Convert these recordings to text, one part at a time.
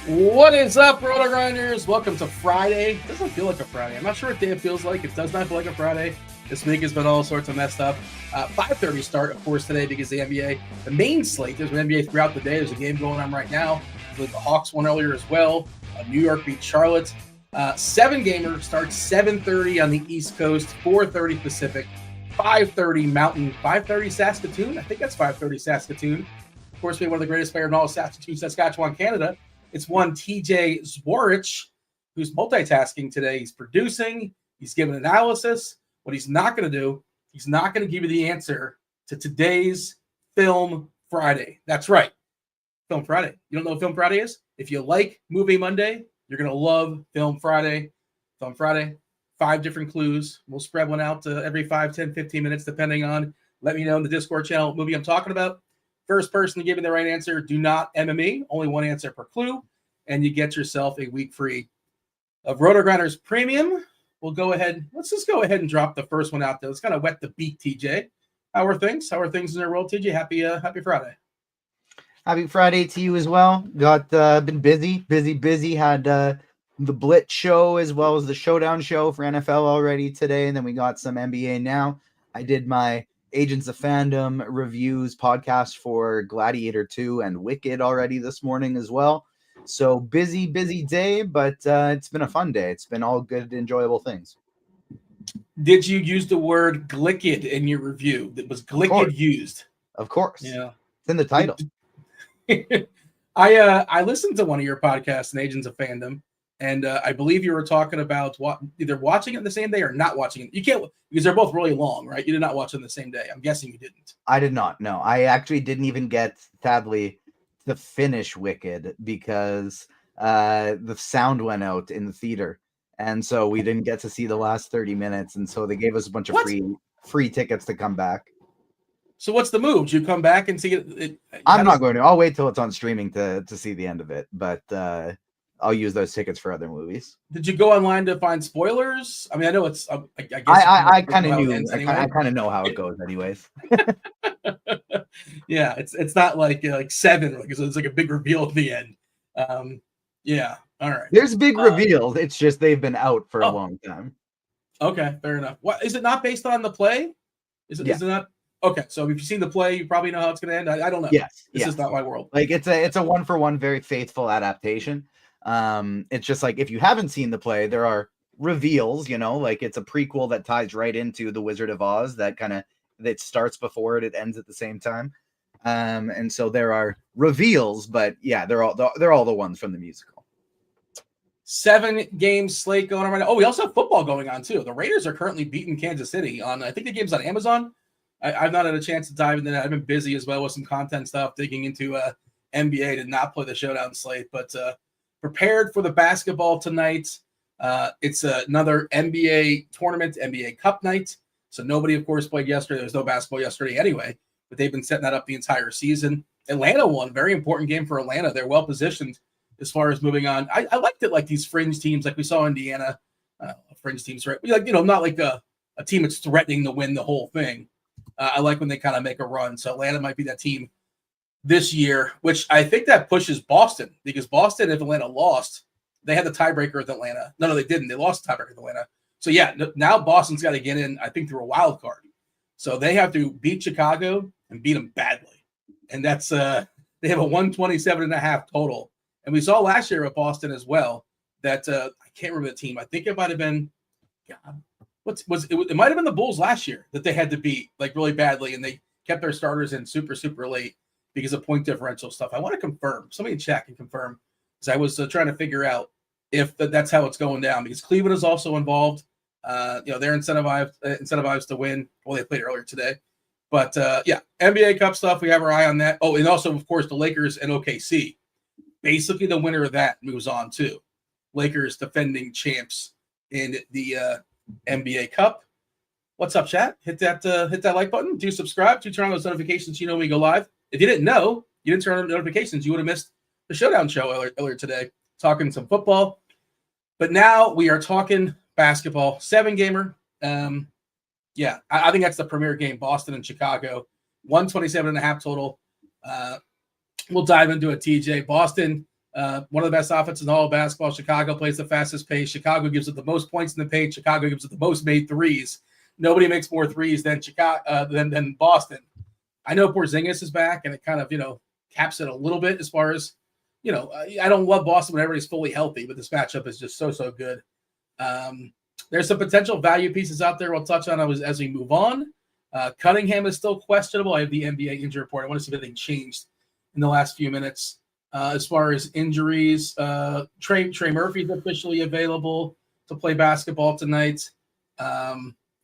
What is up, RotoGrinders? Welcome to Friday. It doesn't feel like a Friday. I'm not sure what day it feels like. It does not feel like a Friday. This week has been all sorts of messed up. 5:30 start, of course, today because the NBA, the main slate, there's an NBA throughout the day. There's a game going on right now. The Hawks won earlier as well. New York beat Charlotte. 7-gamer starts 7:30 on the East Coast, 4:30 Pacific, 5:30 Mountain, 5:30 Saskatoon. I think that's 5:30 Saskatoon. Of course, we have one of the greatest players in all of Saskatoon, Saskatchewan, Canada. It's one TJ Zwarich, who's multitasking today. He's producing. He's giving analysis. What he's not going to do, he's not going to give you the answer to today's Film Friday. That's right. Film Friday. You don't know what Film Friday is? If you like Movie Monday, you're going to love Film Friday. Film Friday, 5 different clues. We'll spread one out every 5, 10, 15 minutes, depending on. Let me know in the Discord channel what movie I'm talking about. First person to give me the right answer, do not MME. Only one answer per clue, and you get yourself a week free of RotoGrinders Premium. We'll go ahead. Let's just go ahead and drop the first one out there. Let's kind of wet the beat, TJ. How are things? How are things in your world, TJ? Happy Friday. Happy Friday to you as well. Got been busy. Had the Blitz show as well as the Showdown show for NFL already today, and then we got some NBA now. I did my Agents of Fandom reviews podcast for Gladiator 2 and Wicked already this morning as well. So busy day, but it's been a fun day. It's been all good, enjoyable things. Did you use the word glicked in your review? That was glicked used? Of course. Yeah. It's in the title. I listened to one of your podcasts, Agents of Fandom, and I believe you were talking about either watching it the same day or not watching it. You can't, because they're both really long, right? You did not watch them the same day. I'm guessing you didn't. I did not. No, I actually didn't even get, sadly, to finish Wicked because the sound went out in the theater. And so we didn't get to see the last 30 minutes. And so they gave us a bunch of free tickets to come back. So what's the move? Do you come back and see it? I'm not going to. I'll wait till it's on streaming to see the end of it. But I'll use those tickets for other movies. Did you go online to find spoilers? I mean, I know it's. I guess I kind of knew. Anyway. I kind of know how it goes, anyways. Yeah, it's not like 7, because it's like a big reveal at the end. Yeah, all right. There's big reveals. It's just they've been out for a long time. Okay, fair enough. What is it not based on the play? Is it? Yeah. Is it not? Okay, so if you've seen the play, you probably know how it's going to end. I don't know. Yes, this is not my world. Like it's a 1-for-1, very faithful adaptation. It's just like if you haven't seen the play, there are reveals. Like it's a prequel that ties right into the Wizard of Oz. That starts before it ends at the same time. And so there are reveals, but yeah, they're all the ones from the musical. 7-game slate going on right now. Oh, we also have football going on too. The Raiders are currently beating Kansas City on. I think the game's on Amazon. I've not had a chance to dive into that. I've been busy as well with some content stuff, digging into NBA. Did not play the Showdown slate, but prepared for the basketball tonight. It's another NBA tournament, NBA Cup night. So nobody, of course, played yesterday. There was no basketball yesterday anyway, but they've been setting that up the entire season. Atlanta won. Very important game for Atlanta. They're well positioned as far as moving on. I liked it, like these fringe teams, like we saw Indiana. Fringe teams, right? Not like a team that's threatening to win the whole thing. I like when they kind of make a run. So Atlanta might be that team this year, which I think that pushes Boston, because Boston, if Atlanta lost, they had the tiebreaker with Atlanta. No, they didn't. They lost the tiebreaker with Atlanta. So yeah, now Boston's got to get in, I think, through a wild card. So they have to beat Chicago and beat them badly. And that's they have a 127.5 total. And we saw last year with Boston as well that I can't remember the team. I think it might have been it might have been the Bulls last year that they had to beat like really badly, and they kept their starters in super late because of point differential stuff. I want to confirm. Somebody check and confirm, because I was trying to figure out if that's how it's going down, because Cleveland is also involved. They're incentivized to win. Well, they played earlier today. But yeah, NBA Cup stuff, we have our eye on that. Oh, and also, of course, the Lakers and OKC. Basically, the winner of that moves on too. Lakers defending champs in the NBA Cup. What's up, chat? Hit that like button. Do subscribe. Do turn on those notifications. When we go live. If you didn't know, you didn't turn on notifications, you would have missed the Showdown show earlier today, talking some football. But now we are talking basketball. 7-gamer. Yeah, I think that's the premier game. Boston and Chicago. 127.5 total. We'll dive into it, TJ. Boston One of the best offenses in all of basketball. Chicago plays the fastest pace. Chicago gives it the most points in the paint. Chicago gives it the most made threes. Nobody makes more threes than than Boston. I know Porzingis is back, and it kind of, caps it a little bit as far as, I don't love Boston when everybody's fully healthy, but this matchup is just so good. There's some potential value pieces out there we'll touch on as we move on. Cunningham is still questionable. I have the NBA injury report. I want to see if anything changed in the last few minutes. As far as injuries, Trey Murphy is officially available to play basketball tonight.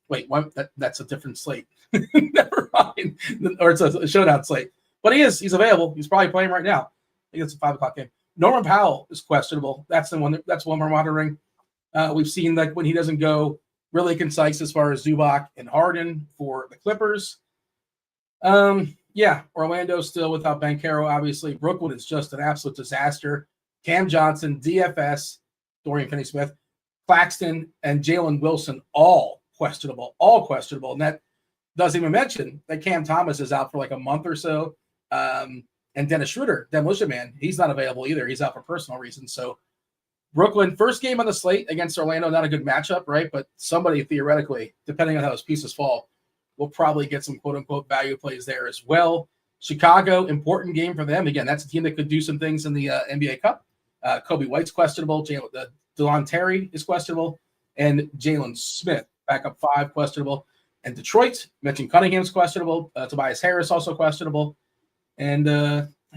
Wait, that's a different slate. Never mind. Or it's a showdown slate. But he's available. He's probably playing right now. I think it's a 5:00 game. Norman Powell is questionable. That's the one. That's one we're monitoring. We've seen that when he doesn't go really concise as far as Zubac and Harden for the Clippers. Orlando still without Banchero, obviously. Brooklyn is just an absolute disaster. Cam Johnson, DFS, Dorian Finney-Smith, Claxton, and Jalen Wilson, all questionable. And that doesn't even mention that Cam Thomas is out for like a month or so. And Dennis Schroeder, Demolition Man, he's not available either. He's out for personal reasons. So Brooklyn, first game on the slate against Orlando, not a good matchup, right? But somebody theoretically, depending on how those pieces fall, will probably get some quote-unquote value plays there as well. Chicago, important game for them. Again, that's a team that could do some things in the NBA Cup. Kobe White's questionable. DeLon Terry is questionable. And Jalen Smith, backup 5, questionable. And Detroit, mentioned Cunningham's questionable. Tobias Harris also questionable. And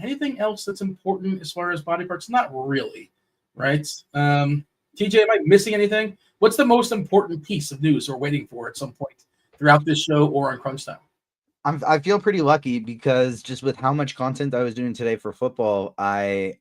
anything else that's important as far as body parts? Not really, right? TJ, am I missing anything? What's the most important piece of news we're waiting for at some point throughout this show or on Crunch Time? I feel pretty lucky because just with how much content I was doing today for football, I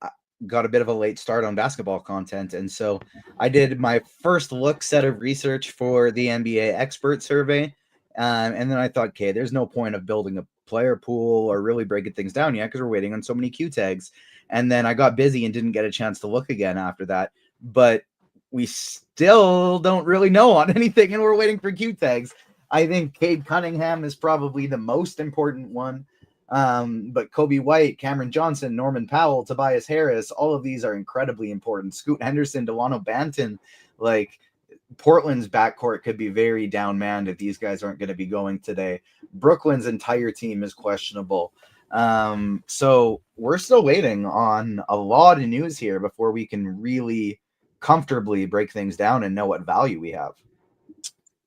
got a bit of a late start on basketball content. And so I did my first look set of research for the NBA expert survey. And then I thought, okay, there's no point of building a player pool or really breaking things down yet because we're waiting on so many Q tags. And then I got busy and didn't get a chance to look again after that. But we still don't really know on anything, and we're waiting for Q tags. I think Cade Cunningham is probably the most important one. But Kobe White, Cameron Johnson, Norman Powell, Tobias Harris, all of these are incredibly important. Scoot Henderson, Delano Banton, like Portland's backcourt could be very down-manned if these guys aren't going to be going today. Brooklyn's entire team is questionable. So we're still waiting on a lot of news here before we can really comfortably break things down and know what value we have.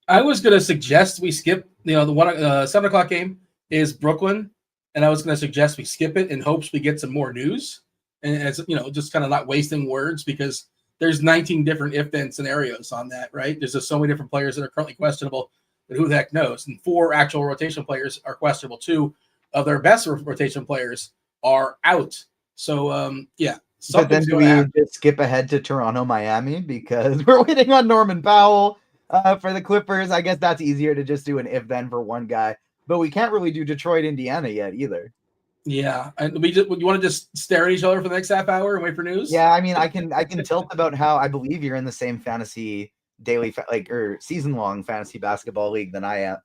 I was going to suggest we skip, the 7:00 game is Brooklyn, and I was going to suggest we skip it in hopes we get some more news, and as just kind of not wasting words because there's 19 different if-then scenarios on that, right? There's just so many different players that are currently questionable that who the heck knows, and 4 actual rotation players are questionable. 2 of their best rotation players are out. So But then do we just skip ahead to Toronto, Miami because we're waiting on Norman Powell for the Clippers? I guess that's easier to just do an if-then for one guy, but we can't really do Detroit, Indiana yet either. Yeah, and you want to just stare at each other for the next half hour and wait for news? Yeah, I mean, I can tilt about how I believe you're in the same fantasy daily or season-long fantasy basketball league that I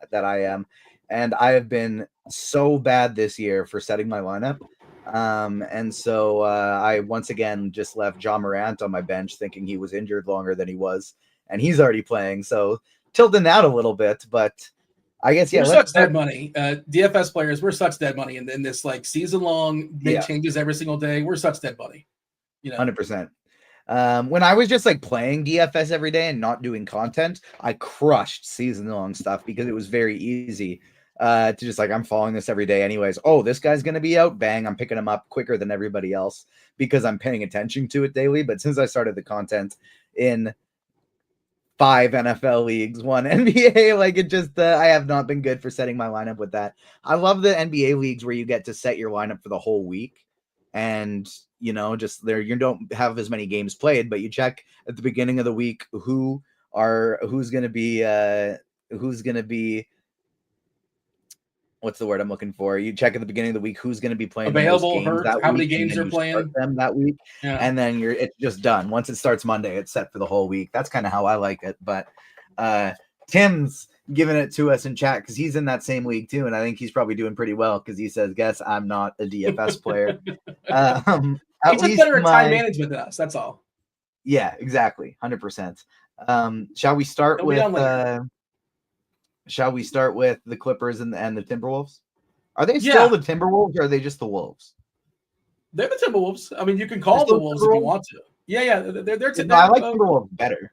am, and I have been so bad this year for setting my lineup. And so I once again just left John Morant on my bench thinking he was injured longer than he was, and he's already playing. So tilting that a little bit, but I guess, we're such dead money. DFS players, we're such dead money in this like season long changes every single day. We're such dead money. 100%. When I was just like playing DFS every day and not doing content, I crushed season long stuff because it was very easy. To just like, I'm following this every day anyways. Oh, this guy's going to be out. Bang. I'm picking him up quicker than everybody else because I'm paying attention to it daily. But since I started the content in 5 NFL leagues, 1 NBA, like it just, I have not been good for setting my lineup with that. I love the NBA leagues where you get to set your lineup for the whole week. And, just there, you don't have as many games played, but you check at the beginning of the week who's going to be, what's the word I'm looking for? You check at the beginning of the week who's going to be playing available, games that how week, many games they're playing them that week, and then it's just done. Once it starts Monday, it's set for the whole week. That's kind of how I like it. But Tim's giving it to us in chat because he's in that same league too, and I think he's probably doing pretty well because he says, "Guess I'm not a DFS player." He's just better at time management than us. That's all. Yeah, exactly. 100%. Shall we start with the Clippers and the Timberwolves? Are they still the Timberwolves or are they just the Wolves? They're the Timberwolves. I mean, you can call them the Wolves if you want to. Yeah. They're I like Timberwolves better.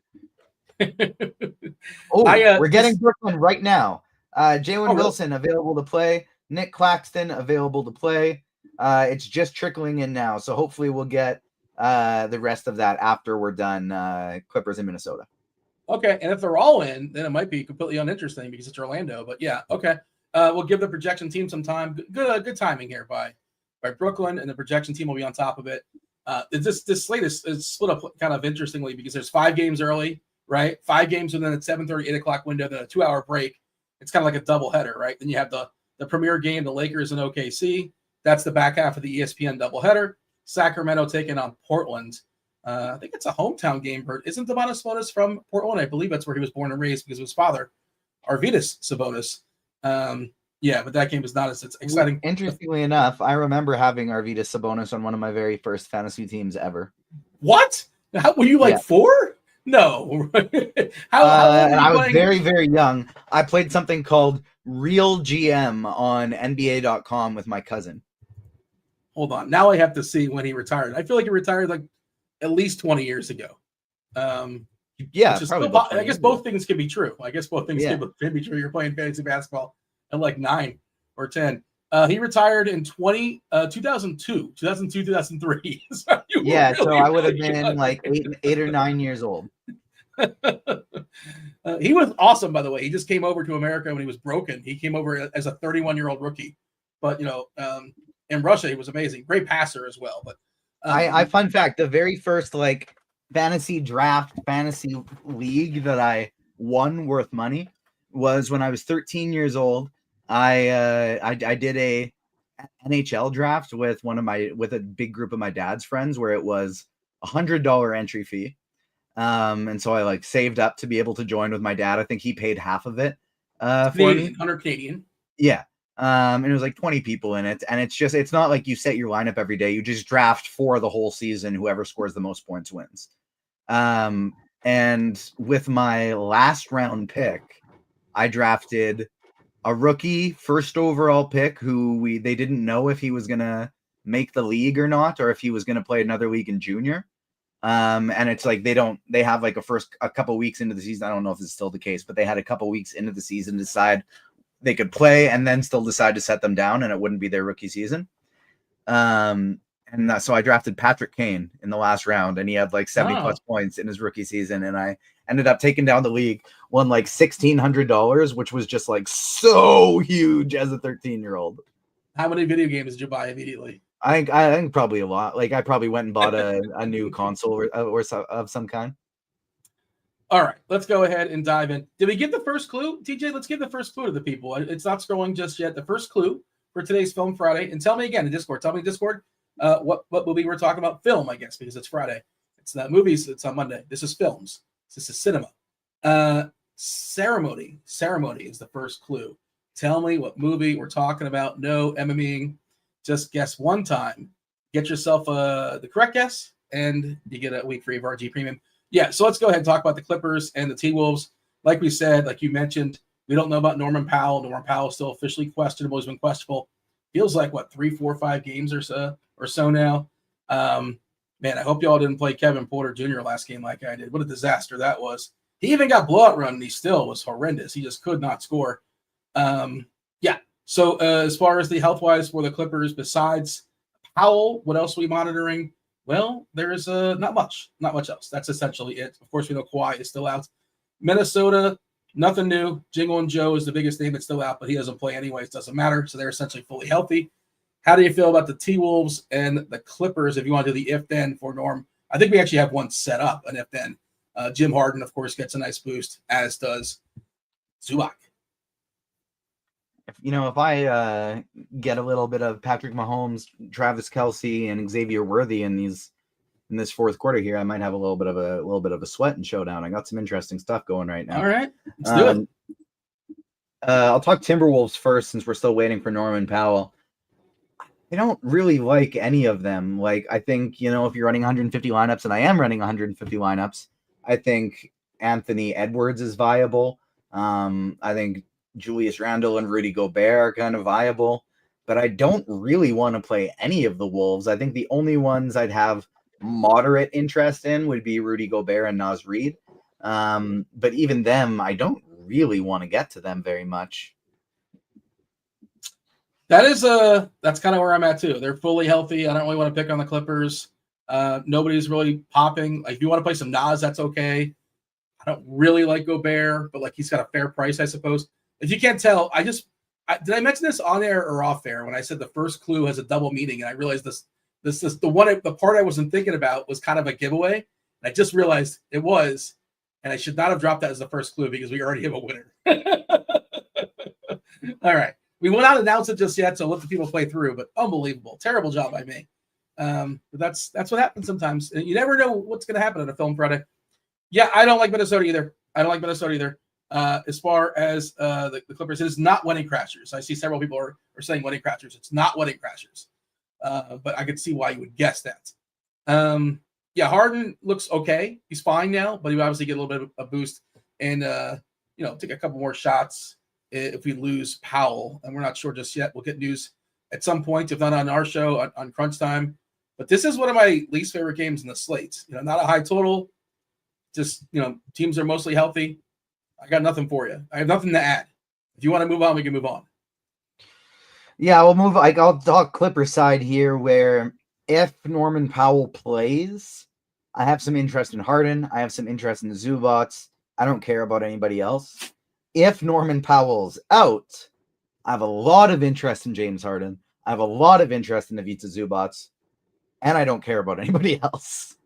We're getting Brooklyn right now. Jalen Wilson available to play. Nick Claxton available to play. It's just trickling in now, so hopefully we'll get the rest of that after we're done. Clippers in Minnesota. Okay, and if they're all in, then it might be completely uninteresting because it's Orlando. But yeah, okay. We'll give the projection team some time. Good timing here by Brooklyn, and the projection team will be on top of it. This slate is split up kind of interestingly because there's 5 games early, right? 5 games within a 7:30, 8 o'clock window, then a 2-hour break. It's kind of like a double header, right? Then you have the premier game, the Lakers and OKC. That's the back half of the ESPN doubleheader. Sacramento taking on Portland. I think it's a hometown game. Isn't Domantas Sabonis from Portland? I believe that's where he was born and raised because of his father, Arvydas Sabonis. But that game is not as exciting. Interestingly enough, I remember having Arvydas Sabonis on one of my very first fantasy teams ever. What? How were you 4? No. how I was very, very young. I played something called Real GM on NBA.com with my cousin. Hold on. Now I have to see when he retired. I feel like he retired at least 20 years ago. Probably. I guess both things can be true. can be true. You're playing fantasy basketball at 9 or 10. He retired in 2002, 2003. So I would have been 8 or 9 years old. He was awesome, by the way. He just came over to America when he was broken. He came over as a 31-year-old rookie. But, in Russia, he was amazing. Great passer as well. But fun fact, the very first fantasy league that I won worth money was when I was 13 years old. I did a NHL draft with a big group of my dad's friends where it was $100 entry fee. And so I saved up to be able to join with my dad. I think he paid half of it for me. 100 Canadian. Yeah. And it was 20 people in it. And it's not like you set your lineup every day. You just draft for the whole season. Whoever scores the most points wins. And with my last round pick, I drafted a rookie first overall pick who they didn't know if he was going to make the league or not, or if he was going to play another league in junior. And it's they have a couple weeks into the season. I don't know if it's still the case, but they had a couple weeks into the season to decide they could play and then still decide to set them down, and it wouldn't be their rookie season. So I drafted Patrick Kane in the last round, and he had 70 plus points in his rookie season. And I ended up taking down the league, won $1,600, which was just so huge as a 13-year-old. How many video games did you buy immediately? I think probably a lot. I probably went and bought a new console or of some kind. All right, let's go ahead and dive in. Did we give the first clue? TJ, let's give the first clue to the people. It's not scrolling just yet. The first clue for today's Film Friday. And tell me again in Discord. Tell me in Discord what movie we're talking about. Film, I guess, because it's Friday. It's not movies. It's on Monday. This is films. This is cinema. Ceremony. Ceremony is the first clue. Tell me what movie we're talking about. No MMEing. Just guess one time. Get yourself the correct guess, and you get a week free of RG Premium. Yeah, so let's go ahead and talk about the Clippers and the T-Wolves. Like we said, like you mentioned, we don't know about Norman Powell. Norman Powell is still officially questionable. He's been questionable. Feels like, 3, 4, 5 games or so now. Man, I hope y'all didn't play Kevin Porter Jr. last game like I did. What a disaster that was. He even got blowout run, and he still was horrendous. He just could not score. So as far as the health-wise for the Clippers, besides Powell, what else are we monitoring? Well, there's not much else. That's essentially it. Of course, we know Kawhi is still out. Minnesota, nothing new. Jingle and Joe is the biggest name that's still out, but he doesn't play anyways. Doesn't matter. So they're essentially fully healthy. How do you feel about the T-Wolves and the Clippers if you want to do the if-then for Norm? I think we actually have one set up, an if-then. Jim Harden, of course, gets a nice boost, as does Zubac. If I get a little bit of Patrick Mahomes, Travis Kelce, and Xavier Worthy in this fourth quarter here, I might have a little bit of a sweat and showdown. I got some interesting stuff going right now. All right, let's do it. I'll talk Timberwolves first since we're still waiting for Norman Powell. I I don't really like any of them. Like, I think, if you're running 150 lineups, and I am running 150 lineups, I think Anthony Edwards is viable. I think Julius Randle and Rudy Gobert are kind of viable, but I don't really want to play any of the Wolves. I think the only ones I'd have moderate interest in would be Rudy Gobert and Naz Reid. But even them, I don't really want to get to them very much. That's kind of where I'm at too. They're fully healthy. I don't really want to pick on the Clippers. Nobody's really popping. Like, if you want to play some Nas, that's okay. I don't really like Gobert, but like, he's got a fair price, I suppose. If you can't tell, did I mention this on air or off air when I said the first clue has a double meaning, and I realized the part I wasn't thinking about was kind of a giveaway, and I just realized it was, and I should not have dropped that as the first clue because we already have a winner. All right. We will not announce it just yet, so let the people play through, but unbelievable. Terrible job by me. But that's what happens sometimes. You never know what's going to happen on a Film Friday. Yeah, I don't like Minnesota either. As far as the Clippers, it is not Wedding Crashers. I see several people are saying Wedding Crashers. It's not Wedding Crashers. But I could see why you would guess that. Yeah, Harden looks okay. He's fine now, but he would obviously get a little bit of a boost and take a couple more shots if we lose Powell, and we're not sure just yet. We'll get news at some point, if not on our show, on Crunch Time. But this is one of my least favorite games in the slate. Not a high total. Just, teams are mostly healthy. I got nothing for you. I have nothing to add. If you want to move on, we can move on. Yeah, we'll move. I'll talk Clipper side here, where if Norman Powell plays, I have some interest in Harden. I have some interest in the Zubats. I don't care about anybody else. If Norman Powell's out, I have a lot of interest in James Harden. I have a lot of interest in Ivica Zubats, and I don't care about anybody else.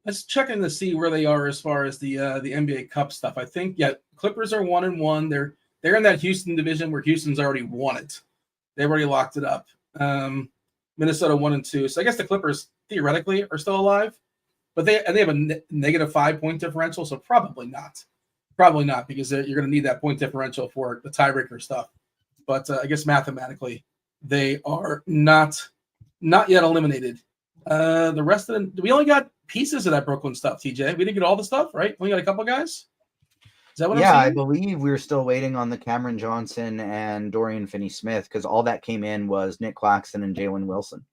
Let's check in to see where they are as far as the NBA Cup stuff. I think, Clippers are 1-1. They're in that Houston division where Houston's already won it. They've already locked it up. Minnesota 1-2. So I guess the Clippers theoretically are still alive, but they have a negative 5-point differential, so probably not. Probably not, because you're going to need that point differential for the tiebreaker stuff. But I guess mathematically, they are not yet eliminated. The rest of them, we only got pieces of that Brooklyn stuff, TJ. We didn't get all the stuff, right? We only got a couple guys. Is that what I'm saying? Yeah, I believe we're still waiting on the Cameron Johnson and Dorian Finney-Smith, because all that came in was Nick Claxton and Jalen Wilson.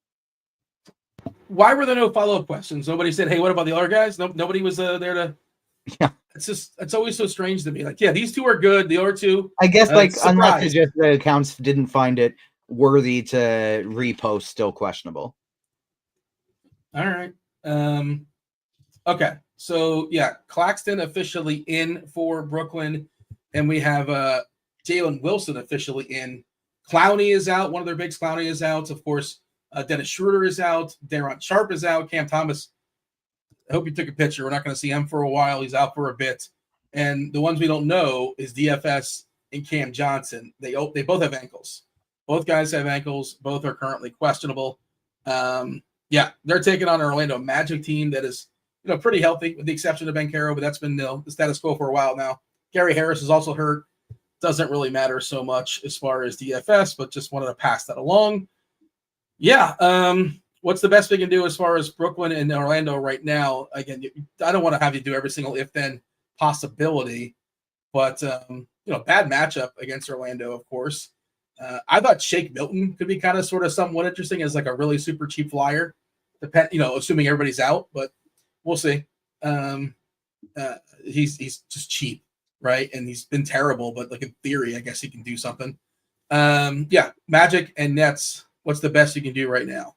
Why were there no follow-up questions? Nobody said, hey, what about the other guys? Nobody was there to... Yeah. It's always so strange to me. Like, yeah, these two are good. The other two, I guess, unless it's just the accounts didn't find it worthy to repost, still questionable. All right. Okay. So yeah, Claxton officially in for Brooklyn, and we have Jalen Wilson officially in. Clowney is out. One of their bigs, Clowney is out. Of course, Dennis Schroeder is out. Daron Sharp is out. Cam Thomas, I hope you took a picture. We're not going to see him for a while. He's out for a bit. And the ones we don't know is DFS and Cam Johnson. They both have ankles. Both guys have ankles. Both are currently questionable. Yeah, they're taking on an Orlando Magic team that is, pretty healthy, with the exception of Banchero, but that's been the status quo for a while now. Gary Harris is also hurt. Doesn't really matter so much as far as DFS, but just wanted to pass that along. Yeah, what's the best we can do as far as Brooklyn and Orlando right now? Again, I don't want to have you do every single if-then possibility, but, bad matchup against Orlando, of course. I thought Shake Milton could be kind of sort of somewhat interesting as like a really super cheap flyer, assuming everybody's out, but we'll see. He's just cheap, right? And he's been terrible, but like in theory, I guess he can do something. Yeah, Magic and Nets. What's the best you can do right now?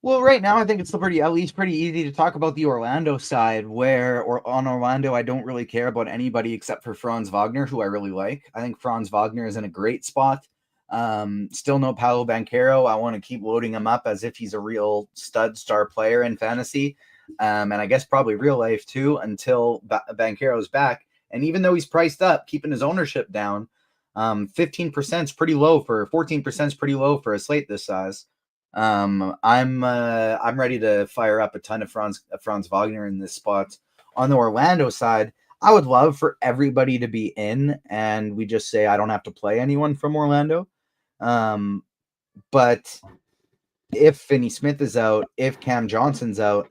Well, right now, I think it's pretty easy to talk about the Orlando side, or on Orlando, I don't really care about anybody except for Franz Wagner, who I really like. I think Franz Wagner is in a great spot. Still no Paolo Banchero. I want to keep loading him up as if he's a real stud star player in fantasy. And I guess probably real life too, until Banchero's back. And even though he's priced up, keeping his ownership down, 15% is pretty low 14% is pretty low for a slate this size. I'm ready to fire up a ton of Franz Wagner in this spot. On the Orlando side, I would love for everybody to be in, and we just say I don't have to play anyone from Orlando. But if Finney Smith is out, if Cam Johnson's out,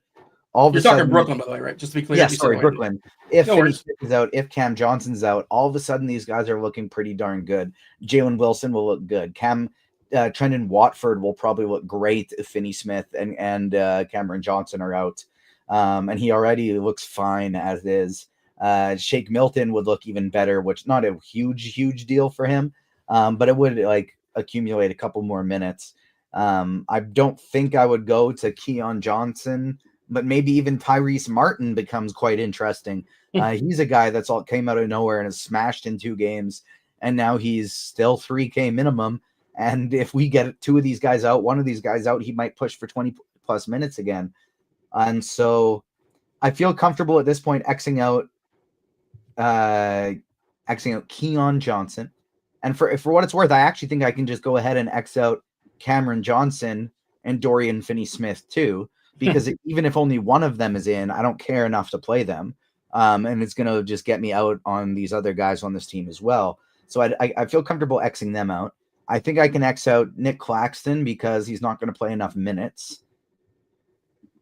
all of You're a talking sudden, Brooklyn, by the way, right? Just to be clear. yeah, You said sorry, Orlando. Brooklyn. If No Finney worries. Smith is out, if Cam Johnson's out, all of a sudden these guys are looking pretty darn good. Jalen Wilson will look good. Trendon Watford will probably look great if Finney Smith and Cameron Johnson are out. And he already looks fine as is. Shake Milton would look even better, which not a huge deal for him, but it would like accumulate a couple more minutes. I don't think I would go to Keon Johnson, but maybe even Tyrese Martin becomes quite interesting. He's a guy that's all came out of nowhere and has smashed in 2 games, and now he's still 3K minimum. And if we get 2 of these guys out, 1 of these guys out, he might push for 20 plus minutes again. And so I feel comfortable at this point Xing out Keon Johnson. And for what it's worth, I actually think I can just go ahead and X out Cameron Johnson and Dorian Finney-Smith too, because even if only one of them is in, I don't care enough to play them. And it's going to just get me out on these other guys on this team as well. So I feel comfortable Xing them out. I think I can X out Nick Claxton because he's not going to play enough minutes.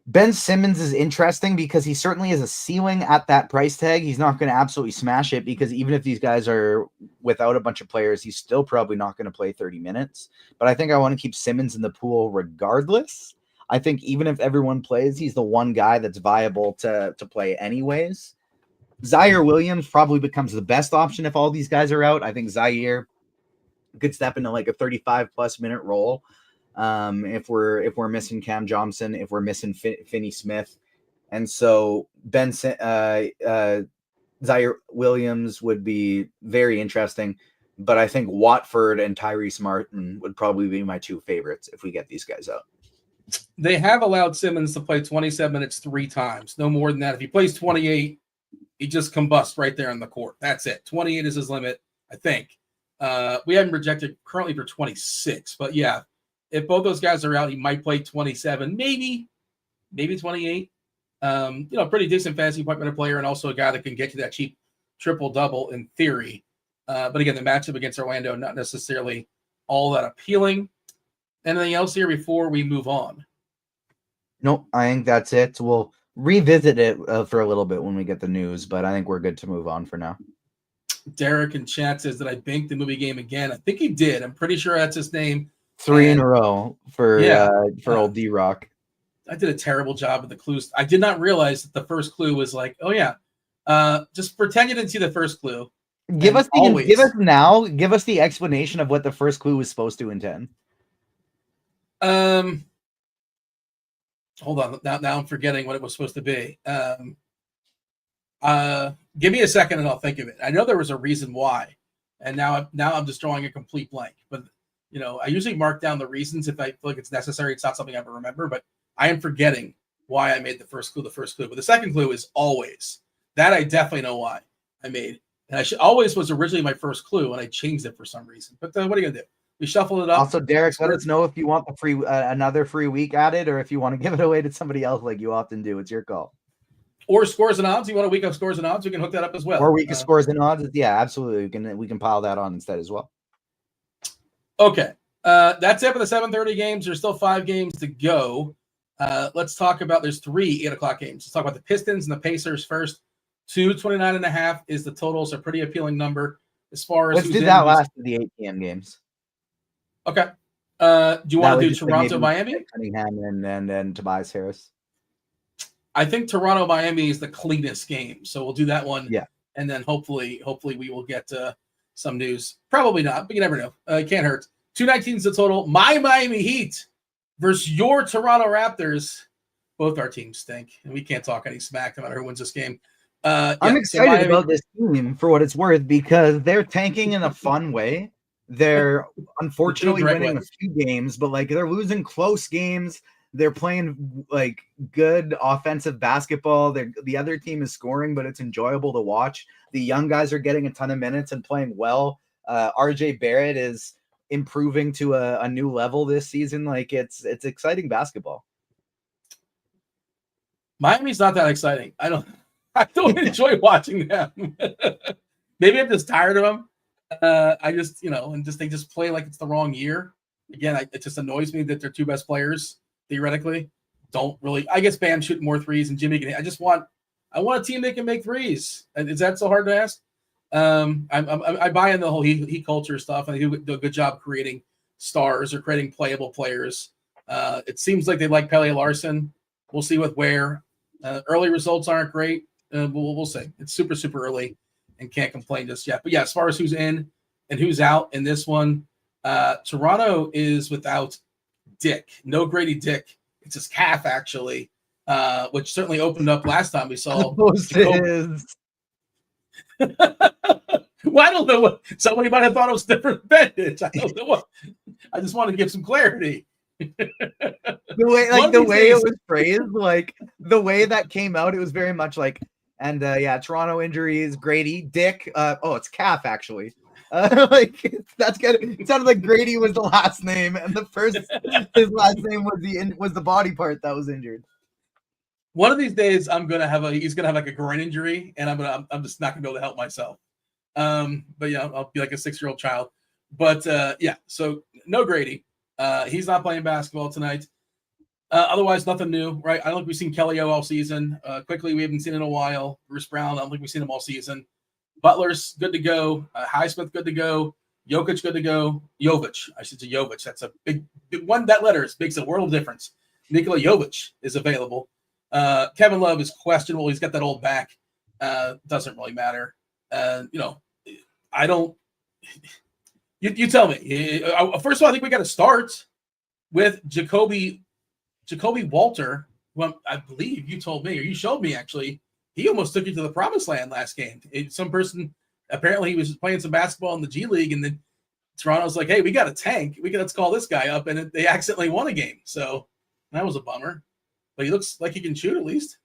Ben Simmons is interesting because he certainly has a ceiling at that price tag. He's not going to absolutely smash it because even if these guys are without a bunch of players, he's still probably not going to play 30 minutes. But I think I want to keep Simmons in the pool regardless. I think even if everyone plays, he's the one guy that's viable to play anyways. Zaire Williams probably becomes the best option if all these guys are out. I think Zaire could step into like a 35 plus minute role. If we're missing Cam Johnson, if we're missing Finney Smith, and so Zaire Williams would be very interesting, but I think Watford and Tyrese Martin would probably be my 2 favorites if we get these guys out. They have allowed Simmons to play 27 minutes 3 times, no more than that. If he plays 28, he just combusts right there on the court. That's it. 28 is his limit, I think. We haven't projected currently for 26, but yeah. If both those guys are out, he might play 27, maybe 28. Pretty decent fantasy point minute player and also a guy that can get you that cheap triple-double in theory. But again, the matchup against Orlando, not necessarily all that appealing. Anything else here before we move on? Nope, I think that's it. We'll revisit it for a little bit when we get the news, but I think we're good to move on for now. Derek in chat says that I banked the movie game again. I think he did. I'm pretty sure that's his name. 3 in a row for old D-Rock. I did a terrible job with the clues. I did not realize that the first clue was like, oh yeah, just pretend you didn't see the first clue. Give us the explanation of what the first clue was supposed to intend. Hold on. Now I'm forgetting what it was supposed to be. Give me a second and I'll think of it. I know there was a reason why, and now I'm just drawing a complete blank. But I usually mark down the reasons if I feel like it's necessary. It's not something I ever remember, but I am forgetting why I made the first clue. But the second clue is always. That I definitely know why I made. And always was originally my first clue, and I changed it for some reason. But what are you gonna do? We shuffled it up. Also, Derek, let us know if you want the free another free week added, or if you want to give it away to somebody else like you often do. It's your call. Or scores and odds. You want a week of scores and odds? We can hook that up as well. Or week of scores and odds. Yeah, absolutely. We can pile that on instead as well. Okay. That's it for the 7:30 games. There's still 5 games to go. Let's talk about, there's 3 8:00 games. Let's talk about the Pistons and the Pacers first. 229.5 is the total, so pretty appealing number as far as. Let's do that last of the 8 p.m. games. Okay. Do you want to do Toronto, Miami? Cunningham and Tobias Harris. I think Toronto, Miami is the cleanest game, so we'll do that one. Yeah. And then hopefully we will get some news. Probably not, but you never know. It can't hurt. 219 is the total. My Miami Heat versus your Toronto Raptors. Both our teams stink, and we can't talk any smack no matter who wins this game. I'm excited about this team for what it's worth because they're tanking in a fun way. They're unfortunately winning a few games, but they're losing close games. They're playing good offensive basketball. The other team is scoring, but it's enjoyable to watch. The young guys are getting a ton of minutes and playing well. RJ Barrett is improving to a new level this season. It's exciting basketball. Miami's not that exciting. I don't enjoy watching them. Maybe I'm just tired of them. I just, they just play like it's the wrong year. Again, it just annoys me that their two best players theoretically don't really. I guess Bam shooting more threes and Jimmy can. I want a team that can make threes. And is that so hard to ask? I buy in the whole he culture stuff, and they do a good job creating stars or creating playable players. It seems like they like Pele Larson. We'll see with where. Early results aren't great. We'll see. It's super, super early and can't complain just yet. But yeah, as far as who's in and who's out in this one, Toronto is without Dick. No Grady Dick. It's his calf, actually, which certainly opened up last time we saw. Well, I don't know what somebody might have thought it was different vintage. I don't know what. I just wanted to give some clarity. The way it was phrased, like the way that came out, it was very much like, and Toronto injuries, Grady, Dick. It's calf actually. Like that's good. It sounded like Grady was the last name, and his last name was the body part that was injured. One of these days, he's gonna have like a groin injury, and I'm just not gonna be able to help myself. But yeah, I'll be like a 6-year-old child. But so no Grady. He's not playing basketball tonight. Otherwise, nothing new, right? I don't think we've seen Kelly O all season. Quickly, we haven't seen in a while. Bruce Brown, I don't think we've seen him all season. Butler's good to go. Highsmith good to go. Jokic good to go. Jovic, I should say Jovic. That's a big one. That letter makes a world of difference. Nikola Jovic is available. Kevin Love is questionable. He's got that old back. Doesn't really matter. I don't. You tell me. First of all, I think we got to start with Jacoby Walter. Well, I believe you told me, or you showed me actually. He almost took you to the promised land last game. Some person apparently he was playing some basketball in the G League, and then Toronto's like, "Hey, we got a tank. Let's call this guy up," and they accidentally won a game. So that was a bummer. But he looks like he can shoot at least.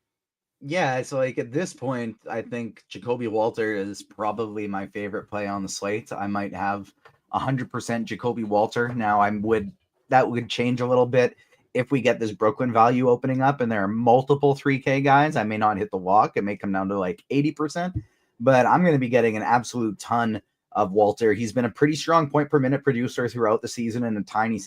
Yeah, so like at this point, I think Jacoby Walter is probably my favorite play on the slate. I might have 100% Jacoby Walter. Now that would change a little bit if we get this Brooklyn value opening up and there are multiple 3K guys. I may not hit the walk. It may come down to like 80%, but I'm going to be getting an absolute ton of Walter. He's been a pretty strong point per minute producer throughout the season in a tiny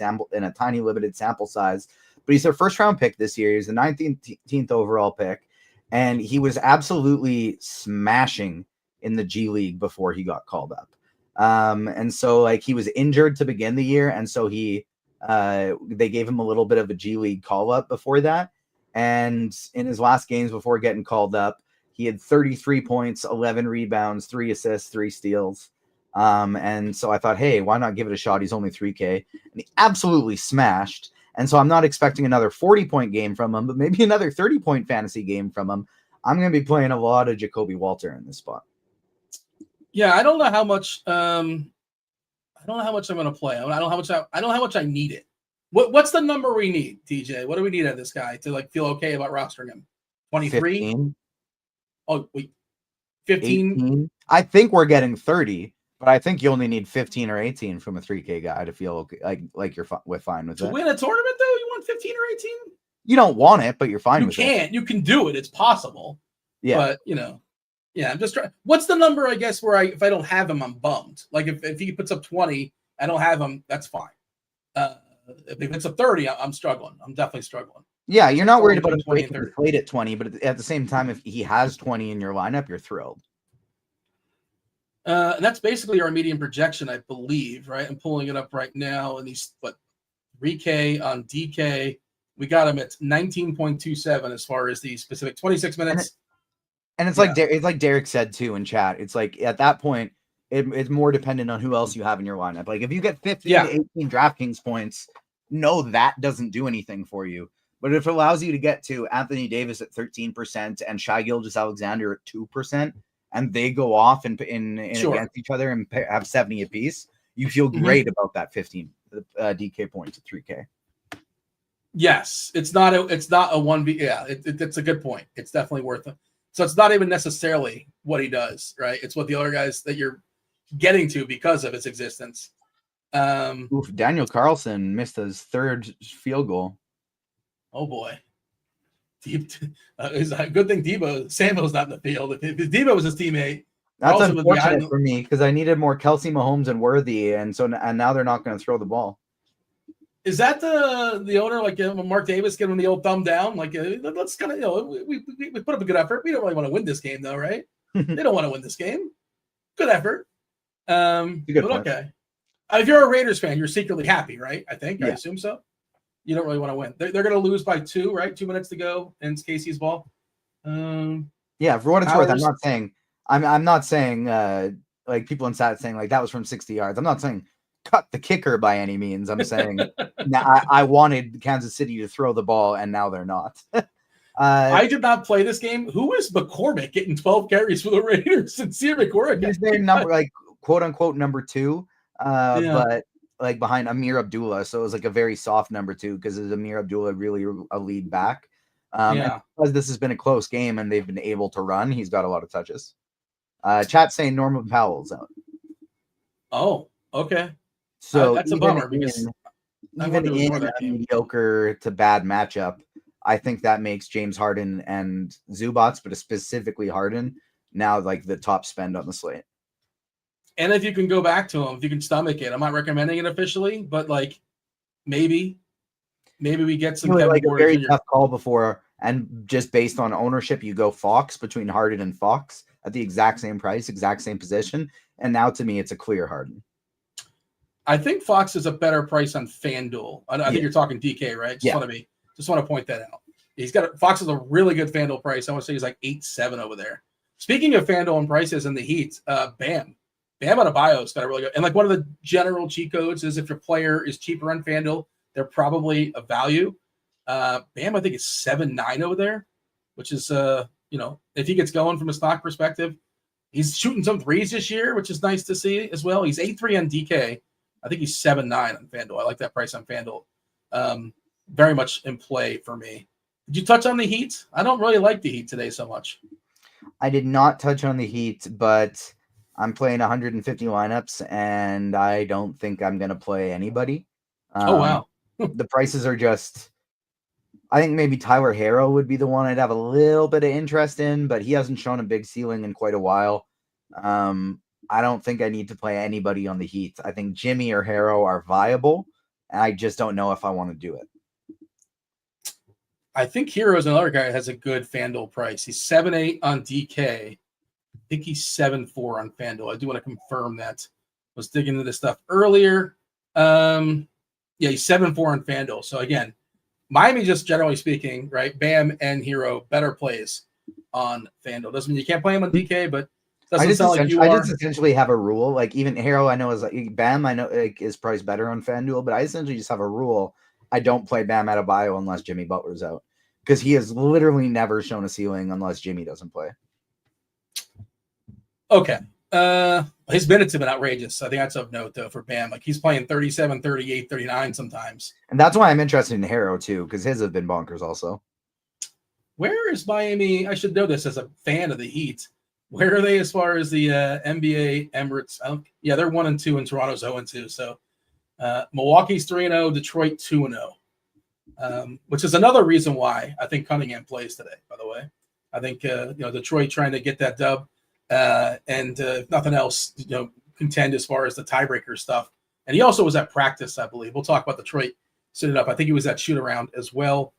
limited sample size. But he's their first round pick this year. He's the 19th overall pick. And he was absolutely smashing in the G League before he got called up. And so like he was injured to begin the year. And so they gave him a little bit of a G League call up before that. And in his last games before getting called up, he had 33 points, 11 rebounds, 3 assists, 3 steals. And so I thought, hey, why not give it a shot? He's only 3K. And he absolutely smashed. And so I'm not expecting another 40-point game from him, but maybe another 30-point fantasy game from him. I'm going to be playing a lot of Jacoby Walter in this spot. Yeah, I don't know how much. I'm going to play. I don't know how much I need it. What's the number we need, TJ? What do we need out of this guy to like feel okay about rostering him? 23. 15. Oh wait, 15. 18. I think we're getting 30. But I think you only need 15 or 18 from a 3K guy to feel okay, like you're fine with it. To win a tournament, though, you want 15 or 18? You don't want it, but you're fine with it. You can do it. It's possible. Yeah. But, I'm just trying. What's the number, I guess, where if I don't have him, I'm bummed. Like, if he puts up 20, I don't have him, that's fine. If he puts up 30, I'm struggling. I'm definitely struggling. Yeah, you're not worried about him played at 20, but at the same time, if he has 20 in your lineup, you're thrilled. And that's basically our median projection, I believe, right? I'm pulling it up right now. And he's 3K on DK. We got him at 19.27 as far as the specific 26 minutes. And it's like Derek said too in chat. It's like at that point, it's more dependent on who else you have in your lineup. Like if you get 15 to 18 DraftKings points, no, that doesn't do anything for you. But if it allows you to get to Anthony Davis at 13% and Shai Gilgeous-Alexander at 2%, and they go off and against each other and have 70 apiece, you feel great about that 15 DK points at 3K. Yes, it's not a 1B. Yeah, it's a good point. It's definitely worth it. So it's not even necessarily what he does, right? It's what the other guys that you're getting to because of its existence. Daniel Carlson missed his 3rd field goal. Oh boy. It's a good thing Sambo's not in the field. If Debo was his teammate, that's unfortunate for me because I needed more Kelsey, Mahomes, and Worthy, and now they're not going to throw the ball. Is that the owner, like Mark Davis, giving him the old thumb down? Like, let's kind of, we put up a good effort. We don't really want to win this game, though, right? They don't want to win this game. Good effort. But okay. If you're a Raiders fan, you're secretly happy, right? I assume so. You don't really want to win. They're going to lose by 2, right? 2 minutes to go, and it's Casey's ball. Yeah, for what it's worth, I'm not saying like people in chat saying like that was from 60 yards. I'm not saying cut the kicker by any means. I'm saying I wanted Kansas City to throw the ball, and now they're not. I did not play this game. Who is McCormick getting 12 carries for the Raiders? Sincere McCormick. He's their number, like quote unquote number 2, but like behind Amir Abdullah. So it was like a very soft number 2 because Amir Abdullah really a lead back. And because this has been a close game and they've been able to run, he's got a lot of touches. Chat saying Norman Powell's out. Oh, okay. So that's a bummer because even in a mediocre to bad matchup, I think that makes James Harden and Zubats, but specifically Harden, now like the top spend on the slate. And if you can go back to him, if you can stomach it, I'm not recommending it officially, but like maybe we get some like a very tough call before, and just based on ownership, you go Fox between Harden and Fox at the exact same price, exact same position, and now to me it's a clear Harden. I think Fox is a better price on FanDuel. I think you're talking DK, right? Just want to point that out. Fox is a really good FanDuel price. I want to say he's like 8.7 over there. Speaking of FanDuel and prices and the Heat, Bam Adebayo's got a really good, and like one of the general cheat codes is if your player is cheaper on FanDuel, they're probably a value. Bam, I think is 7.9 over there, which is if he gets going from a stock perspective, he's shooting some threes this year, which is nice to see as well. He's 8.3 on DK. I think he's 7.9 on FanDuel. I like that price on FanDuel. Very much in play for me. Did you touch on the Heat? I don't really like the Heat today so much. I did not touch on the Heat, but I'm playing 150 lineups, and I don't think I'm going to play anybody. Oh, wow. The prices are just... I think maybe Tyler Herro would be the one I'd have a little bit of interest in, but he hasn't shown a big ceiling in quite a while. I don't think I need to play anybody on the Heat. I think Jimmy or Herro are viable, and I just don't know if I want to do it. I think Hero's another guy that has a good FanDuel price. He's 7.8 on DK. I think he's 7.4 on FanDuel. I do want to confirm that. I was digging into this stuff earlier. He's 7.4 on FanDuel. So again, Miami, just generally speaking, right? Bam and Hero, better plays on FanDuel. Doesn't mean you can't play him on DK, but doesn't sound like you are. I just essentially have a rule. Like even Hero, I know is like Bam. I know like, is priced better on FanDuel, but I essentially just have a rule. I don't play Bam Adebayo unless Jimmy Butler's out, because he has literally never shown a ceiling unless Jimmy doesn't play. Okay. His minutes have been outrageous. I think that's of note, though, for Bam. Like, he's playing 37, 38, 39 sometimes. And that's why I'm interested in Hero, too, because his have been bonkers also. Where is Miami? I should know this as a fan of the Heat. Where are they as far as the NBA Emirates? They're 1-2, and Toronto's 0-2. So Milwaukee's 3-0, Detroit 2-0. Which is another reason why I think Cunningham plays today, by the way. I think Detroit trying to get that dub, and if nothing else, contend as far as the tiebreaker stuff. And he also was at practice, I believe. We'll talk about Detroit sitting up. I think he was at shoot around as well.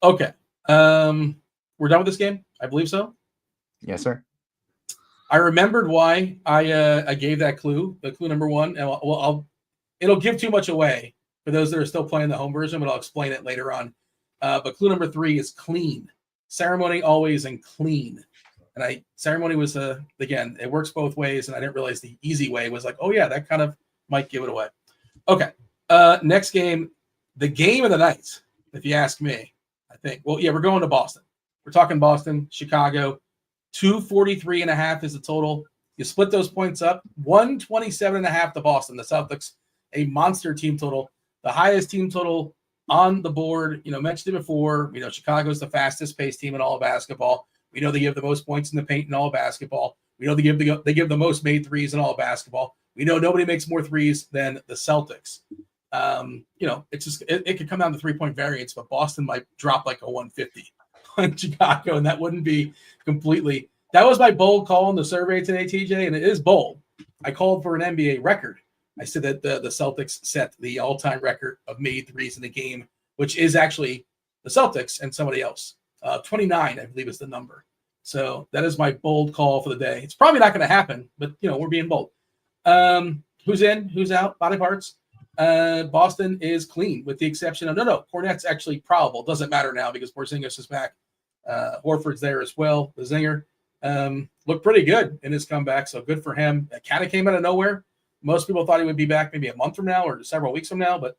Okay. We're done with this game? I believe so. Yes, sir. I remembered why I gave that clue, the clue number 1, and it'll give too much away for those that are still playing the home version, but I'll explain it later on. But clue number 3 is clean. Ceremony always and clean. And ceremony was, again, it works both ways, and I didn't realize the easy way was like, oh, yeah, that kind of might give it away. Okay, next game, the game of the night, if you ask me, I think. Well, yeah, we're going to Boston. We're talking Boston, Chicago. 243.5 is the total. You split those points up. 127.5 to Boston. The Celtics, a monster team total. The highest team total on the board. Mentioned it before. Chicago's the fastest paced team in all of basketball. We know they give the most points in the paint in all of basketball. We know they give the most made threes in all of basketball. We know nobody makes more threes than the Celtics. It's just it could come down to 3-point variance, but Boston might drop like a 150 on Chicago, and that wouldn't be completely. That was my bold call in the survey today, TJ, and it is bold. I called for an NBA record I said that the Celtics set the all-time record of made threes in the game, which is actually the Celtics and somebody else. 29, I believe, is the number. So that is my bold call for the day. It's probably not going to happen, but we're being bold. Who's in? Who's out? Body parts. Boston is clean, with the exception of no. Fournette's actually probable. Doesn't matter now because Porzingis is back. Horford's there as well. The Zinger looked pretty good in his comeback, so good for him. It kind of came out of nowhere. Most people thought he would be back maybe a month from now or several weeks from now, but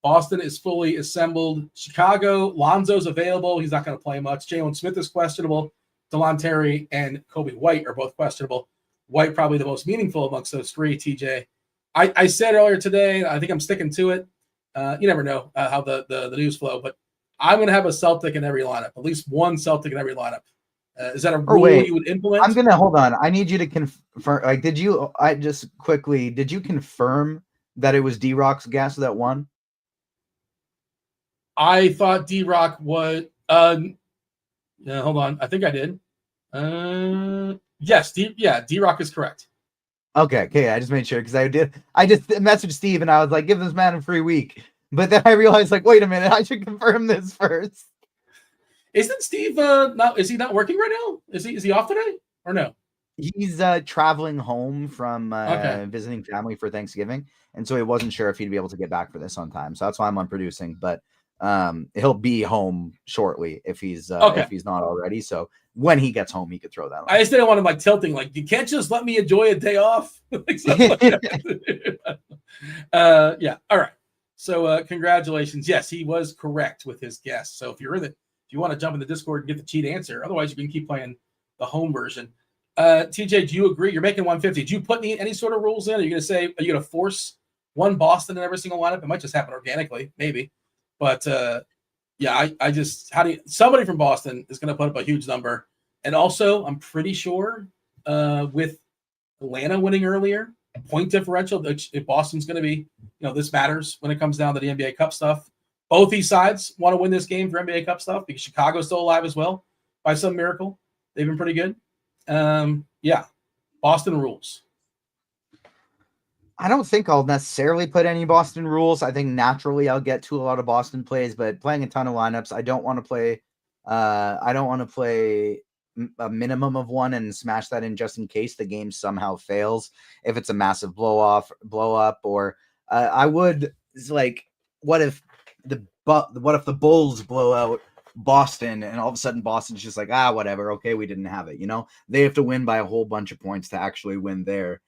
Boston is fully assembled. Chicago, Lonzo's available. He's not going to play much. Jalen Smith is questionable. DeLon Terry and Kobe White are both questionable. White probably the most meaningful amongst those three, TJ. I said earlier today, I think I'm sticking to it. You never know how the news flow, but I'm going to have a Celtic in every lineup, at least one Celtic in every lineup. Is that a rule you would implement? I'm going to hold on. I need you to confirm. Like, did you confirm that it was D-Rock's guess that won? I thought D-Rock was, hold on. I think I did. Yes. D-Rock is correct. Okay. I just made sure because I just messaged Steve and I was like, give this man a free week. But then I realized, like, wait a minute, I should confirm this first. Isn't Steve is he not working right now? Is he off today or no? He's traveling home from visiting family for Thanksgiving, and so he wasn't sure if he'd be able to get back for this on time. So that's why I'm unproducing. But he'll be home shortly if he's not already. So when he gets home, he could throw that on. I just didn't want him like tilting, like, you can't just let me enjoy a day off. Yeah. All right. So congratulations. Yes, he was correct with his guess. So if you want to jump in the Discord and get the cheat answer, otherwise you can keep playing the home version. TJ, do you agree? You're making 150. Did you put any sort of rules in? Are you going to force one Boston in every single lineup? It might just happen organically, maybe. But somebody from Boston is going to put up a huge number. And also, I'm pretty sure with Atlanta winning earlier, point differential, if Boston's going to be, this matters when it comes down to the NBA Cup stuff. Both these sides want to win this game for NBA Cup stuff because Chicago's still alive as well by some miracle. They've been pretty good. Boston rules. I don't think I'll necessarily put any Boston rules. I think naturally I'll get to a lot of Boston plays, but playing a ton of lineups, I don't want to play. I don't want to play a minimum of one and smash that in just in case the game somehow fails. If it's a massive blow up, or I would like, what if the Bulls blow out Boston and all of a sudden Boston's just like, whatever, okay, we didn't have it. They have to win by a whole bunch of points to actually win their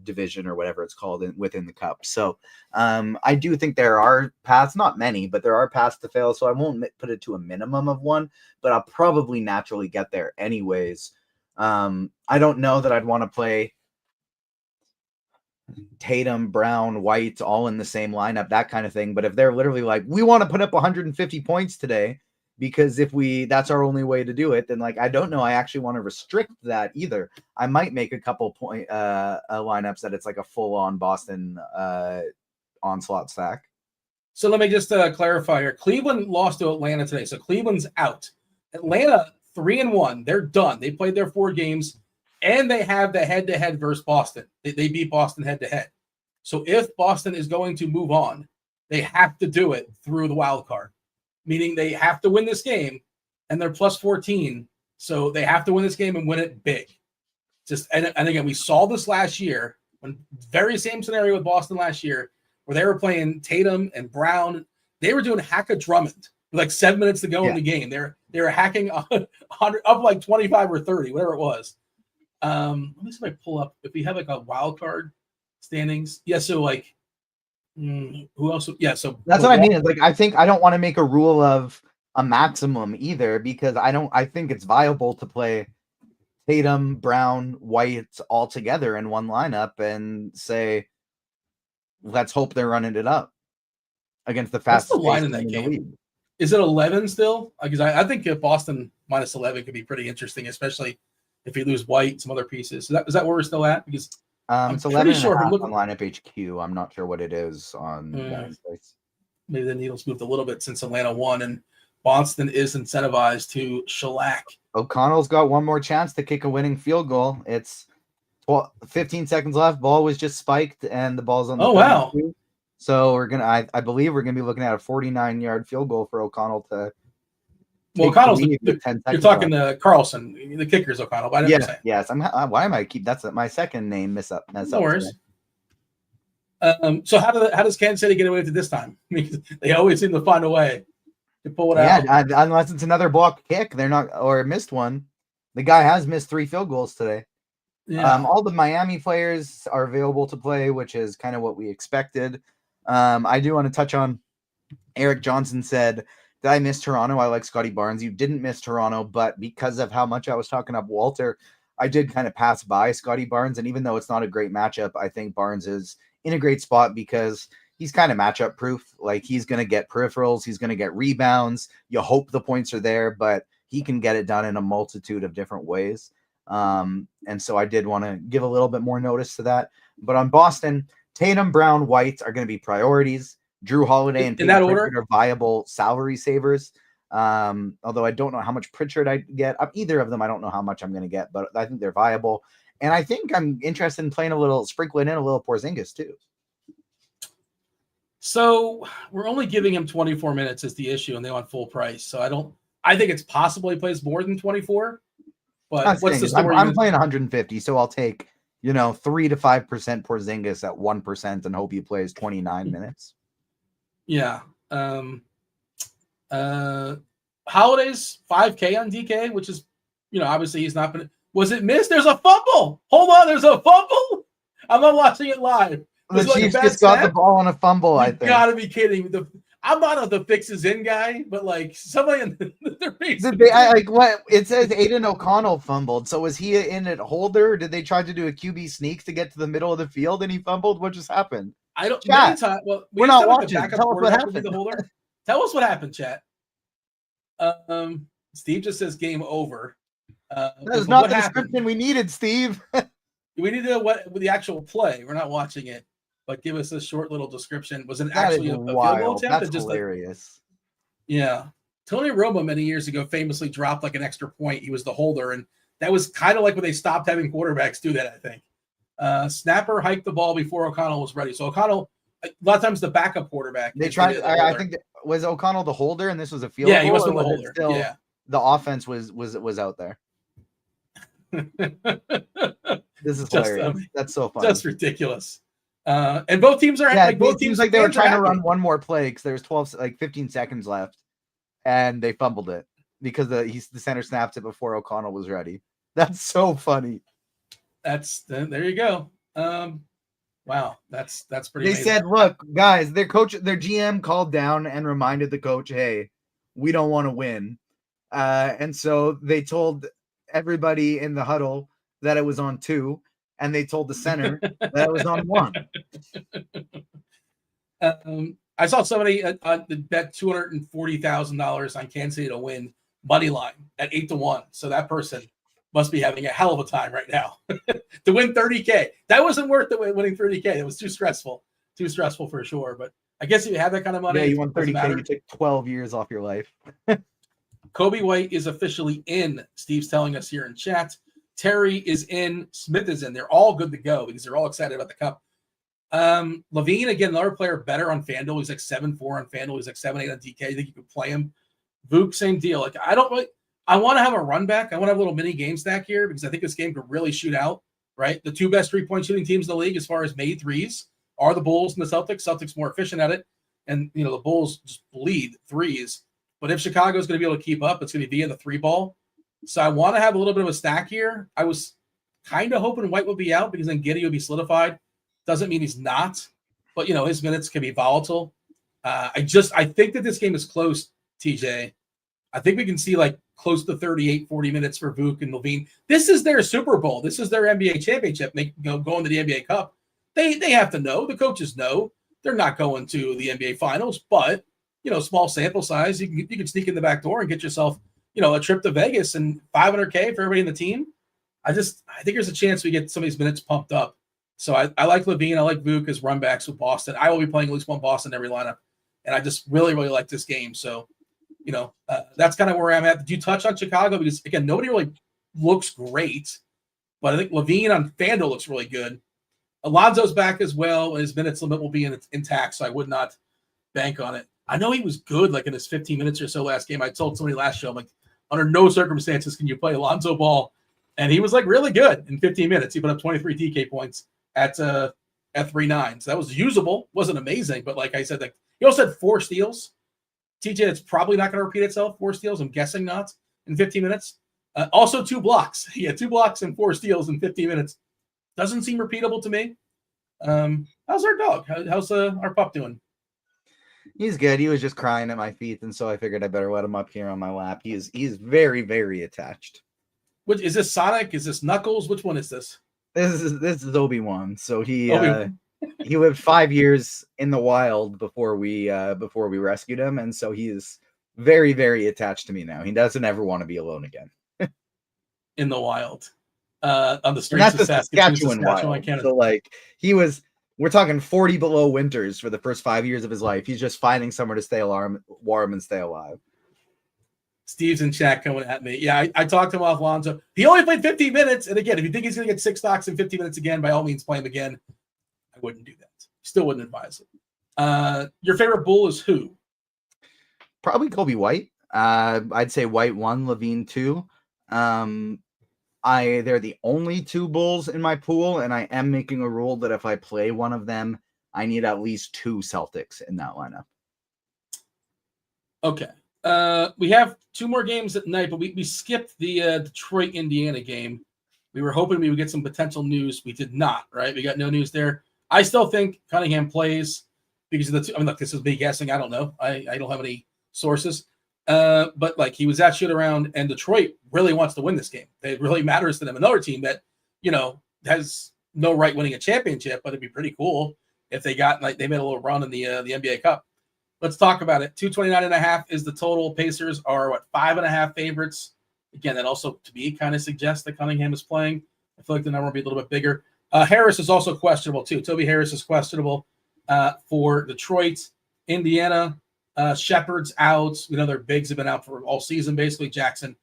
division or whatever it's called within the cup. So I do think there are paths, not many, but there are paths to fail. So I won't put it to a minimum of one, but I'll probably naturally get there anyways. I don't know that I'd want to play Tatum, Brown, White all in the same lineup, that kind of thing. But if they're literally like, we want to put up 150 points today, because that's our only way to do it, then I don't know. I actually want to restrict that either. I might make a couple lineups that it's like a full on Boston onslaught stack. So let me just clarify here. Cleveland lost to Atlanta today. So Cleveland's out. Atlanta 3-1. They're done. They played their 4 games and they have the head-to-head versus Boston. They beat Boston head-to-head. So if Boston is going to move on, they have to do it through the wild card. Meaning they have to win this game, and they're plus 14. So they have to win this game and win it big. And again, we saw this last year, when very same scenario with Boston last year, where they were playing Tatum and Brown. They were doing hack a Drummond with like 7 minutes to go in the game. They were hacking 100 up like 25 or 30, whatever it was. Let me see if I pull up if we have like a wild card standings. Yeah, so like. Who else? Yeah, so that's what I mean. Like, I think I don't want to make a rule of a maximum either, because I think it's viable to play Tatum, Brown, White all together in one lineup and say, let's hope they're running it up against the fastest line in that game. Is it 11 still? Because I think if Boston minus 11 could be pretty interesting, especially if you lose White, some other pieces. Is that where we're still at? Because it's 11 sure on lineup HQ. I'm not sure what it is on sites. Maybe the needle's moved a little bit since Atlanta won, and Boston is incentivized to shellac. O'Connell's got one more chance to kick a winning field goal. It's 15 seconds left. Ball was just spiked, and the ball's on the 32. So I believe we're gonna be looking at a 49-yard field goal for O'Connell to. Well, O'Connell's you're talking to Carlson, the kicker's O'Connell. But I didn't say. Yes. Why am I that's my second name mess up? No worries. So how does Kansas City get away with it this time? I mean, they always seem to find a way to pull it out. Yeah, unless it's another block kick, they're not, or missed one. The guy has missed 3 field goals today. Yeah. All the Miami players are available to play, which is kind of what we expected. I do want to touch on Eric Johnson said, did I miss Toronto? I like Scotty Barnes. You didn't miss Toronto, but because of how much I was talking up Walter, I did kind of pass by Scotty Barnes. And even though it's not a great matchup, I think Barnes is in a great spot because he's kind of matchup proof. Like, he's going to get peripherals. He's going to get rebounds. You hope the points are there, but he can get it done in a multitude of different ways. And so I did want to give a little bit more notice to that. But on Boston, Tatum, Brown, White are going to be priorities. Drew Holiday and Peyton Pritchard are viable salary savers. Although I don't know how much Pritchard I get. Either of them, I don't know how much I'm going to get, but I think they're viable. And I think I'm interested in playing sprinkling in a little Porzingis too. So we're only giving him 24 minutes is the issue, and they want full price. So I think it's possible he plays more than 24. But what's the story? I'm playing 150, so I'll take 3 to 5% Porzingis at 1% and hope he plays 29 minutes. Yeah. Holiday's 5K on DK, which is, obviously he's not been. Was it missed? There's a fumble. Hold on, there's a fumble. I'm not watching it live. The Chiefs just got the ball on a fumble. I think. You gotta be kidding. I'm not the fixes in guy, but like somebody in their face. What it says, Aiden O'Connell fumbled. So was he in at holder? Did they try to do a QB sneak to get to the middle of the field and he fumbled? What just happened? I don't. Well, we're not watching. Tell us what happened. Tell us what happened, chat. Steve just says game over. That is not the description we needed, Steve. We needed the actual play. We're not watching it. But give us a short little description. Was it actually a field goal attempt? That's just hilarious. Yeah. Tony Romo many years ago famously dropped like an extra point. He was the holder, and that was kind of like when they stopped having quarterbacks do that, I think. Snapper hiked the ball before O'Connell was ready. So O'Connell, a lot of times the backup quarterback. They tried. I think was O'Connell the holder, and this was a field goal. Yeah, he was the holder. Yeah, the offense was out there. This is hilarious. That's so funny. That's ridiculous. And both teams are both teams like they were trying to run one more play because there's 15 seconds left, and they fumbled it because the center snapped it before O'Connell was ready. That's so funny. There you go. Wow, that's pretty. They amazing. Said, look, guys, their GM called down and reminded the coach, hey, we don't want to win, and so they told everybody in the huddle that it was on 2. And they told the center that it was on 1. I saw somebody bet $240,000 on Kansas City to win money line at 8-1. So that person must be having a hell of a time right now to win $30K. That wasn't worth the winning $30K. It was too stressful for sure. But I guess if you have that kind of money, yeah, you won $30K. You take 12 years off your life. Kobe White is officially in. Steve's telling us here in chat. Terry is in. Smith is in. They're all good to go because they're all excited about the cup. Levine, again, another player better on FanDuel. He's like 7-4 on FanDuel. He's like 7-8 on DK. I think you could play him. Vuk, same deal. Like, I want to have a run back. I want to have a little mini game stack here because I think this game could really shoot out, right? The 2 best 3-point shooting teams in the league as far as made threes are the Bulls and the Celtics. Celtics more efficient at it. And, the Bulls just bleed threes. But if Chicago's going to be able to keep up, it's going to be via the 3 ball. So I want to have a little bit of a stack here. I was kind of hoping White would be out because then Giddey would be solidified. Doesn't mean he's not, but his minutes can be volatile. I think that this game is close, TJ. I think we can see like close to 38, 40 minutes for Vuk and Levine. This is their Super Bowl. This is their NBA championship. Going to the NBA Cup. They have to know. The coaches know they're not going to the NBA Finals, but small sample size. You can sneak in the back door and get yourself a trip to Vegas and $500K for everybody in the team. I think there's a chance we get some of these minutes pumped up. So I like Levine. I like Vuk as run backs with Boston. I will be playing at least one Boston in every lineup. And I just really, really like this game. So, that's kind of where I'm at. Did you touch on Chicago? Because, again, nobody really looks great. But I think Levine on FanDuel looks really good. Alonso's back as well, and his minutes limit will be intact, so I would not bank on it. I know he was good like in his 15 minutes or so last game. I told somebody last show, I'm like, under no circumstances can you play Alonso ball. And he was like really good in 15 minutes. He put up 23 TK points at 3.9. So that was usable. Wasn't amazing, but like I said, like he also had 4 steals. TJ, it's probably not going to repeat itself. 4 steals, I'm guessing not in 15 minutes. Also 2 blocks. He had 2 blocks and 4 steals in 15 minutes. Doesn't seem repeatable to me. How's our dog? How's our pup doing? He's good. He was just crying at my feet, and so I figured I better let him up here on my lap. He's very, very attached. Which is this Sonic? Is this Knuckles? Which one is this? This is Obi-Wan. So he lived 5 years in the wild before we rescued him, and so he is very, very attached to me now. He doesn't ever want to be alone again. In the wild, on the streets of Saskatchewan, wild. Canada. So like we're talking 40 below winters for the first 5 years of his life. He's just finding somewhere to stay warm and stay alive. Steve's in chat coming at me. Yeah, I talked to him off Alonso. He only played 15 minutes. And again, if you think he's going to get 6 stocks in 15 minutes again, by all means, play him again. I wouldn't do that. Still wouldn't advise it. Your favorite bull is who? Probably Kobe White. I'd say White 1, Levine 2. They're the only 2 bulls in my pool, and I am making a rule that if I play one of them, I need at least 2 Celtics in that lineup. Okay. We have 2 more games at night, but we skipped the Detroit, Indiana game. We were hoping we would get some potential news. We did not, right? We got no news there. I still think Cunningham plays because of the 2. I mean, look, this is me guessing. I don't know. I don't have any sources. But like he was at shoot around, and Detroit really wants to win this game. It really matters to them. Another team that, has no right winning a championship, but it'd be pretty cool if they got they made a little run in the NBA Cup. Let's talk about it. 229.5 is the total. Pacers are 5.5 favorites. Again, that also to me kind of suggests that Cunningham is playing. I feel like the number will be a little bit bigger. Harris is also questionable too. Toby Harris is questionable for Detroit. Indiana, Shepard's out. We know their bigs have been out for all season, basically. Jackson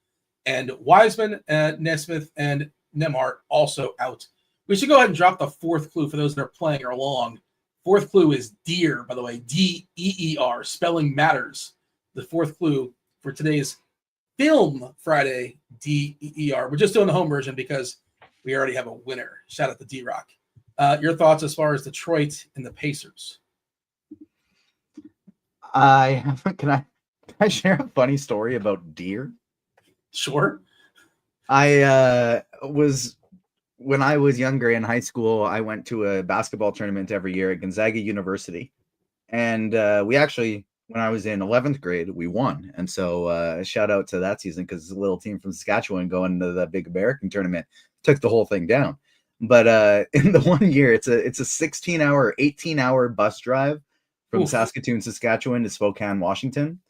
and Wiseman, Nesmith, and Nembhard also out. We should go ahead and drop the 4th clue for those that are playing along. 4th clue is Deer, by the way, DEER. Spelling matters. The 4th clue for today's Film Friday, DEER. We're just doing the home version because we already have a winner. Shout out to D-Rock. Your thoughts as far as Detroit and the Pacers? Can I share a funny story about deer? Sure. When I was younger in high school, I went to a basketball tournament every year at Gonzaga University. And we actually, when I was in 11th grade, we won. And so shout out to that season because it's a little team from Saskatchewan going to the big American tournament, took the whole thing down. But in the one year, it's a 16-hour, 18-hour bus drive from Saskatoon, Saskatchewan to Spokane, Washington.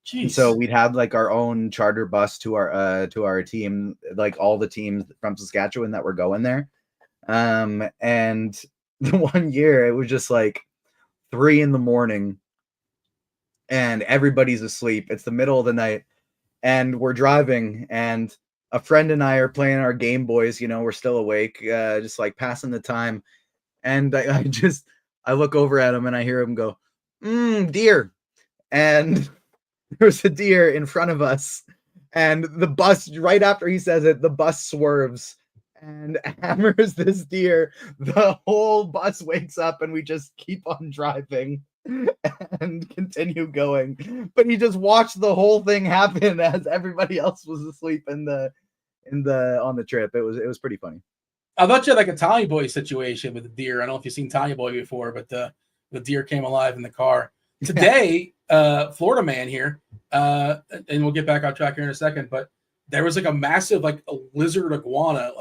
Jeez. So we'd have our own charter bus to our team, all the teams from Saskatchewan that were going there. And the one year it was just 3 a.m. and everybody's asleep. It's the middle of the night and we're driving and a friend and I are playing our Game Boys, we're still awake, just passing the time. And I look over at him and I hear him go, deer. And there's a deer in front of us. And the bus, right after he says it, the bus swerves and hammers this deer. The whole bus wakes up and we just keep on driving and continue going. But he just watched the whole thing happen as everybody else was asleep on the trip. It was pretty funny. I thought you had a Tommy Boy situation with the deer. I don't know if you've seen Tommy Boy before, but the deer came alive in the car. Today, Florida man here, and we'll get back on track here in a second, but there was a massive a lizard iguana,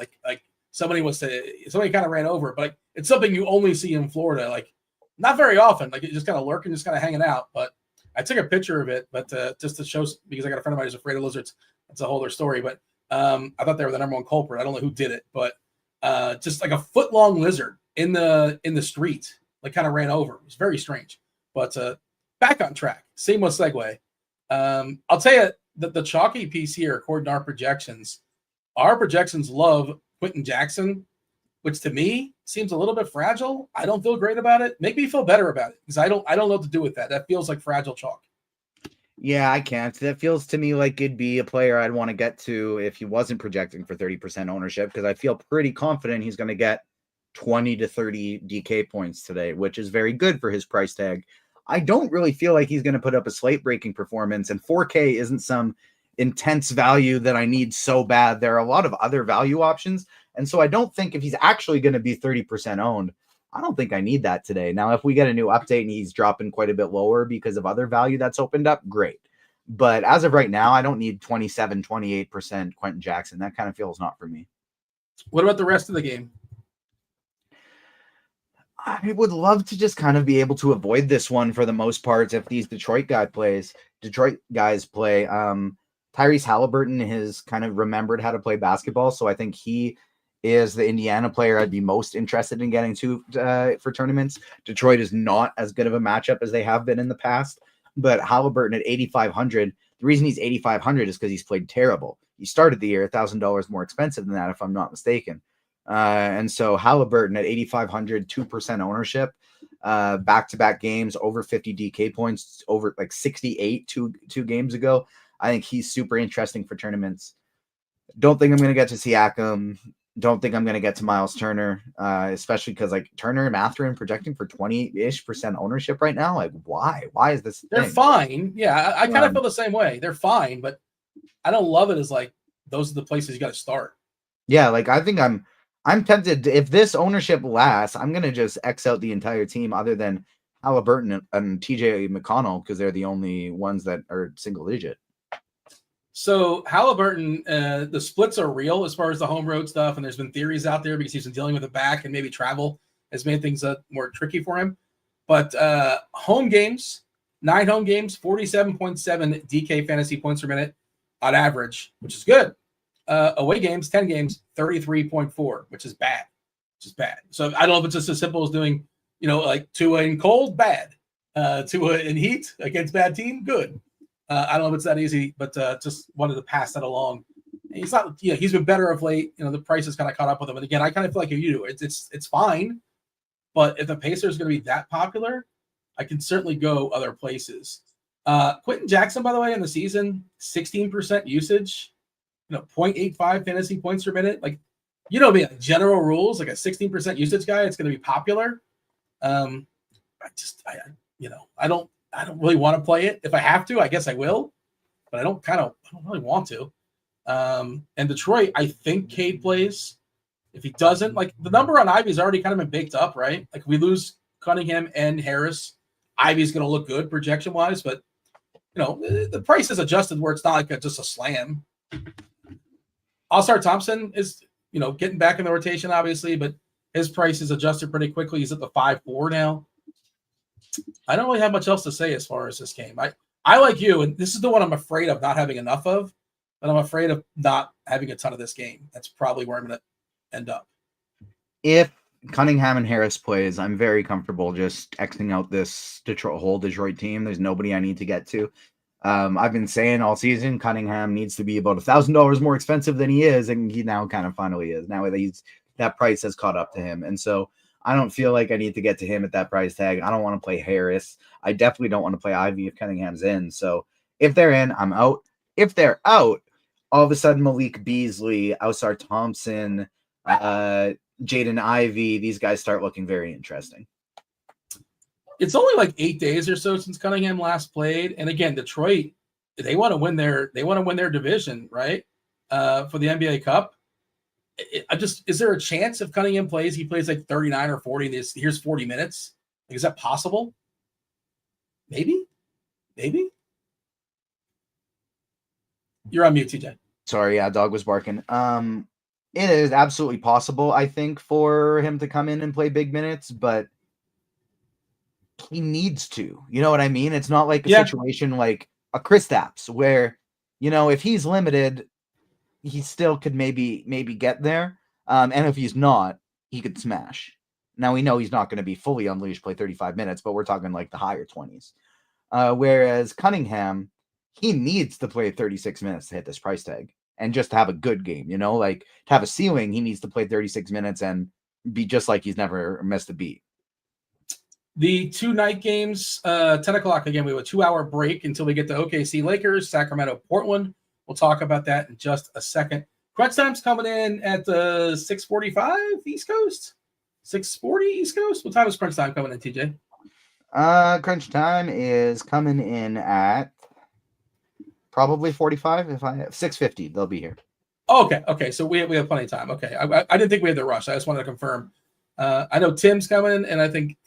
somebody kind of ran over it, but it's something you only see in Florida, not very often. It just kind of lurking, just kind of hanging out. But I took a picture of it, but just to show, because I got a friend of mine who's afraid of lizards. That's a whole other story. But I thought they were the number one culprit. I don't know who did it, but just a foot-long lizard in the street, kind of ran over. It was very strange. But back on track. Seamless segue. I'll tell you that the chalky piece here, according to our projections love Quentin Jackson, which to me seems a little bit fragile. I don't feel great about it. Make me feel better about it because I don't know what to do with that. That feels like fragile chalk. Yeah, I can't. That feels to me like it'd be a player I'd want to get to if he wasn't projecting for 30% ownership, because I feel pretty confident he's going to get 20 to 30 DK points today, which is very good for his price tag. I don't really feel like he's going to put up a slate breaking performance, and 4K isn't some intense value that I need so bad. There are a lot of other value options. And so I don't think if he's actually going to be 30% owned, I don't think I need that today. Now, if we get a new update and he's dropping quite a bit lower because of other value that's opened up, great. But as of right now, I don't need 27, 28% Quentin Jackson. That kind of feels not for me. What about the rest of the game? I would love to just kind of be able to avoid this one for the most part if these Detroit guys play. Tyrese Halliburton has kind of remembered how to play basketball, so I think he is the Indiana player I'd be most interested in getting to for tournaments. Detroit is not as good of a matchup as they have been in the past, but Halliburton at 8,500, the reason he's 8,500 is because he's played terrible. He started the year $1,000 more expensive than that, if I'm not mistaken. And so Halliburton at 8,500, 2% ownership, back-to-back games, over 50 DK points, over like 68 two games ago. I think he's super interesting for tournaments. Don't think I'm going to get to Siakam. Don't think I'm going to get to Miles Turner, especially because like Turner and Mathurin projecting for 20-ish% ownership right now. Like, why? Why is this? They're fine. Yeah, I kind of feel the same way. They're fine, but I don't love it as like those are the places you got to start. Yeah, like I think I'm tempted if this ownership lasts, I'm going to just X out the entire team other than Halliburton and TJ McConnell because they're the only ones that are single digit. So Halliburton, the splits are real as far as the home road stuff, and there's been theories out there because he's been dealing with a back and maybe travel has made things more tricky for him. But home games, 9 home games, 47.7 DK fantasy points per minute on average, which is good. Away games, 10 games, 33.4, which is bad. So I don't know if it's just as simple as doing, like Tua in cold, bad. Tua in heat against bad team, good. I don't know if it's that easy, but just wanted to pass that along. He's not, he's been better of late. The price has kind of caught up with him. And again, I kind of feel like you do. It's fine, but if the Pacers is going to be that popular, I can certainly go other places. Quentin Jackson, by the way, in the season, 16% usage, 0.85 fantasy points per minute. Like, me, general rules, like a 16% usage guy, it's going to be popular. I don't really want to play it. If I have to, I guess I will, but I don't really want to. And Detroit, I think Cade plays. If he doesn't, like the number on Ivy is already kind of been baked up, right? Like if we lose Cunningham and Harris, Ivy's going to look good projection wise, but the price is adjusted where it's not like just a slam. All-Star Thompson is, getting back in the rotation, obviously, but his price is adjusted pretty quickly. He's at the 5.4 now. I don't really have much else to say as far as this game. I like you, and this is the one I'm afraid of not having enough of, but I'm afraid of not having a ton of this game. That's probably where I'm going to end up. If Cunningham and Harris plays, I'm very comfortable just Xing out this whole Detroit team. There's nobody I need to get to. I've been saying all season Cunningham needs to be about $1,000 more expensive than he is, and he now kind of finally is. Now that price has caught up to him, and so I don't feel like I need to get to him at that price tag. I don't want to play Harris. I definitely don't want to play Ivy if Cunningham's in. So if they're in, I'm out. If they're out, all of a sudden Malik Beasley, All-Star Thompson, Jaden Ivey, these guys start looking very interesting. It's only like 8 days or so since Cunningham last played, and again, Detroit, they want to win their division, right? For the NBA Cup. Is there a chance if Cunningham plays, he plays like 39 or 40 and here's 40 minutes? Like, is that possible? Maybe. You're on mute, TJ. Sorry, yeah, dog was barking. It is absolutely possible, I think, for him to come in and play big minutes, but he needs to. You know what I mean? It's not like a situation like a Kristaps where, if he's limited, he still could maybe get there. And if he's not, he could smash. Now we know he's not going to be fully unleashed, play 35 minutes, but we're talking like the higher 20s. Whereas Cunningham, he needs to play 36 minutes to hit this price tag. and just to have a good game, like to have a ceiling, he needs to play 36 minutes and be just like he's never missed a beat. The 2 night games, 10 o'clock again. We have a 2-hour break until we get to OKC Lakers, Sacramento, Portland. We'll talk about that in just a second. Crunch time's coming in at 6:45 East Coast, 6:40 East Coast. What time is crunch time coming in, TJ? Crunch time is coming in at probably 45. If I have 6:50, they'll be here. Okay. So we have plenty of time. Okay, I didn't think we had to rush. I just wanted to confirm. I know Tim's coming, and I think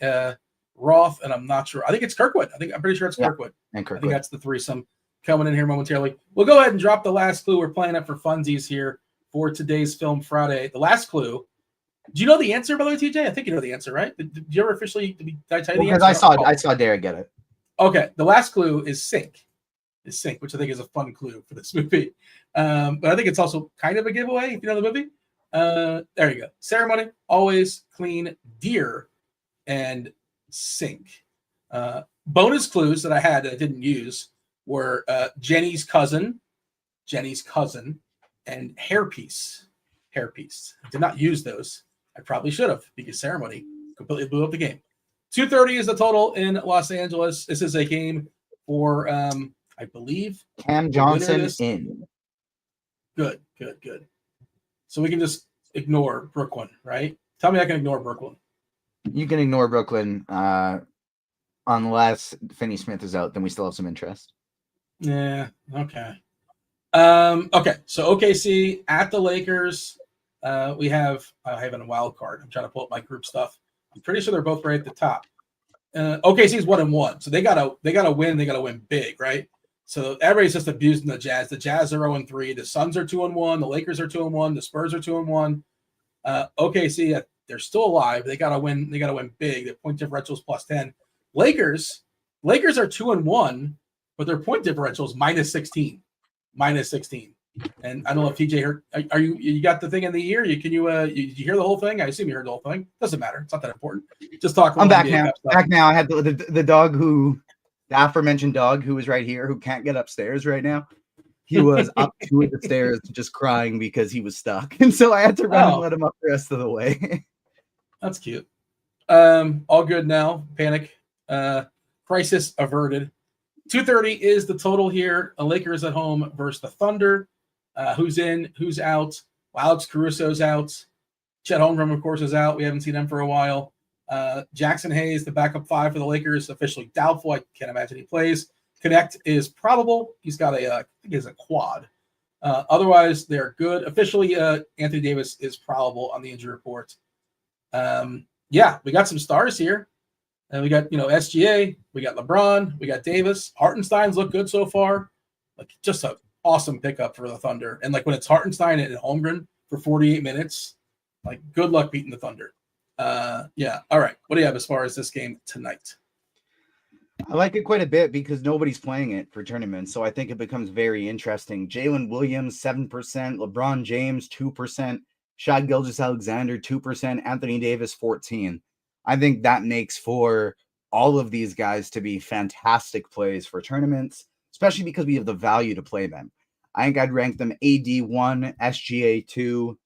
Roth, and I'm not sure. I think it's Kirkwood. I'm pretty sure it's Kirkwood. And Kirkwood. I think that's the threesome coming in here momentarily. We'll go ahead and drop the last clue. We're playing up for funsies here for today's Film Friday. The last clue. Do you know the answer, by the way, TJ? I think you know the answer, right? Did you ever officially? Did I tell you the answer? Because I saw Derek get it. Okay, the last clue is Sync, which I think is a fun clue for this movie. But I think it's also kind of a giveaway if you know the movie. There you go. Ceremony, Always, Clean, Deer, and Sync. Bonus clues that I had that I didn't use were Jenny's cousin, and Hairpiece. I did not use those. I probably should have because Ceremony completely blew up the game. 2:30 is the total in Los Angeles. This is a game for, I believe, Cam Johnson in. Good. So we can just ignore Brooklyn, right? Tell me I can ignore Brooklyn. You can ignore Brooklyn unless Finney Smith is out. Then we still have some interest. Yeah. Okay. Okay. So OKC at the Lakers. We have a wild card. I'm trying to pull up my group stuff. I'm pretty sure they're both right at the top. OKC is 1-1, so they gotta win. They gotta win big, right? So everybody's just abusing the Jazz. The Jazz are 0-3. The Suns are 2-1. The Lakers are 2-1. The Spurs are 2-1. OKC, they're still alive. They gotta win. They gotta win big. Their point differential is +10. Lakers are 2-1, but their point differential is -16. And I don't know if TJ heard. Are you got the thing in the ear? Did you hear the whole thing? I assume you heard the whole thing. Doesn't matter. It's not that important. Just talk. I'm back now. Back now. I had the dog the aforementioned dog who was right here who can't get upstairs right now. He was up to the stairs just crying because he was stuck, and so I had to run and let him up the rest of the way. That's cute. All good now. Panic. Crisis averted. 2:30 is the total here. The Lakers at home versus the Thunder. Who's in? Who's out? Well, Alex Caruso's out. Chet Holmgren, of course, is out. We haven't seen him for a while. Jackson Hayes, the backup 5 for the Lakers, officially doubtful. I can't imagine he plays. Connect is probable. He's got I think he has a quad. Otherwise, they're good. Officially, Anthony Davis is probable on the injury report. Yeah, we got some stars here. And we got, SGA, we got LeBron, we got Davis. Hartenstein's look good so far. Like, just an awesome pickup for the Thunder. And, when it's Hartenstein and Holmgren for 48 minutes, good luck beating the Thunder. Yeah. All right. What do you have as far as this game tonight? I like it quite a bit because nobody's playing it for tournaments. So I think it becomes very interesting. Jalen Williams, 7%. LeBron James, 2%. Shai Gilgeous-Alexander, 2%. Anthony Davis, 14%. I think that makes for all of these guys to be fantastic plays for tournaments, especially because we have the value to play them. I think I'd rank them AD 1, SGA 2,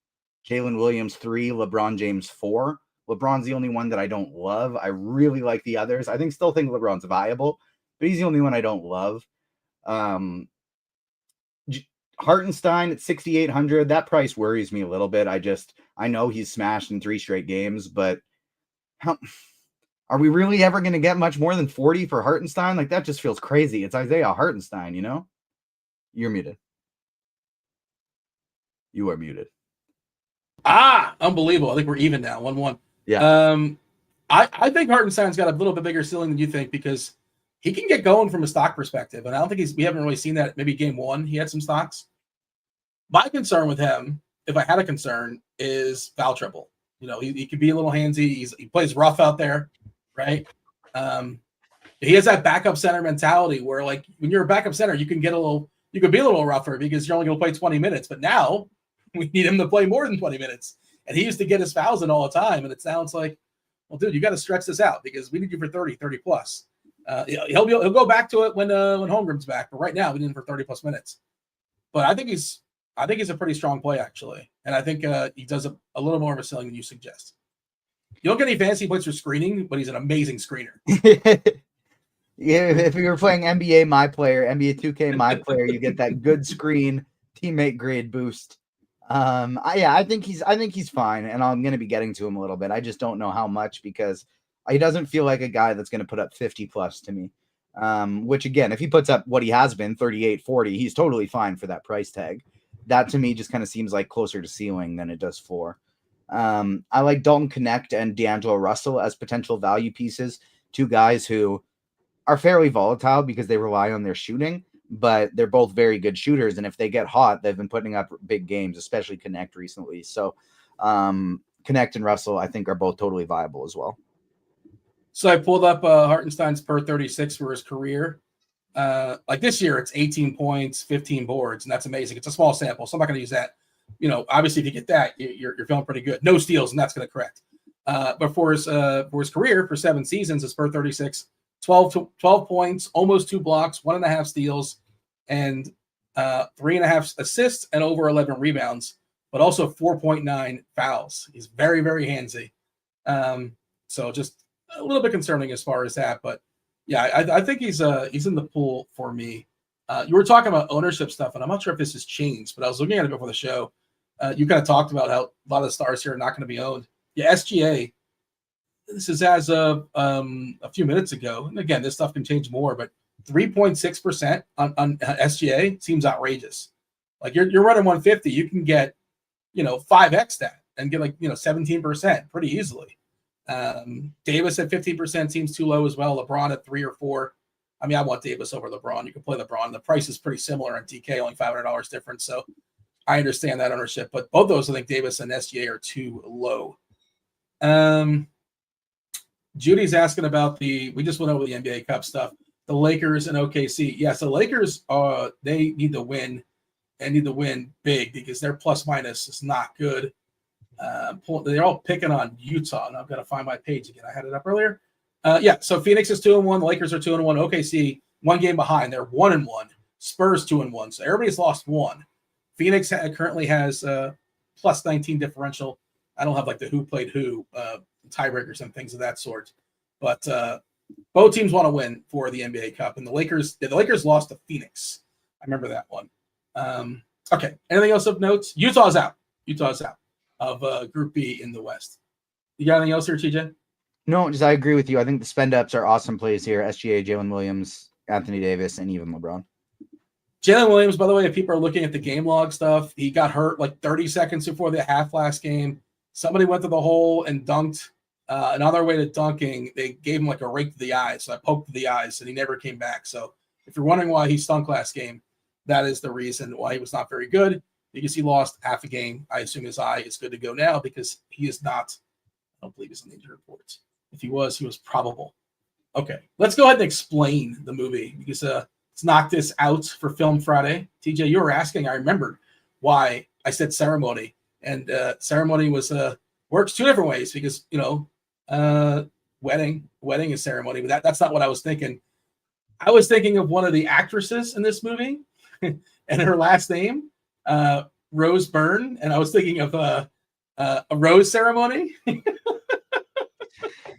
Jalen Williams 3, LeBron James 4. LeBron's the only one that I don't love. I really like the others. Still think LeBron's viable, but he's the only one I don't love. Hartenstein at 6,800. That price worries me a little bit. I know he's smashed in 3 straight games, but are we really ever going to get much more than 40 for Hartenstein? That just feels crazy. It's Isaiah Hartenstein, You're muted. You are muted. Unbelievable. I think we're even now, 1-1. Yeah. I think Hartenstein's got a little bit bigger ceiling than you think because he can get going from a stock perspective. And I don't think we haven't really seen that. Maybe game 1, he had some stocks. My concern with him, if I had a concern, is foul trouble. He could be a little handsy. He plays rough out there, right? He has that backup center mentality where, when you're a backup center, you can be a little rougher because you're only going to play 20 minutes. But now we need him to play more than 20 minutes. And he used to get his fouls in all the time. And it sounds like, well, dude, you got to stretch this out because we need you for 30 plus. He'll go back to it when Holmgren's back. But right now, we need him for 30 plus minutes. But I think he's I think he's a pretty strong play, actually. And I think he does a little more of a selling than you suggest. You don't get any fancy points for screening, but he's an amazing screener. Yeah, if you're playing NBA My Player, NBA 2K My Player, you get that good screen teammate grade boost. I think he's fine, and I'm going to be getting to him a little bit. I just don't know how much because he doesn't feel like a guy that's going to put up 50 plus to me. Which again, if he puts up what he has been, 38, 40, he's totally fine for that price tag. That to me just kind of seems like closer to ceiling than it does floor. I like Dalton Connect and D'Angelo Russell as potential value pieces, two guys who are fairly volatile because they rely on their shooting, but they're both very good shooters. And if they get hot, they've been putting up big games, especially Connect recently. So Connect and Russell, I think, are both totally viable as well. So I pulled up Hartenstein's per 36 for his career. Like this year, it's 18 points, 15 boards, and that's amazing. It's a small sample, so I'm not going to use that. Obviously, if you get that, you're feeling pretty good. No steals, and that's going to correct. But for his career, for 7 seasons, it's per 36, 12 points, almost 2 blocks, 1.5 steals, and 3.5 assists, and over 11 rebounds, but also 4.9 fouls. He's very, very handsy. So just a little bit concerning as far as that, but yeah, I think he's in the pool for me. You were talking about ownership stuff, and I'm not sure if this has changed, but I was looking at it before the show. You kind of talked about how a lot of the stars here are not going to be owned. Yeah, SGA. This is as of a few minutes ago, and again, this stuff can change more, but 3.6% on SGA seems outrageous. Like you're running 150, you can get 5x that and get 17% pretty easily. Davis at 15% seems too low as well. LeBron at 3 or 4. I mean, I want Davis over LeBron. You can play LeBron. The price is pretty similar on DK, only $500 difference. So I understand that ownership, but both those, I think Davis and SGA are too low. Judy's asking about we just went over the NBA Cup stuff, the Lakers and OKC. Yes, the Lakers, they need to win and need to win big because their plus minus is not good. They're all picking on Utah, and I've got to find my page again. I had it up earlier. So Phoenix is 2-1. The Lakers are 2-1. OKC 1 game behind. They're 1-1. Spurs 2-1. So everybody's lost 1. Phoenix currently has plus 19 differential. I don't have the who played who tiebreakers and things of that sort, but both teams want to win for the NBA Cup, and the Lakers lost to Phoenix. I remember that one. Okay. Anything else of notes? Utah's out of Group B in the West. You got anything else here, TJ? No, I agree with you. I think the spend ups are awesome plays here. SGA, Jalen Williams, Anthony Davis, and even LeBron. Jalen Williams, by the way, if people are looking at the game log stuff, he got hurt 30 seconds before the half last game. Somebody went to the hole and dunked. Another way to dunking, they gave him a rake to the eyes. So I poked to the eyes, and he never came back. So if you're wondering why he stunk last game, that is the reason why he was not very good. Because he lost half a game. I assume his eye is good to go now because he is not. I don't believe he's on the injury reports. If he was probable. Okay, let's go ahead and explain the movie because let's knock this out for Film Friday. TJ, you were asking. I remembered why I said ceremony, and ceremony works 2 different ways because wedding is ceremony, but that's not what I was thinking. I was thinking of one of the actresses in this movie, and her last name. Rose Byrne, and I was thinking of a rose ceremony.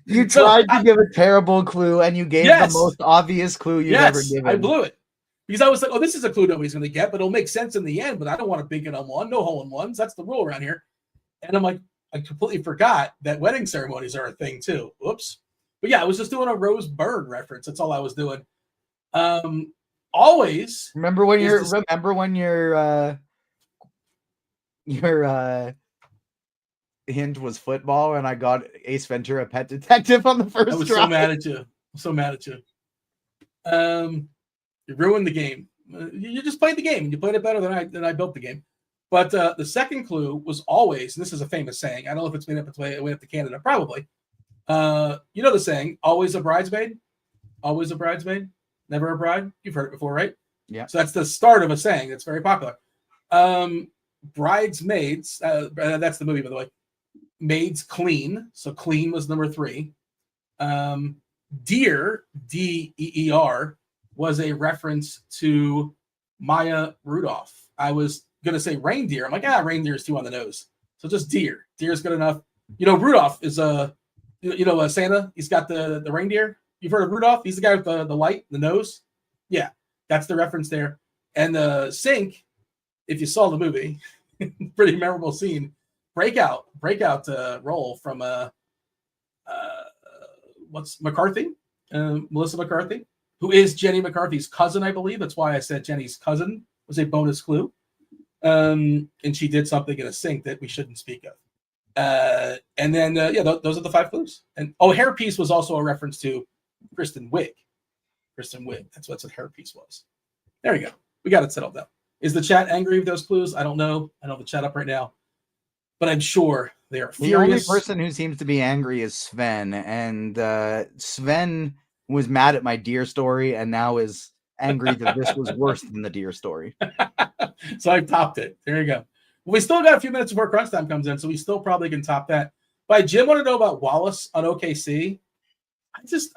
You tried to give a terrible clue, and you gave the most obvious clue you've ever given. I blew it because I was like, "Oh, this is a clue nobody's going to get, but it'll make sense in the end." But I don't want to bink it on one, no hole in ones. That's the rule around here. And I'm like, I completely forgot that wedding ceremonies are a thing too. Oops. But yeah, I was just doing a Rose Byrne reference. That's all I was doing. Always remember when your hint was football and I got Ace Ventura Pet Detective on the first I was try. so mad at you. You ruined the game. You just played the game. You played it better than I built the game. But the second clue was always, and this is a famous saying. I don't know if it's made up its way up to Canada. Probably. The saying, always a bridesmaid. Always a bridesmaid. Never a bride. You've heard it before, right? Yeah. So that's the start of a saying that's very popular. Bridesmaids, that's the movie, by the way. Maids clean. So clean was number 3. Deer, D-E-E-R, was a reference to Maya Rudolph. I was going to say reindeer. I'm like, reindeer is too on the nose. So just deer. Deer is good enough. Rudolph is Santa. He's got the reindeer. You've heard of Rudolph? He's the guy with the light, the nose. Yeah, that's the reference there. And the sink, if you saw the movie, pretty memorable scene. Breakout role from what's McCarthy, Melissa McCarthy, who is Jenny McCarthy's cousin, I believe. That's why I said Jenny's cousin was a bonus clue. And she did something in a sink that we shouldn't speak of. And then those are the 5 clues. And hairpiece was also a reference to Kristen Wiig. That's what hairpiece was. There you go. We got it settled down. Is the chat angry with those clues? I don't know. I don't have the chat up right now, but I'm sure they are furious. The only person who seems to be angry is Sven, and Sven was mad at my deer story and now is angry that this was worse than the deer story. So I topped it. There you go. Well, we still got a few minutes before crunch time comes in, so we still probably can top that. But Jim want to know about Wallace on OKC.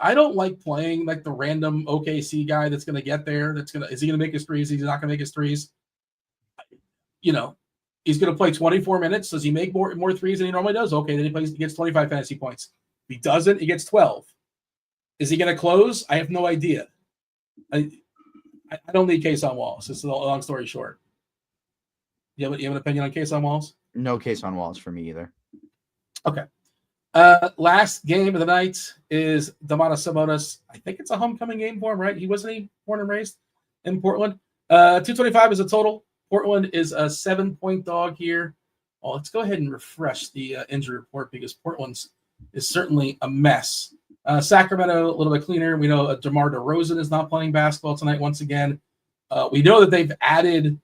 I don't like playing like the random OKC guy that's going to get there. Is he going to make his threes? Is he not going to make his threes? He's going to play 24 minutes. Does he make more threes than he normally does? Okay, then he gets 25 fantasy points. If he doesn't, he gets 12. Is he going to close? I have no idea. I don't need case on Wallace. It's a long story short. You have an opinion on case on Wallace? No case on Wallace for me either. Okay. Last game of the night is Domantas Sabonis. I think it's a homecoming game for him, right? Wasn't born and raised in Portland? 225 is a total. Portland is a 7-point dog here. Well, let's go ahead and refresh the injury report because Portland's is certainly a mess. Sacramento, a little bit cleaner. We know DeMar DeRozan is not playing basketball tonight once again. We know that they've added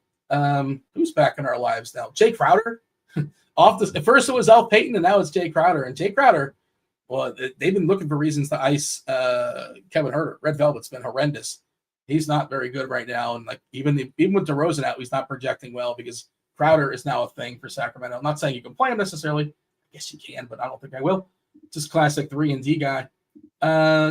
who's back in our lives now? Jay Crowder. At first it was Al Payton, and now it's Jay Crowder. And Jay Crowder, well, they've been looking for reasons to ice Kevin Huerter. Red Velvet's been horrendous. He's not very good right now, and like even with DeRozan out, he's not projecting well because Crowder is now a thing for Sacramento. I'm not saying you can play him necessarily. I guess you can, but I don't think I will. Just classic 3-and-D guy.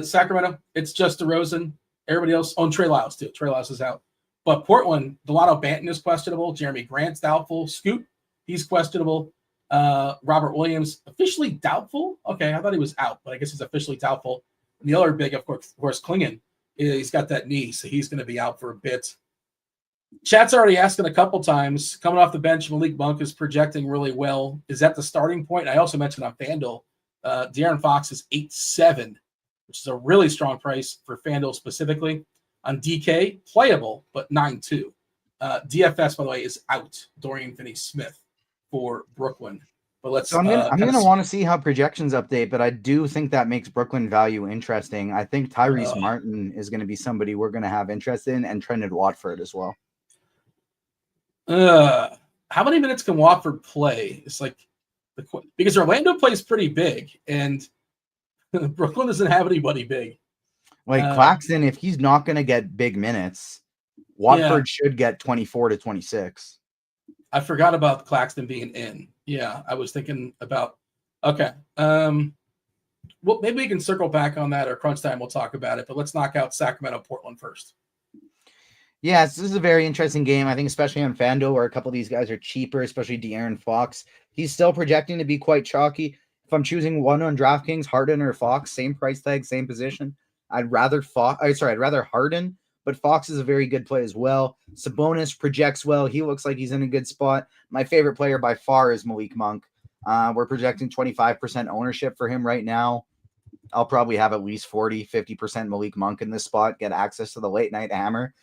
Sacramento, it's just DeRozan. Everybody else, Trey Lyles too. Trey Lyles is out. But Portland, Delano Banton is questionable. Jeremy Grant's doubtful. Scoot, he's questionable. Robert Williams, officially doubtful. Okay, I thought he was out, but I guess he's officially doubtful. And the other big, of course, Klingon, he's got that knee, so he's going to be out for a bit. Chat's already asking a couple times. Coming off the bench, Malik Monk is projecting really well. Is that the starting point? I also mentioned on FanDuel, De'Aaron Fox is 8.7, which is a really strong price for FanDuel specifically. On DK, playable, but 9.2. DFS, by the way, is out. Dorian Finney-Smith for Brooklyn. But let's. So I'm gonna want to see how projections update, but I do think that makes Brooklyn value interesting. I think Tyrese Martin is going to be somebody we're going to have interest in, and Trendon Watford as well. How many minutes can Watford play? It's like because Orlando plays pretty big, and Brooklyn doesn't have anybody big. Like Claxton, if he's not going to get big minutes, Watford should get 24 to 26. I forgot about Claxton being in. Yeah, I was thinking about. Okay. Well, maybe we can circle back on that, or crunch time. We'll talk about it. But let's knock out Sacramento, Portland first. Yes, this is a very interesting game. I think, especially on FanDuel, where a couple of these guys are cheaper, especially De'Aaron Fox. He's still projecting to be quite chalky. If I'm choosing one on DraftKings, Harden or Fox, same price tag, same position, I'd rather Harden, but Fox is a very good play as well. Sabonis projects well. He looks like he's in a good spot. My favorite player by far is Malik Monk. We're projecting 25% ownership for him right now. I'll probably have at least 40-50% Malik Monk in this spot, get access to the late night hammer.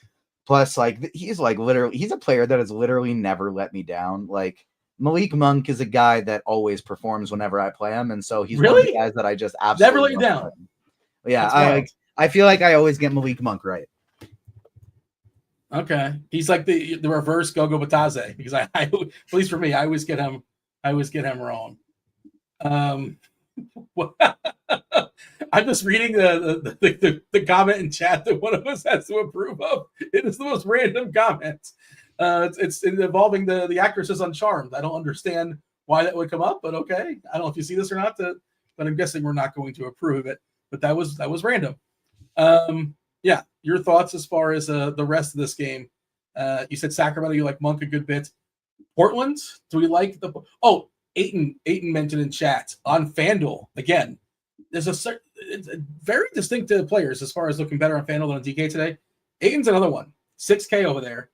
Plus, like, he's a player that has literally never let me down. Like, Malik Monk is a guy that always performs whenever I play him, and so he's one of the guys that I just absolutely never let you down. Yeah, I feel like I always get Malik Monk right. Okay, he's like the reverse Gogo Batase because I at least for me, I always get him wrong. I'm just reading the comment in chat that one of us has to approve of. It is the most random comment. It's involving the actresses on Charmed. I don't understand why that would come up, but okay. I don't know if you see this or not, but I'm guessing we're not going to approve it. But that was random. Yeah, your thoughts as far as the rest of this game. You said Sacramento, you like Monk a good bit. Portland, do we like the? Oh, Aiton mentioned in chat on FanDuel again. There's a very distinctive players as far as looking better on FanDuel than on DK today. Aiton's another one, 6K over there.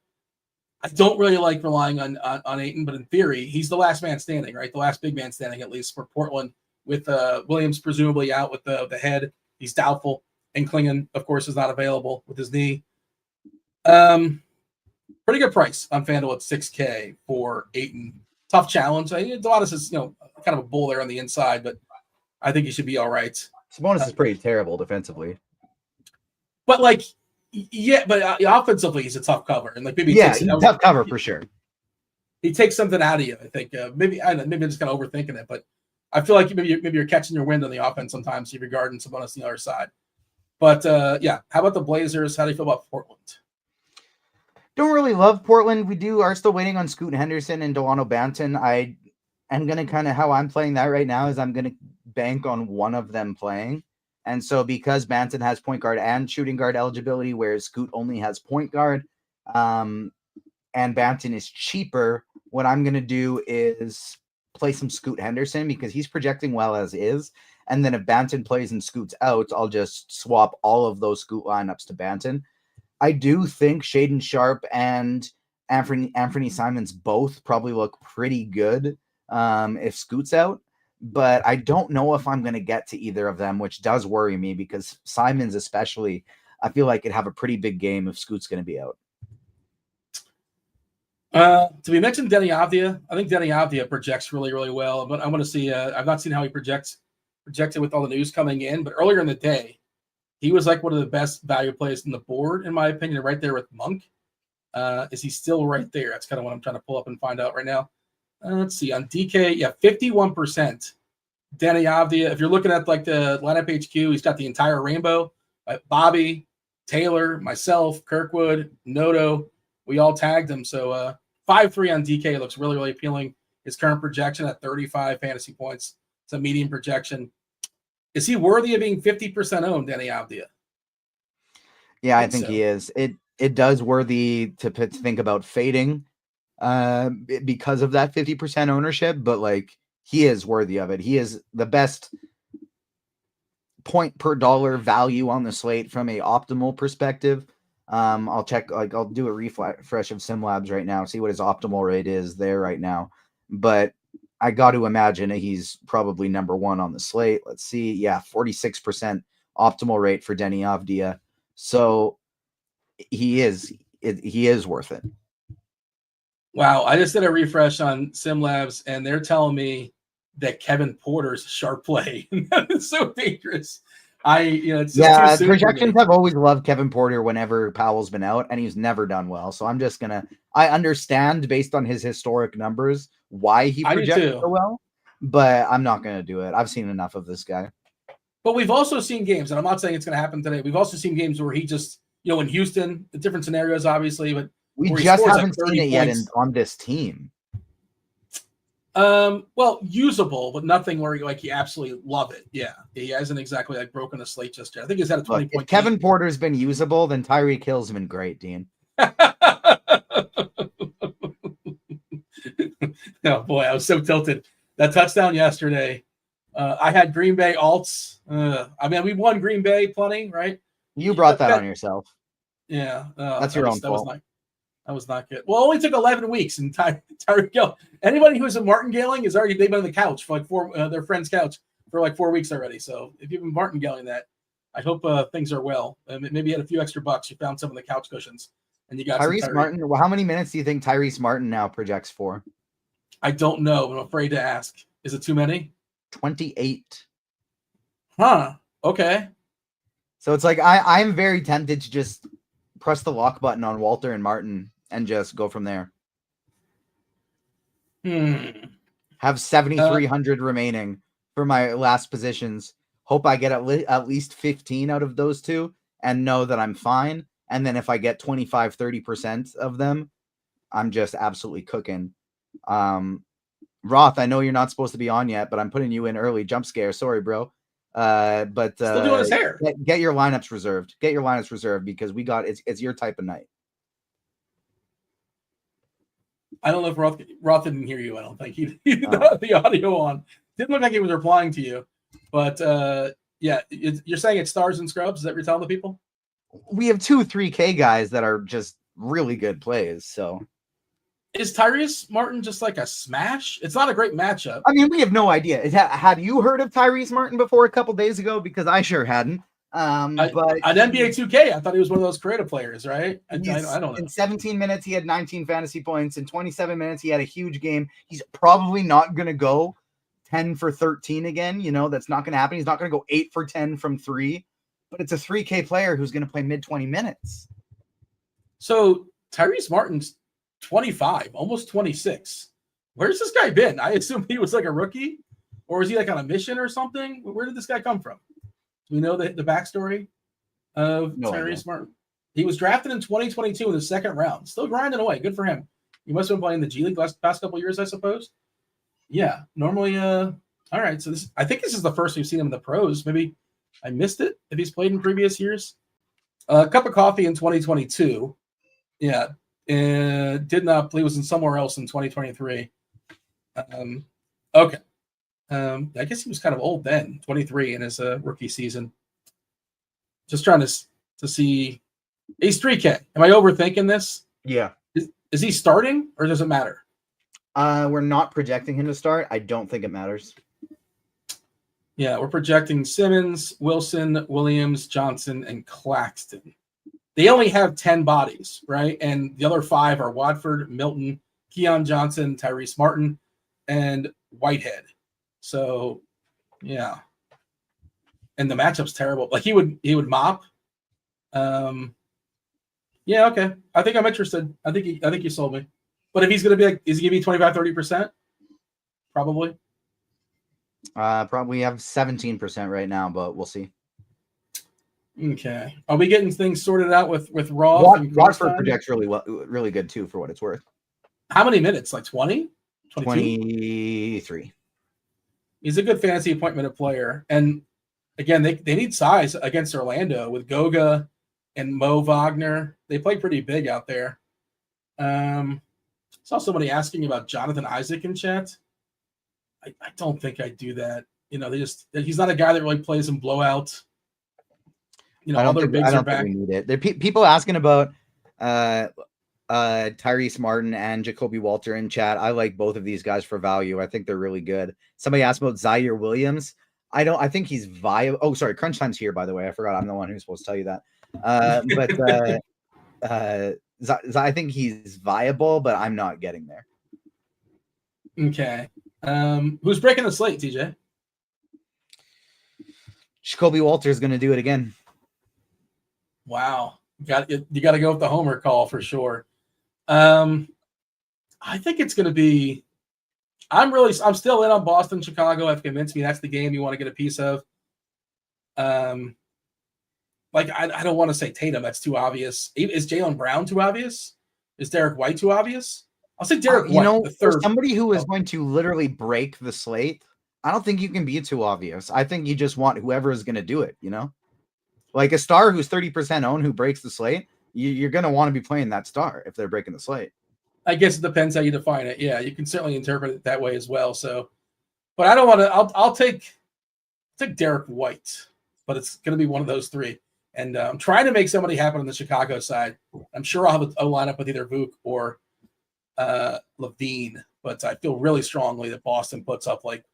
I don't really like relying on Aiton, but in theory, he's the last man standing, right? The last big man standing, at least for Portland, with Williams presumably out with the head. He's doubtful, and Klingon, of course, is not available with his knee. Pretty good price on FanDuel at 6K for Aiton. Tough challenge. Donatus is, kind of a bull there on the inside, but I think he should be all right. Sabonis is pretty terrible defensively. But offensively, he's a tough cover, and maybe tough cover for sure. He takes something out of you. I think maybe I'm just kind of overthinking it, but I feel like maybe you're catching your wind on the offense sometimes if you're guarding someone on the other side. But how about the Blazers? How do you feel about Portland? Don't really love Portland. We are still waiting on Scoot Henderson and Delano Banton. I am going to how I'm playing that right now is I'm going to bank on one of them playing. And so because Banton has point guard and shooting guard eligibility, whereas Scoot only has point guard, and Banton is cheaper, what I'm going to do is play some Scoot Henderson because he's projecting well as is. And then if Banton plays and Scoot's out, I'll just swap all of those Scoot lineups to Banton. I do think Shaedon Sharpe and Anthony Simons both probably look pretty good if Scoot's out. But I don't know if I'm going to get to either of them, which does worry me because Simons especially, I feel like it'd have a pretty big game if Scoot's going to be out. Did we mention Denny Avdia? I think Denny Avdia projects really, really well. But I want to see, I've not seen how he projected with all the news coming in. But earlier in the day, he was like one of the best value plays in the board, in my opinion, right there with Monk. Is he still right there? That's kind of what I'm trying to pull up and find out right now. Let's see. On DK, 51%. Denny Avdia. If you're looking at the lineup HQ, he's got the entire rainbow. Bobby, Taylor, myself, Kirkwood, Noto, we all tagged him. So 5-3 on DK looks really, really appealing. His current projection at 35 fantasy points. It's a medium projection. Is he worthy of being 50% owned, Denny Avdia? Yeah, I think so. He is. It does worthy to think about fading because of that 50% ownership, but he is worthy of it. He is the best point per dollar value on the slate from a optimal perspective. I'll check, I'll do a refresh of SimLabs right now, see what his optimal rate is there right now. But I got to imagine he's probably number one on the slate. Let's see. Yeah, 46% optimal rate for Denny Avdia. So he is worth it. Wow. I just did a refresh on SimLabs, and they're telling me that Kevin Porter's sharp play. That is so dangerous. It's just too soon projections have always loved Kevin Porter whenever Powell's been out, and he's never done well. So I'm just gonna. I understand based on his historic numbers why he projects so well, but I'm not gonna do it. I've seen enough of this guy. But we've also seen games, and I'm not saying it's gonna happen today. We've also seen games where he just, in Houston, the different scenarios, obviously, but we just haven't seen it yet on this team. Well, usable, but nothing where you absolutely love it. Yeah, he hasn't exactly broken a slate just yet. I think he's had a 20 point. If Kevin Porter's been usable, then Tyreek Hill's been great, Dean. Oh boy, I was so tilted. That touchdown yesterday. I had Green Bay alts. We won Green Bay plenty, right? You brought that on yourself. Yeah, that's your own fault. That was not good. Well, it only took 11 weeks, and Tyreek Hill. Anybody who's a martingaling is already, they've been on the couch for their friend's couch for 4 weeks already. So if you've been martingaling that, I hope things are well. Maybe you had a few extra bucks. You found some of the couch cushions, and you got Tyrese Martin. Well, how many minutes do you think Tyrese Martin now projects for? I don't know, but I'm afraid to ask. Is it too many? 28. Huh. Okay. So it's I'm very tempted to just press the lock button on Walter and Martin and just go from there. Have 7,300 remaining for my last positions. Hope I get at least 15 out of those two and know that I'm fine. And then if I get 25-30% of them, I'm just absolutely cooking. Roth, I know you're not supposed to be on yet, but I'm putting you in early. Jump scare. Sorry, bro. But still doing his hair. Get your lineups reserved. Get your lineups reserved because it's your type of night. I don't know if Roth didn't hear you. I don't think he had the audio on. Didn't look like he was replying to you. But yeah, you're saying it's stars and scrubs. Is that what you're telling the people? We have 2 3K guys that are just really good plays. So is Tyrese Martin just like a smash? It's not a great matchup. I mean, we have no idea. Had you heard of Tyrese Martin before a couple days ago? Because I sure hadn't. But on NBA 2K, I thought he was one of those creative players, right? I don't know. In 17 minutes, he had 19 fantasy points. In 27 minutes, he had a huge game. He's probably not going to go 10 for 13 again. You know, that's not going to happen. He's not going to go 8 for 10 from 3. But it's a 3K player who's going to play mid 20 minutes. So Tyrese Martin's 25, almost 26. Where's this guy been? I assume he was like a rookie, or is he like on a mission or something? Where did this guy come from? Do we know the backstory of Tyrese Martin? He was drafted in 2022 in the 2nd round. Still grinding away. Good for him. He must have been playing the G League past couple years, I suppose. Yeah, normally. All right. So I think this is the first we've seen him in the pros. Maybe I missed it if he's played in previous years. Cup of Coffee in 2022. Yeah. Did not play, was in somewhere else in 2023. Okay. I guess he was kind of old then, 23 in his rookie season. Just trying to see. He's 3K. Am I overthinking this? Yeah. Is he starting or does it matter? We're not projecting him to start. I don't think it matters. Yeah, we're projecting Simmons, Wilson, Williams, Johnson, and Claxton. They only have 10 bodies, right? And the other 5 are Watford, Milton, Keon Johnson, Tyrese Martin, and Whitehead. So, yeah. And the matchup's terrible. Like he would mop. Yeah, okay. I think I'm interested. I think you sold me. But if he's gonna be like, is he gonna be 25-30%? Probably. Probably have 17% right now, but we'll see. Okay. Are we getting things sorted out with Roth? Watford projects really good too, for what it's worth. How many minutes? Like 20? 23. He's a good fantasy appointment player. And again, they need size against Orlando with Goga and Mo Wagner. They play pretty big out there. Saw somebody asking about Jonathan Isaac in chat. I don't think I do that. You know, he's not a guy that really plays in blowout. You know, I don't other bigs are back. We need it. There are people asking about Tyrese Martin and Jacoby Walter in chat. I like both of these guys for value. I think they're really good. Somebody asked about Zaire Williams. I think he's viable. Oh, sorry. Crunch Time's here, by the way. I forgot. I'm the one who's supposed to tell you that. I think he's viable, but I'm not getting there. Okay. Who's breaking the slate, TJ? Jacoby Walter is going to do it again. Wow. You got to go with the homer call for sure. I think it's going to be. I'm still in on Boston, Chicago. Have convinced me that's the game you want to get a piece of. I don't want to say Tatum. That's too obvious. Is Jaylen Brown too obvious? Is Derek White too obvious? I'll say Derek White. The third. For somebody who is going to literally break the slate, I don't think you can be too obvious. I think you just want whoever is going to do it. You know, like a star who's 30% owned who breaks the slate. You're going to want to be playing that star if they're breaking the slate. I guess it depends how you define it. Yeah, you can certainly interpret it that way as well. So, but I don't want to. I'll take Derek White, but it's going to be one of those 3. And I'm trying to make somebody happen on the Chicago side. I'm sure I'll have a lineup with either Vuk or Levine, but I feel really strongly that Boston puts up like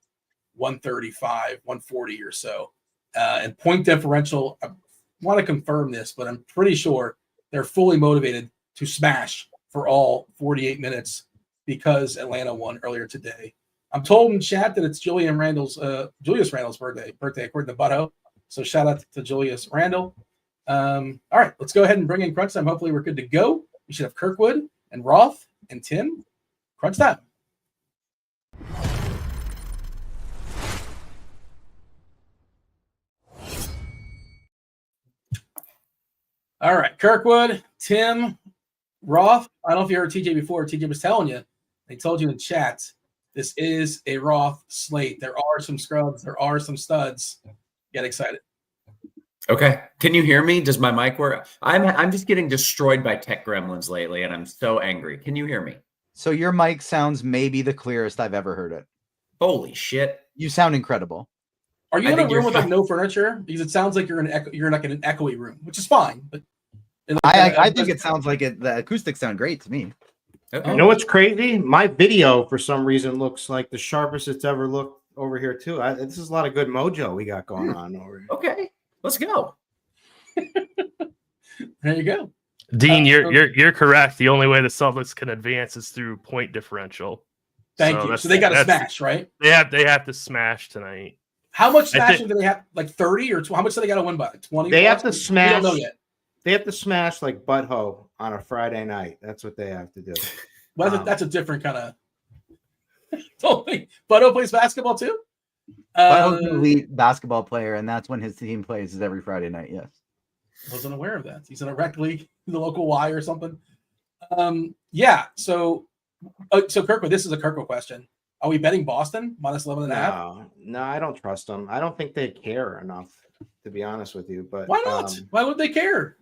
135, 140 or so. And point differential, I want to confirm this, but I'm pretty sure they're fully motivated to smash for all 48 minutes because Atlanta won earlier today. I'm told in chat that it's Julius Randle's birthday according to Butto. So shout out to Julius Randle. All right, let's go ahead and bring in Crunch Time. Hopefully we're good to go. We should have Kirkwood and Roth and Tim. Crunch Time. All right, Kirkwood, Tim, Roth. I don't know if you heard TJ before. TJ was telling you. They told you in chat. This is a Roth slate. There are some scrubs. There are some studs. Get excited. Okay. Can you hear me? Does my mic work? I'm just getting destroyed by tech gremlins lately, and I'm so angry. Can you hear me? So your mic sounds maybe the clearest I've ever heard it. Holy shit. You sound incredible. Are you I in a think you're room with like fine. no furniture? Because it sounds like you're like in an echoey room, which is fine. But I think it sounds like it. The acoustics sound great to me. Okay. You know what's crazy? My video, for some reason, looks like the sharpest it's ever looked over here, too. This is a lot of good mojo we got going on over here. Okay. Let's go. there you go. Dean, you're correct. The only way the Celtics can advance is through point differential. Thank you. So they got to smash, right? They have to smash tonight. How much smashing do they have? Like 30 or how much do they got to win by? 20? They have to smash. We don't know yet. They have to smash like butthole on a Friday night. That's what they have to do. Well, that's a different kind of. Totally. Butto plays basketball too. Butto's an elite basketball player, and that's when his team plays is every Friday night. Yes. Wasn't aware of that. He's in a rec league, the local Y or something. Yeah. So Kirkwood, this is a Kirkwood question. Are we betting Boston minus 11.5? No, I don't trust them. I don't think they care enough, to be honest with you. But why not? Why would they care?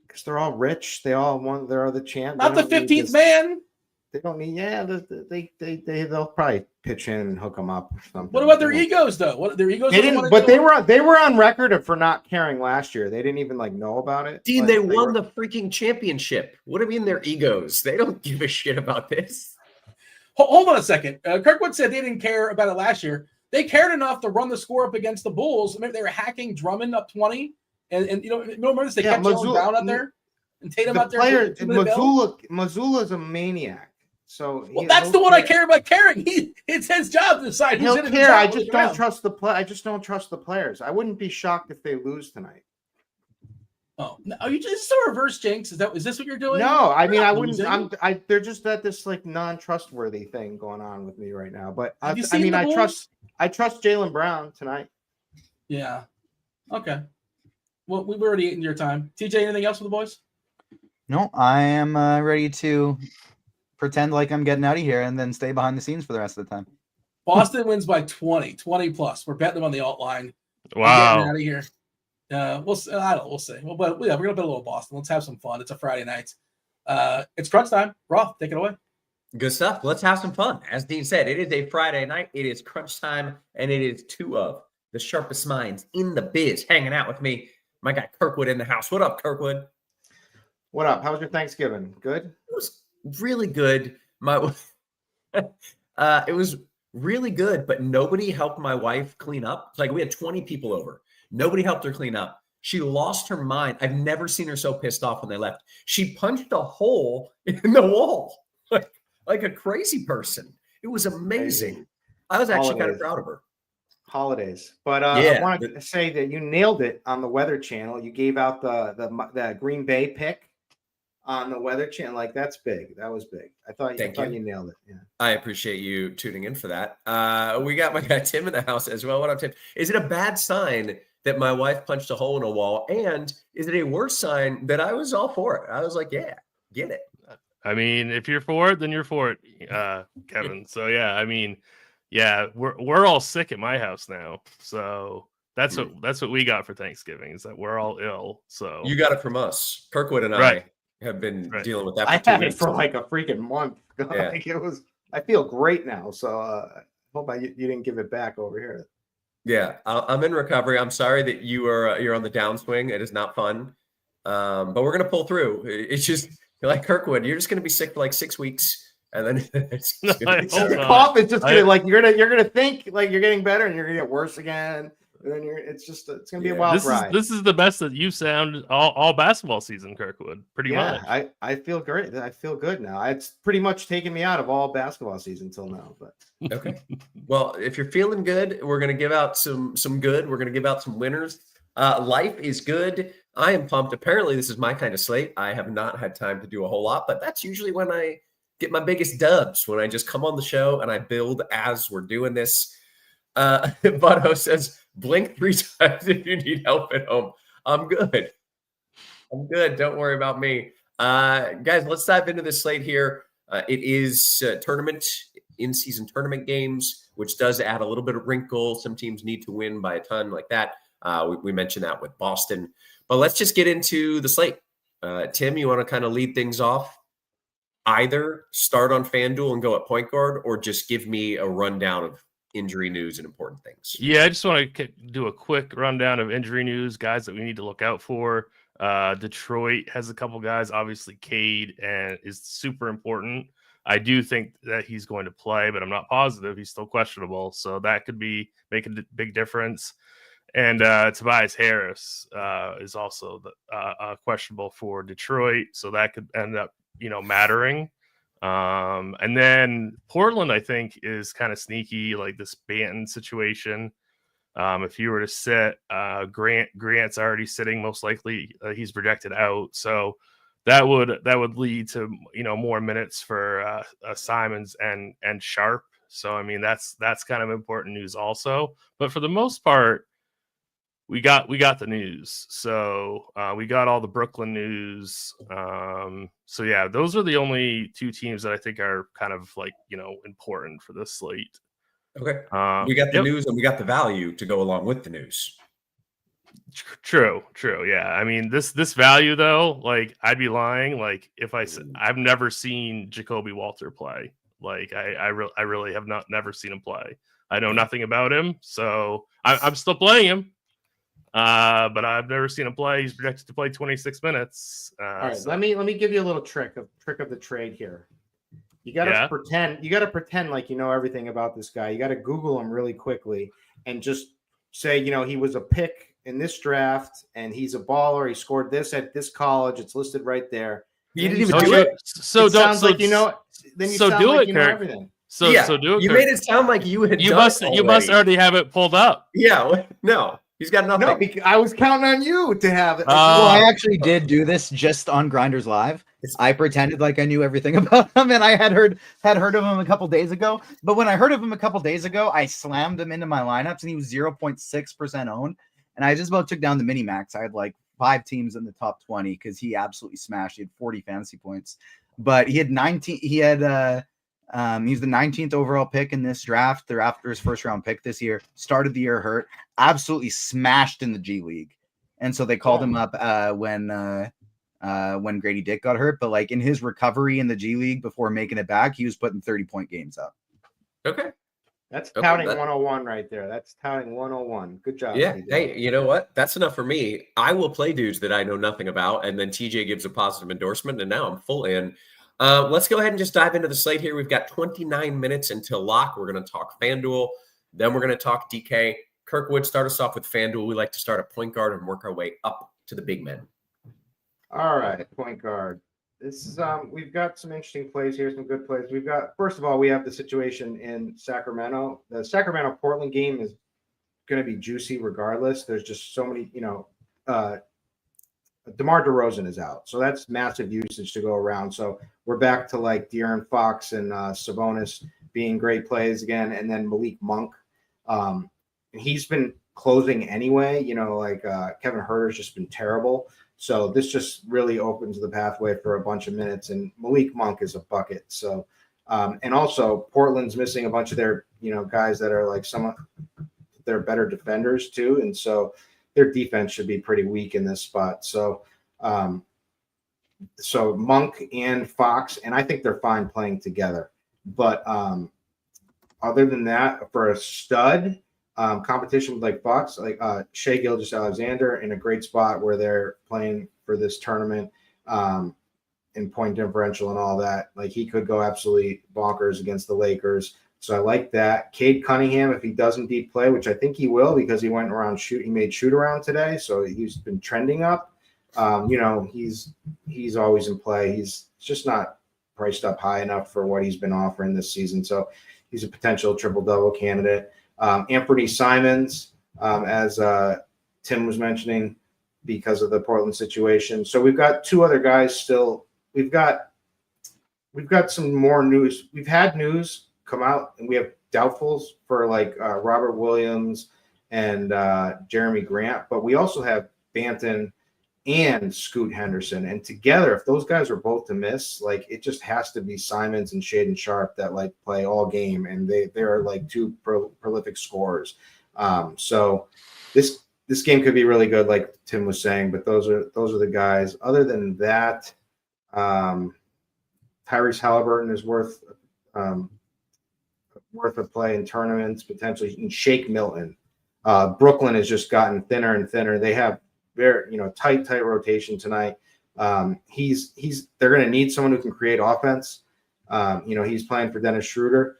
Because they're all rich. They all want. They're the champ. Not the 15th man. They don't need. Yeah, they'll probably pitch in and hook them up or something. What about their egos though? What their egos? They didn't. But they were on record for not caring last year. They didn't even know about it. Dean, they won the freaking championship. What do you mean their egos? They don't give a shit about this. Hold on a second. Kirkwood said they didn't care about it last year. They cared enough to run the score up against the Bulls. Maybe they were hacking Drummond up 20, and remember this? They kept Jalen Brown out there and Tatum out there. Missoula's a maniac. So that's the one I care about caring. It's his job to decide who's in it. I just don't trust the play. I just don't trust the players. I wouldn't be shocked if they lose tonight. Oh, are you just a reverse jinx? Is this what you're doing? No, I mean I wouldn't. They're just at this like non-trustworthy thing going on with me right now. But I trust Jalen Brown tonight. Yeah. Okay. Well, we've already eaten your time. TJ, anything else for the boys? No, I am ready to pretend like I'm getting out of here and then stay behind the scenes for the rest of the time. Boston wins by 20 plus. We're betting them on the alt line. Wow. Out of here. We'll see. We'll see. Well, but yeah, we're gonna bet a little Boston. Let's have some fun. It's a Friday night. It's crunch time. Roth, take it away. Good stuff. Let's have some fun. As Dean said, it is a Friday night. It is crunch time, and it is two of the sharpest minds in the biz hanging out with me. My guy Kirkwood in the house. What up, Kirkwood? What up? How was your Thanksgiving? Good? It was really good. It was really good, but nobody helped my wife clean up. It's like we had 20 people over. Nobody helped her clean up. She lost her mind. I've never seen her so pissed off when they left. She punched a hole in the wall like a crazy person. It was amazing. I was actually kind of proud of her. Holidays. But I wanted to say that you nailed it on the Weather Channel. You gave out the Green Bay pick on the Weather Channel. Like, that's big. That was big. I thought you nailed it. Yeah. I appreciate you tuning in for that. We got my guy Tim in the house as well. What up, Tim? Is it a bad sign that my wife punched a hole in a wall? And is it a worse sign that I was all for it? I was like, yeah, get it. I mean, if you're for it, then you're for it, Kevin. So yeah, I mean, yeah, we're all sick at my house now. So that's what we got for Thanksgiving, is that we're all ill. So you got it from us. Kirkwood and I have been dealing with that for 2 weeks. I had it for like a freaking month. Yeah. Like I feel great now. So I hope you didn't give it back over here. Yeah, I'm in recovery. I'm sorry that you're on the downswing. It is not fun, but we're gonna pull through. It's just like Kirkwood. You're just gonna be sick for like 6 weeks, and then the cough is just gonna you're gonna think like you're getting better, and you're gonna get worse again. And then it's gonna be a wild ride. This is the best that you sound all basketball season, Kirkwood. Pretty much. I feel great. I feel good now. It's pretty much taken me out of all basketball season until now. But okay. Well, if you're feeling good, we're gonna give out some good. We're gonna give out some winners. Life is good. I am pumped. Apparently, this is my kind of slate. I have not had time to do a whole lot, but that's usually when I get my biggest dubs, when I just come on the show and I build as we're doing this. Butto says, blink 3 times if you need help at home. I'm good. Don't worry about me. Guys, let's dive into this slate here. It is in-season tournament games, which does add a little bit of wrinkle. Some teams need to win by a ton like that. We mentioned that with Boston. But let's just get into the slate. Tim, you want to kind of lead things off? either start on FanDuel and go at point guard, or just give me a rundown of injury news and important things? Yeah, I just want to do a quick rundown of injury news, guys that we need to look out for. Detroit has a couple guys, obviously Cade and is super important. I do think that he's going to play, but I'm not positive. He's still questionable, so that could be making a big difference. And Tobias Harris is also questionable for Detroit, so that could end up, mattering. And then Portland, I think, is kind of sneaky, like this Banton situation. If you were to sit, Grant's already sitting, most likely he's projected out, so that would lead to more minutes for Simons and Sharp. So I mean that's kind of important news also. But for the most part, we got the news. So we got all the Brooklyn news. So yeah, those are the only two teams that I think are kind of like important for this slate. Okay, we got the news and we got the value to go along with the news. True. Yeah. I mean, this value though, like I'd be lying. Like if I said I've never seen Jacoby Walter play. Like I really have never seen him play. I know nothing about him, so I'm still playing him. But I've never seen him play. He's projected to play 26 minutes. All right, so let me give you a little trick of the trade here. You gotta pretend like you know everything about this guy. You gotta Google him really quickly and just say, he was a pick in this draft and he's a baller. He scored this at this college. It's listed right there. You didn't even do it. So it sounds like you know. Then you so sound do like it, you know Kirk. everything. So do it. You Kirk. made it sound like you had. You must already have it pulled up. Yeah. No. He's got nothing. No, because I was counting on you to have it. Well, I actually did do this just on GrindersLive. I pretended like I knew everything about him, and I had heard of him a couple days ago. But when I heard of him a couple days ago, I slammed him into my lineups, and he was 0.6% owned. And I just about took down the mini max. I had like 5 teams in the top 20 because he absolutely smashed. He had 40 fantasy points, but he had 19. He had he's the 19th overall pick in this draft. They're after his first round pick this year. Started the year hurt, absolutely smashed in the G League, and so they called him up when Grady Dick got hurt. But like in his recovery in the G League before making it back, he was putting 30-point games up. Okay. That's touting 101 right there. That's touting 101. Good job. Yeah. TJ. Hey, you know what? That's enough for me. I will play dudes that I know nothing about, and then TJ gives a positive endorsement, and now I'm full in. Let's go ahead and just dive into the slate here. We've got 29 minutes until lock. We're going to talk FanDuel. Then we're going to talk DK. Kirkwood, start us off with FanDuel. We like to start at point guard and work our way up to the big men. All right, point guard. This is we've got some interesting plays here, some good plays. We've got, first of all, we have the situation in Sacramento. The Sacramento Portland game is going to be juicy regardless. There's just so many, DeMar DeRozan is out, so that's massive usage to go around. So we're back to like De'Aaron Fox and Sabonis being great plays again, and then Malik Monk. He's been closing anyway. Kevin Huerter's just been terrible. So this just really opens the pathway for a bunch of minutes, and Malik Monk is a bucket. So, and also Portland's missing a bunch of their, guys that are like some of their better defenders too. And so their defense should be pretty weak in this spot. So, so Monk and Fox, and I think they're fine playing together. But other than that, for a stud competition with like Fox, like Shai Gilgeous-Alexander in a great spot where they're playing for this tournament in point differential and all that. Like he could go absolutely bonkers against the Lakers. So I like that. Cade Cunningham, if he does indeed play, which I think he will because he went around he made shoot around today. So he's been trending up. He's always in play. He's just not priced up high enough for what he's been offering this season. So he's a potential triple-double candidate. Anthony Simons, as Tim was mentioning, because of the Portland situation. So we've got 2 other guys still. We've got some more news. We've had news come out, and we have doubtfuls for like Robert Williams and Jeremy Grant, but we also have Banton and Scoot Henderson. And together, if those guys are both to miss, like it just has to be Simons and Shaedon Sharpe that like play all game, and they're like 2 prolific scorers. So this game could be really good, like Tim was saying. But those are the guys. Other than that, Tyler Tyrese Halliburton is worth a play in tournaments potentially. And Shake Milton. Brooklyn has just gotten thinner and thinner. They have very tight rotation tonight. They're going to need someone who can create offense. He's playing for Dennis Schroeder.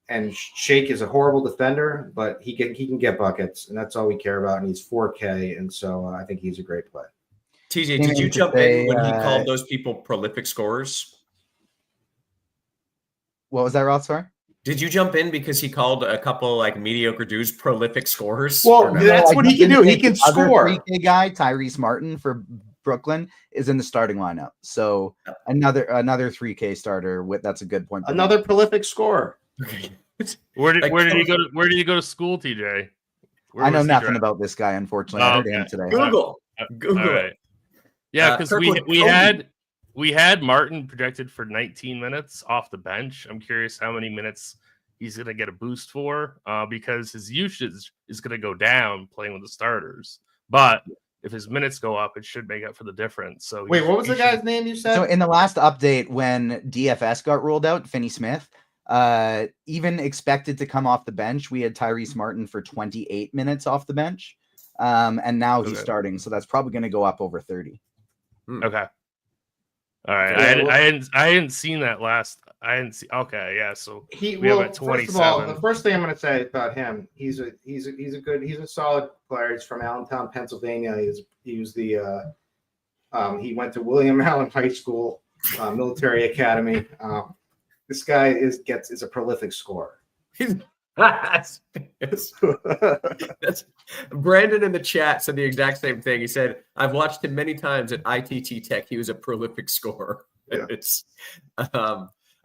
And Shake is a horrible defender, but he can get buckets, and that's all we care about. And he's 4K, and so I think he's a great play. TJ, did you jump in when he called those people prolific scorers? What was that, Roth? Sorry? Did you jump in because he called a couple like mediocre dudes prolific scorers? Well, that's what he can do. He can score. 3K guy, Tyrese Martin for Brooklyn, is in the starting lineup. So another 3K starter. That's a good point. Another prolific scorer. Okay. Where did you go to school, TJ? I know nothing about this guy, unfortunately. I heard him today. Google it. Yeah, because we had Martin projected for 19 minutes off the bench. I'm curious how many minutes he's going to get a boost for, because his usage is going to go down playing with the starters. But if his minutes go up, it should make up for the difference. So wait, what was the guy's name you said? So in the last update, when DFS got rolled out, Finney Smith, even expected to come off the bench, we had Tyrese Martin for 28 minutes off the bench, and now he's starting, so that's probably going to go up over 30. Okay, all right. I hadn't seen that last. I hadn't see. Okay, yeah. So we have at 27. First of all, the first thing I'm going to say about him, he's a solid player. He's from Allentown, Pennsylvania. He went to William Allen High School, military academy. This guy is a prolific scorer. That's Brandon in the chat said the exact same thing. He said, "I've watched him many times at ITT Tech. He was a prolific scorer." Yeah. It's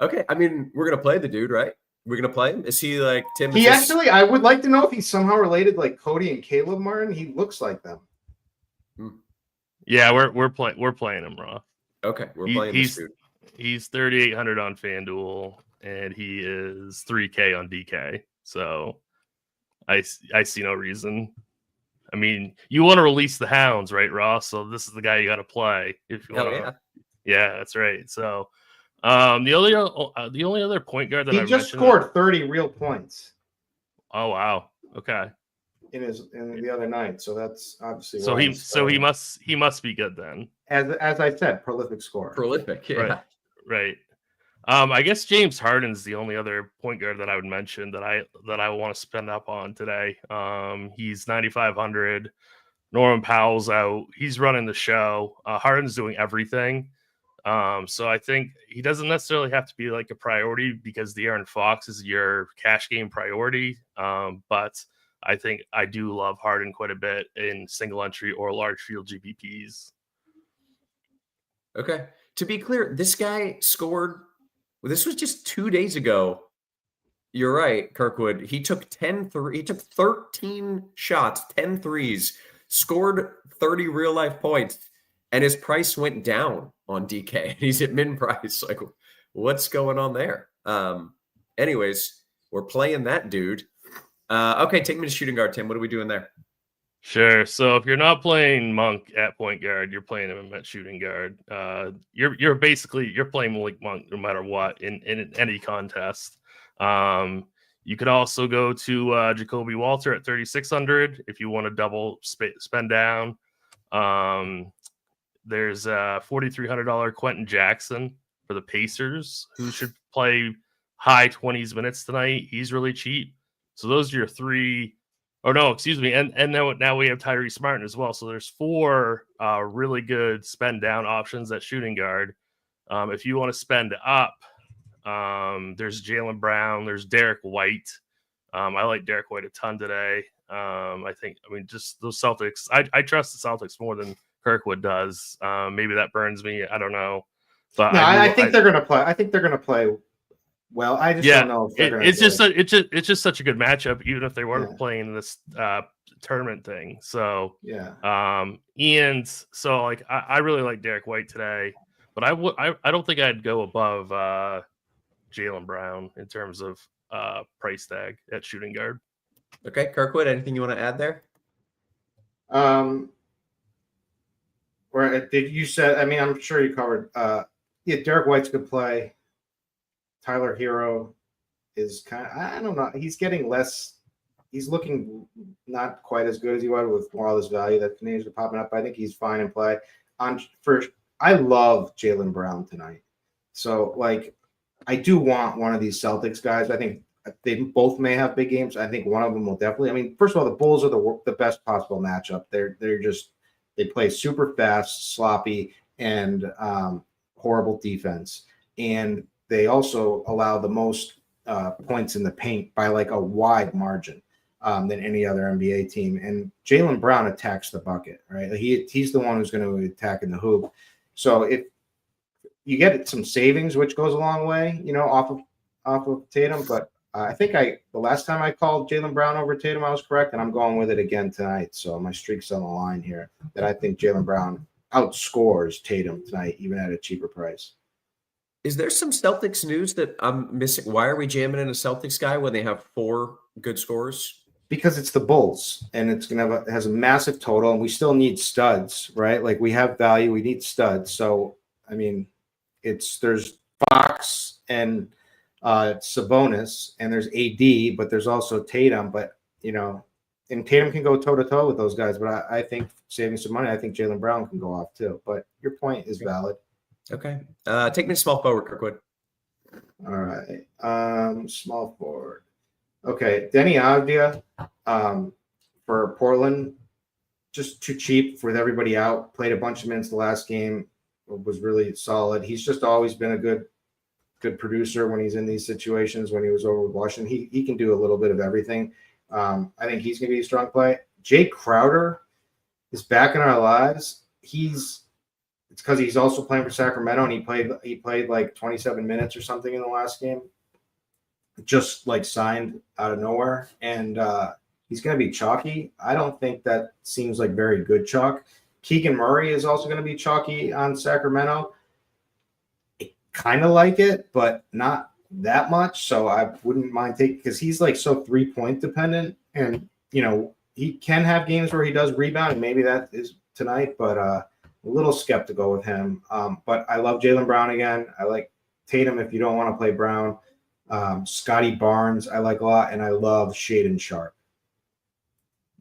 okay. I mean, we're gonna play the dude, right? We're gonna play him. Is he like Tim? I would like to know if he's somehow related, like Cody and Caleb Martin. He looks like them. Yeah, we're playing him, Roth. Okay, we're playing this dude. He's 3,800 on FanDuel, and he is 3K on DK. So I see no reason. I mean, you want to release the hounds, right, Ross? So this is the guy you got to play if you want to. Yeah, that's right. So the only other point guard that he just scored 30 real points. Oh wow. Okay. In the other night, so that's obviously he must be good then. As I said, prolific scorer. Prolific, yeah. Right. I guess James Harden's the only other point guard that I would mention that I want to spend up on today. He's 9,500. Norman Powell's out. He's running the show. Harden's doing everything. So I think he doesn't necessarily have to be like a priority because De'Aaron Fox is your cash game priority. But I think I do love Harden quite a bit in single entry or large field GPPs. Okay. To be clear, this guy scored. Well, this was just 2 days ago. You're right, Kirkwood. He took 13 shots, 10 threes, scored 30 real life points, and his price went down on DK. He's at min price. Like, what's going on there? Anyways, we're playing that dude. Okay, take me to shooting guard, Tim. What are we doing there? Sure. So if you're not playing Monk at point guard, you're playing him at shooting guard. You're playing Malik Monk no matter what in any contest. You could also go to Jacoby Walter at 3,600 if you want to double spend down. There's $4,300 Quentin Jackson for the Pacers, who should play high 20s minutes tonight. He's really cheap. So those are your three. Oh no, excuse me. And now we have Tyrese Martin as well. So there's four really good spend down options at shooting guard. If you want to spend up, there's Jaylen Brown, there's Derek White. I like Derek White a ton today. Just those Celtics. I trust the Celtics more than Kirkwood does. Maybe that burns me. I don't know. But no, I think they're gonna play. I think they're gonna play well. I just don't know if it's just such a good matchup, even if they weren't playing this tournament thing. So and so like I really like Derek White today, but I don't think I'd go above Jaylen Brown in terms of price tag at shooting guard. Okay, Kirkwood, anything you want to add there? Where did you say? I mean, I'm sure you covered. Yeah, Derek White's good play. Tyler Hero is kind of, I don't know. He's getting less. He's looking not quite as good as he was with all this value that names are popping up. I think he's fine in play. I love Jaylen Brown tonight. So, like, I do want one of these Celtics guys. I think they both may have big games. I think one of them will definitely. I mean, first of all, the Bulls are the best possible matchup. They play super fast, sloppy, and horrible defense, and they also allow the most points in the paint by like a wide margin than any other NBA team. And Jaylen Brown attacks the bucket, right? He's the one who's going to attack in the hoop. So if you get some savings, which goes a long way, off of Tatum. But I think the last time I called Jaylen Brown over Tatum, I was correct, and I'm going with it again tonight. So my streak's on the line here. That I think Jaylen Brown outscores Tatum tonight, even at a cheaper price. Is there some Celtics news that I'm missing? Why are we jamming in a Celtics guy when they have 4 good scores? Because it's the Bulls, and it has a massive total, and we still need studs, right? Like, we have value, we need studs. So, I mean, there's Fox and Sabonis, and there's AD, but there's also Tatum. But and Tatum can go toe to toe with those guys. But I think saving some money, I think Jaylen Brown can go off too. But your point is valid. Okay, take me to small forward, Kirkwood. All right, small forward. Okay, Denny Avdia for Portland, just too cheap with everybody out. Played a bunch of minutes the last game, was really solid. He's just always been a good producer when he's in these situations. When he was over with Washington, he can do a little bit of everything. I think he's going to be a strong play. Jay Crowder is back in our lives. It's because he's also playing for Sacramento, and he played like 27 minutes or something in the last game. Just like signed out of nowhere, and he's going to be chalky. I don't think that seems like very good chalk. Keegan Murray is also going to be chalky on Sacramento. I kind of like it, but not that much. So I wouldn't mind taking, because he's like so 3-point dependent, and he can have games where he does rebound, and maybe that is tonight. But a little skeptical with him. But I love Jaylen Brown again. I like Tatum if you don't want to play Brown. Scotty Barnes, I like a lot, and I love Shaedon Sharpe.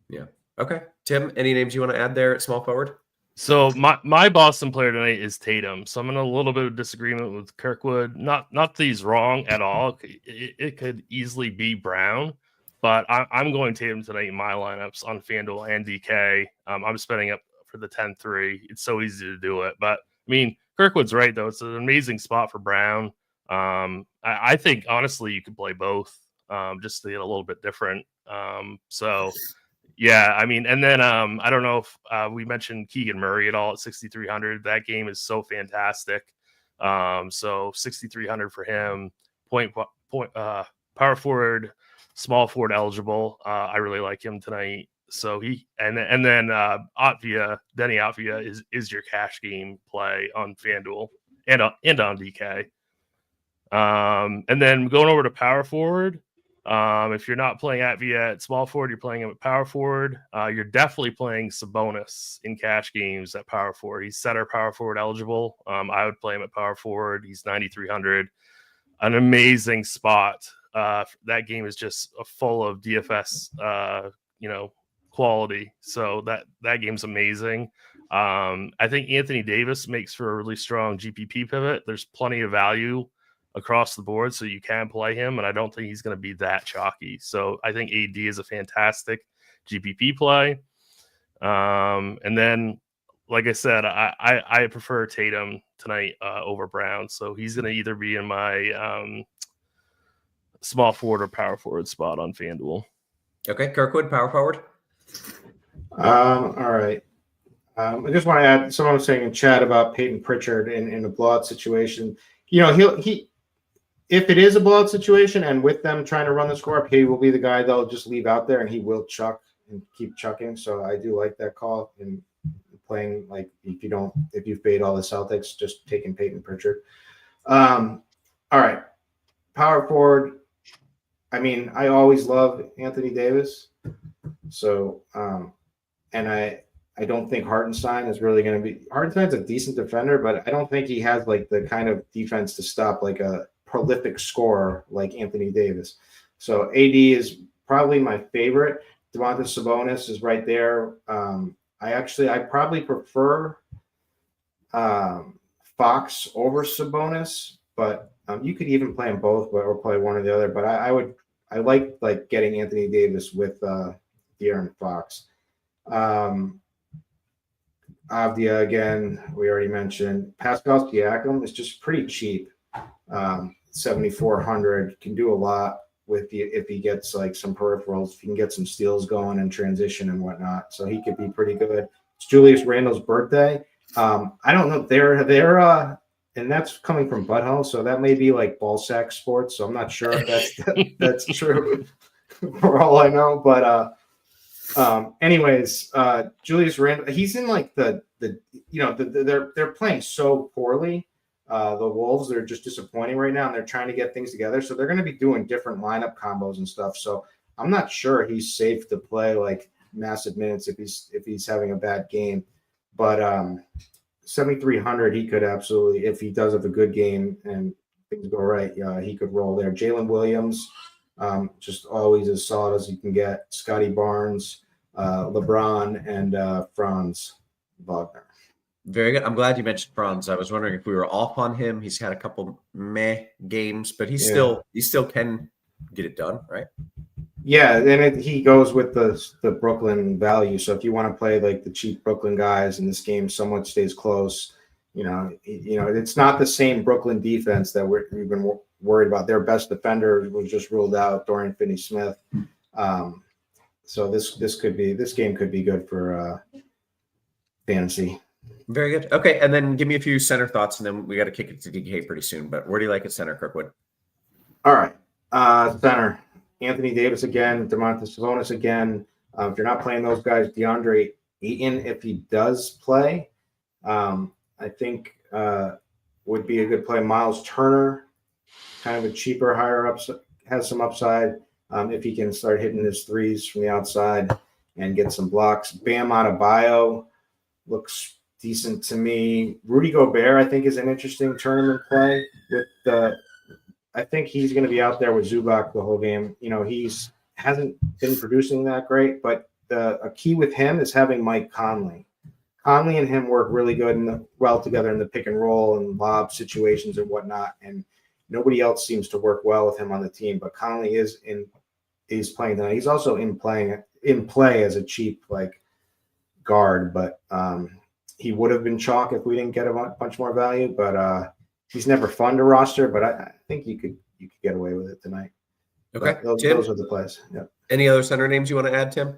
Yeah. Okay. Tim, any names you want to add there at small forward? So my Boston player tonight is Tatum. So I'm in a little bit of disagreement with Kirkwood. Not that he's wrong at all. It could easily be Brown, but I'm going Tatum tonight in my lineups on FanDuel and DK. I'm spending up for the 10-3. It's so easy to do it. But I mean, Kirkwood's right though. It's an amazing spot for Brown. I think honestly you could play both just to get a little bit different. So yeah, I mean, and then I don't know if we mentioned Keegan Murray at all at 6,300. That game is so fantastic. So 6,300 for him. Power forward, small forward eligible. I really like him tonight. So and then Denny Avdia is your cash game play on FanDuel and on DK. And then going over to power forward, if you're not playing Avdia at small forward, you're playing him at power forward. You're definitely playing Sabonis in cash games at power forward. He's center power forward eligible. I would play him at power forward. He's 9,300. An amazing spot. That game is just full of DFS, quality. So that game's amazing. I think Anthony Davis makes for a really strong GPP pivot. There's plenty of value across the board, so you can play him, and I don't think he's going to be that chalky. So I think AD is a fantastic GPP play. And then, like I said, I prefer Tatum tonight over Brown, so he's going to either be in my small forward or power forward spot on FanDuel. Okay, Kirkwood, power forward. All right. I just want to add, someone was saying in chat about Peyton Pritchard in a blowout situation. He if it is a blowout situation and with them trying to run the score up, he will be the guy they'll just leave out there, and he will chuck and keep chucking. So I do like that call in playing, like, if you fade all the Celtics, just taking Peyton Pritchard. All right. Power forward. I mean, I always love Anthony Davis. So, and I I don't think Hartenstein is really going to be. Hartenstein's a decent defender, but I don't think he has like the kind of defense to stop like a prolific scorer like Anthony Davis. So AD is probably my favorite. Domantas Sabonis is right there. I probably prefer Fox over Sabonis, but you could even play them both, or play one or the other. But I like getting Anthony Davis with De'Aaron Fox. Avdia again, we already mentioned. Pascal Siakam is just pretty cheap. 7,400 can do a lot if he gets like some peripherals. If he can get some steals going and transition and whatnot, so he could be pretty good. It's Julius Randle's birthday. I don't know. They're and that's coming from Butthole, so that may be like ball sack sports. So I'm not sure if that's true for all I know, but. Anyways, Julius Randle, he's in like they're playing so poorly. The Wolves, they're just disappointing right now, and they're trying to get things together. So they're going to be doing different lineup combos and stuff. So I'm not sure he's safe to play like massive minutes if he's having a bad game. But 7,300, he could absolutely, if he does have a good game and things go right, he could roll there. Jalen Williams. Just always as solid as you can get. Scotty Barnes, LeBron, and Franz Wagner. Very good. I'm glad you mentioned Franz. I was wondering if we were off on him. He's had a couple meh games, but he still can get it done, right? Yeah, and he goes with the Brooklyn value. So if you want to play like the cheap Brooklyn guys, and this game somewhat stays close, it's not the same Brooklyn defense that we've been worried about. Their best defender was just ruled out, Dorian Finney-Smith. So this game could be good for fantasy. Very good. Okay, and then give me a few center thoughts, and then we got to kick it to DK pretty soon. But where do you like at center, Kirkwood? All right, center. Anthony Davis again, Domantas Sabonis again. If you're not playing those guys, DeAndre Ayton, if he does play, I think would be a good play. Miles Turner, kind of a cheaper, higher up, has some upside if he can start hitting his threes from the outside and get some blocks. Bam Adebayo looks decent to me. Rudy Gobert, I think, is an interesting tournament play. I think he's going to be out there with Zubac the whole game. He's hasn't been producing that great, but a key with him is having Mike Conley. Conley and him work really good well together in the pick and roll and lob situations and whatnot. And nobody else seems to work well with him on the team. But Conley is playing tonight. He's also in play as a cheap guard, but he would have been chalk if we didn't get a bunch more value. But he's never fun to roster. But I think you could get away with it tonight. Okay, those are the plays. Yeah. Any other center names you want to add, Tim?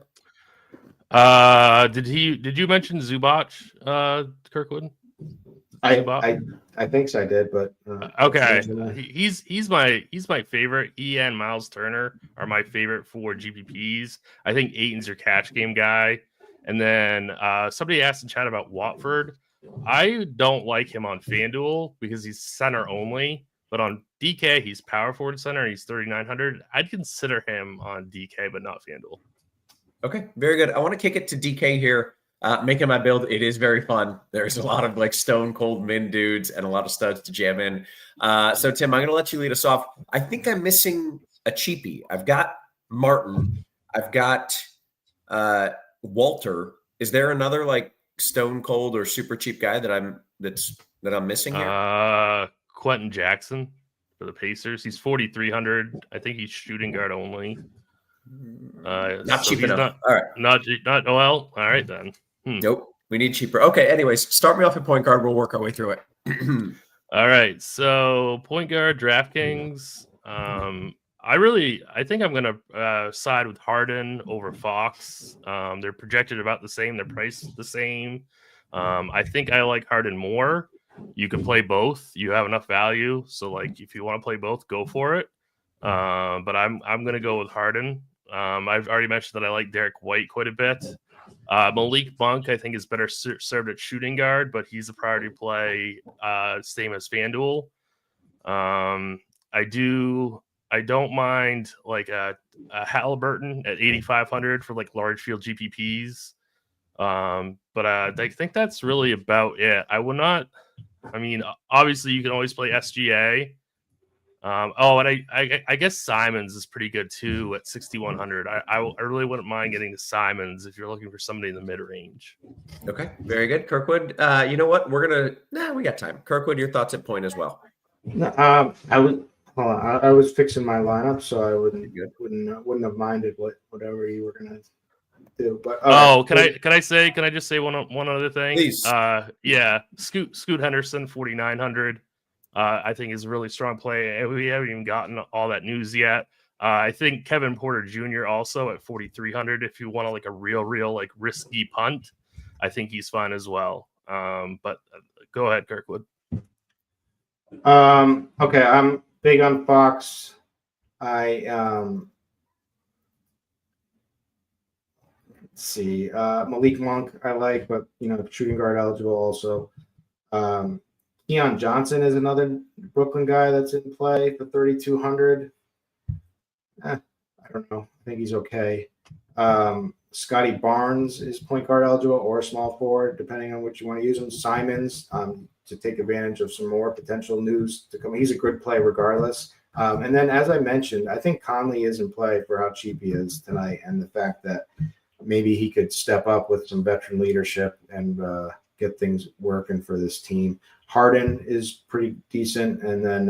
Did you mention Zubac, Kirkwood? I think so. I did, but okay. He's my favorite. He and Miles Turner are my favorite for GPPs. I think Ayton's your catch game guy. And then somebody asked in chat about Watford. I don't like him on FanDuel because he's center only, but on DK he's power forward center. He's 3,900. I'd consider him on DK, but not FanDuel. Okay, very good. I want to kick it to DK here. Making my build, it is very fun. There's a lot of stone cold min dudes and a lot of studs to jam in. So Tim, I'm going to let you lead us off. I think I'm missing a cheapie. I've got Martin. I've got Walter. Is there another stone cold or super cheap guy that I'm missing here? Quentin Jackson for the Pacers. He's 4,300. I think he's shooting guard only. Not cheap enough. All right. Not well. All right then. Nope. We need cheaper. Okay. Anyways, start me off at point guard. We'll work our way through it. All right. So point guard, DraftKings. I think I'm gonna side with Harden over Fox. They're projected about the same. Their price is the same. I think I like Harden more. You can play both. You have enough value. So if you want to play both, go for it. But I'm gonna go with Harden. I've already mentioned that I like Derek White quite a bit. Malik Monk, I think, is better served at shooting guard, but he's a priority play, same as FanDuel. I don't mind a Halliburton at 8,500 for large field GPPs. But I think that's really about it. I would not. I mean, obviously, you can always play SGA. And I guess Simons is pretty good too at 6,100. I really wouldn't mind getting to Simons if you're looking for somebody in the mid range. Okay, very good, Kirkwood. You know what? We got time. Kirkwood, your thoughts at point as well. I was fixing my lineup, so I wouldn't have minded whatever you were gonna do. But can I just say one other thing? Please. Scoot Henderson 4,900. I think is a really strong play. We haven't even gotten all that news yet. I think Kevin Porter Jr. also at 4,300. If you want to like a real like risky punt, I think he's fine as well. But go ahead, Kirkwood. Okay, I'm big on Fox. Let's see. Malik Monk I like, but shooting guard eligible also. Keon Johnson is another Brooklyn guy that's in play for 3,200. I don't know. I think he's okay. Scotty Barnes is point guard eligible or small forward, depending on what you want to use him. Simons to take advantage of some more potential news to come. He's a good play regardless. And then, as I mentioned, I think Conley is in play for how cheap he is tonight, and the fact that maybe he could step up with some veteran leadership and get things working for this team. Harden is pretty decent. And then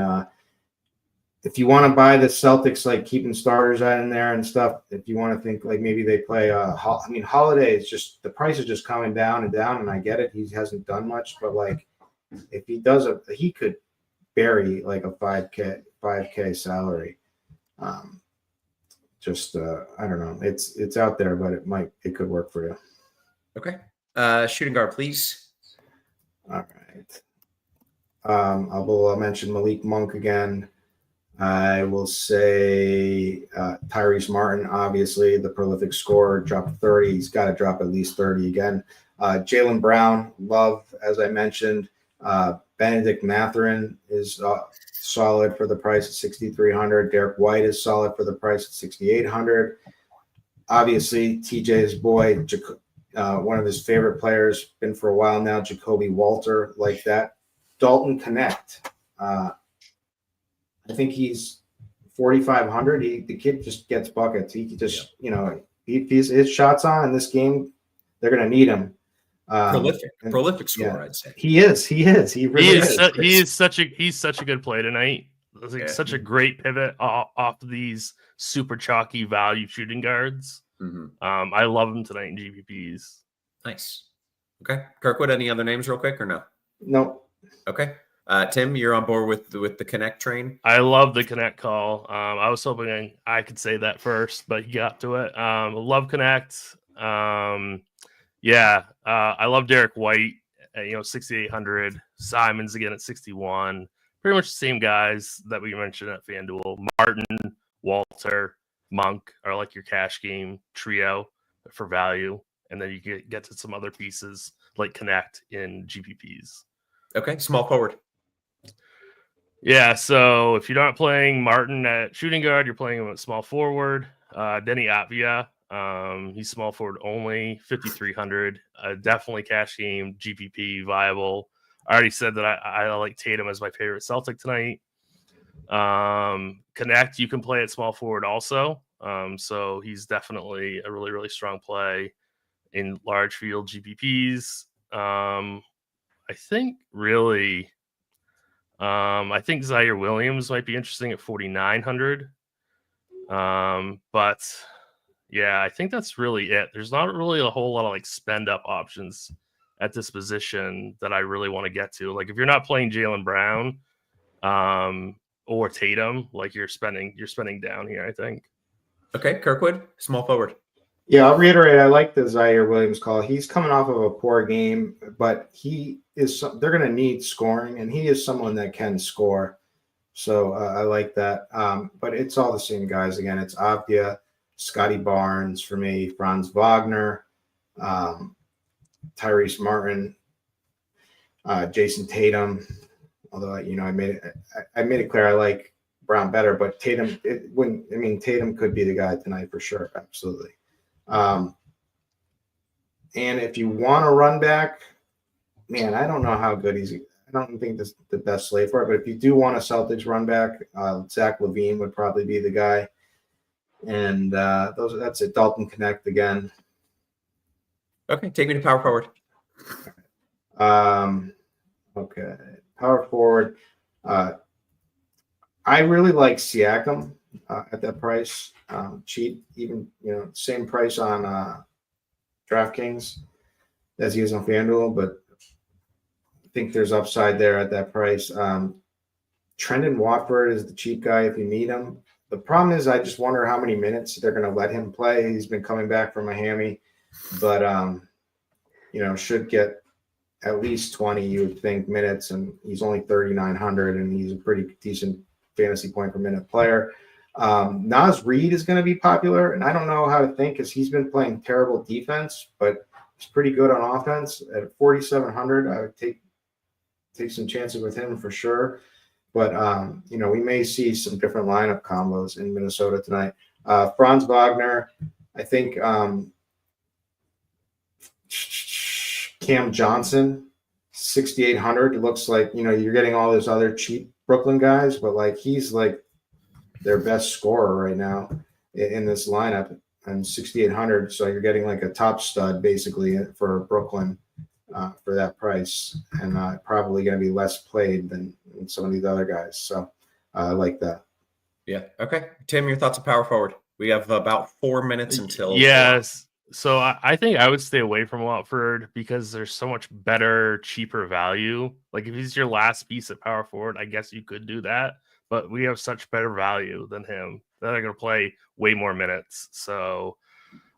if you want to buy the Celtics, like keeping starters out in there and stuff, if you want to think like maybe they play Holiday is just, the price is just coming down, and I get it. He hasn't done much, but like if he does he could bury like a 5K salary. I don't know. It's out there, but it could work for you. Okay. Shooting guard, please. All right. I'll mention Malik Monk again. I will say Tyrese Martin, obviously the prolific scorer, dropped 30. He's got to drop at least 30 again. Jaylen Brown, love, as I mentioned. Benedict Mathurin is solid for the price of 6,300. Derek White is solid for the price of 6,800. Obviously, TJ's boy, one of his favorite players, been for a while now, Jacoby Walter, like that. Dalton Connect. I think he's 4,500. The kid just gets buckets. He just, if his shots on in this game, they're going to need him. Prolific scorer, I'd say. He is. He really is. He's such a good play tonight. Such a great pivot off these super chalky value shooting guards. Mm-hmm. I love him tonight in GPPs. Nice. Okay, Kirkwood. Any other names, real quick, or no? No. Okay. Tim, you're on board with the Connect train. I love the Connect call. I was hoping I could say that first, but he got to it. Love Connect. I love Derek White at 6,800. Simons again at 61. Pretty much the same guys that we mentioned at FanDuel. Martin, Walter, Monk are like your cash game trio for value, and then you get to some other pieces like Connect in GPPs. Okay, small forward. Yeah, so if you're not playing Martin at shooting guard, you're playing him at small forward. Denny Avdia, he's small forward only, 5,300. Definitely cash game, GPP, viable. I already said that I like Tatum as my favorite Celtic tonight. Connect, you can play at small forward also. So he's definitely a really, really strong play in large field GPPs. I think really, I think Zaire Williams might be interesting at 4,900. But yeah, I think that's really it. There's not really a whole lot of like spend up options at this position that I really want to get to. Like if you're not playing Jaylen Brown, or Tatum, like you're spending down here, I think. Okay, Kirkwood, small forward. Yeah, I'll reiterate. I like the Zaire Williams call. He's coming off of a poor game, but they're going to need scoring, and he is someone that can score. So I like that. But it's all the same guys. Again, it's Avdia, Scotty Barnes for me, Franz Wagner, Tyrese Martin, Jason Tatum. Although I made it clear I like Brown better, but Tatum Tatum could be the guy tonight for sure, absolutely. And if you want to run back, man, I don't know how good he's. I don't think this is the best slate for it. But if you do want a Celtics run back, Zach LaVine would probably be the guy. And that's it. Dalton Connect again. Okay, take me to power forward. Okay, power forward. I really like Siakam at that price. Cheap, even same price on DraftKings as he is on FanDuel, but I think there's upside there at that price. Trendon Watford is the cheap guy if you need him. The problem is I just wonder how many minutes they're going to let him play. He's been coming back from a hammy, but should get at least 20, you would think, minutes, and he's only 3,900, and he's a pretty decent fantasy point per minute player. Naz Reid is going to be popular, and I don't know how to think because he's been playing terrible defense, but he's pretty good on offense. At 4,700, I would take some chances with him for sure. But we may see some different lineup combos in Minnesota tonight. Franz Wagner, I think. Cam Johnson, 6,800. It looks like you're getting all those other cheap Brooklyn guys, but like he's like their best scorer right now in this lineup, and 6,800. So you're getting like a top stud basically for Brooklyn for that price, and probably going to be less played than some of these other guys. So I like that. Yeah. Okay. Tim, your thoughts on power forward? We have about 4 minutes until. Yes. So I think I would stay away from Watford because there's so much better, cheaper value. Like if he's your last piece at power forward, I guess you could do that. But we have such better value than him that are going to play way more minutes. So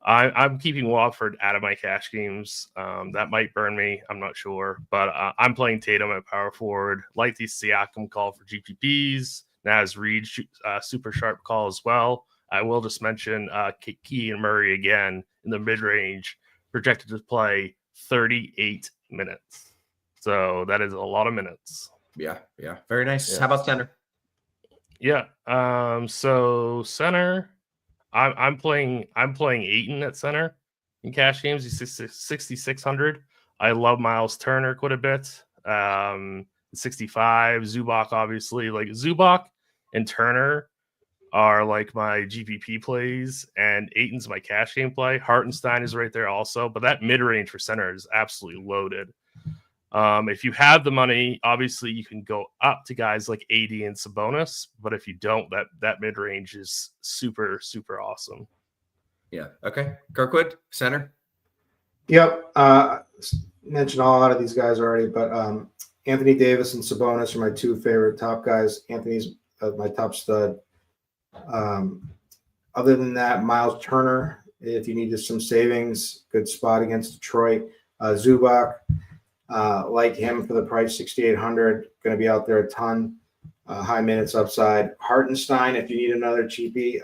I'm keeping Watford out of my cash games. That might burn me. I'm not sure. But I'm playing Tatum at power forward. Like the Siakam call for GPPs. Naz Reid super sharp call as well. I will just mention Keegan Murray again in the mid-range, projected to play 38 minutes. So that is a lot of minutes. Yeah. Very nice. Yeah. How about center? Yeah. So center, I'm playing Ayton at center in cash games. He's 6,600. I love Miles Turner quite a bit. 65. Zubac, obviously. Like Zubac and Turner are like my GPP plays, and Ayton's my cash game play. Hartenstein is right there also, but that mid-range for center is absolutely loaded. If you have the money, obviously you can go up to guys like AD and Sabonis, but if you don't, that mid-range is super, super awesome. Yeah. Okay. Kirkwood, center. Yep. Mentioned a lot of these guys already, but Anthony Davis and Sabonis are my two favorite top guys. Anthony's my top stud. Other than that, Miles Turner, if you need just some savings, good spot against Detroit. Zubac, like him for the price, 6,800, going to be out there a ton. High minutes upside. Hartenstein, if you need another cheapie,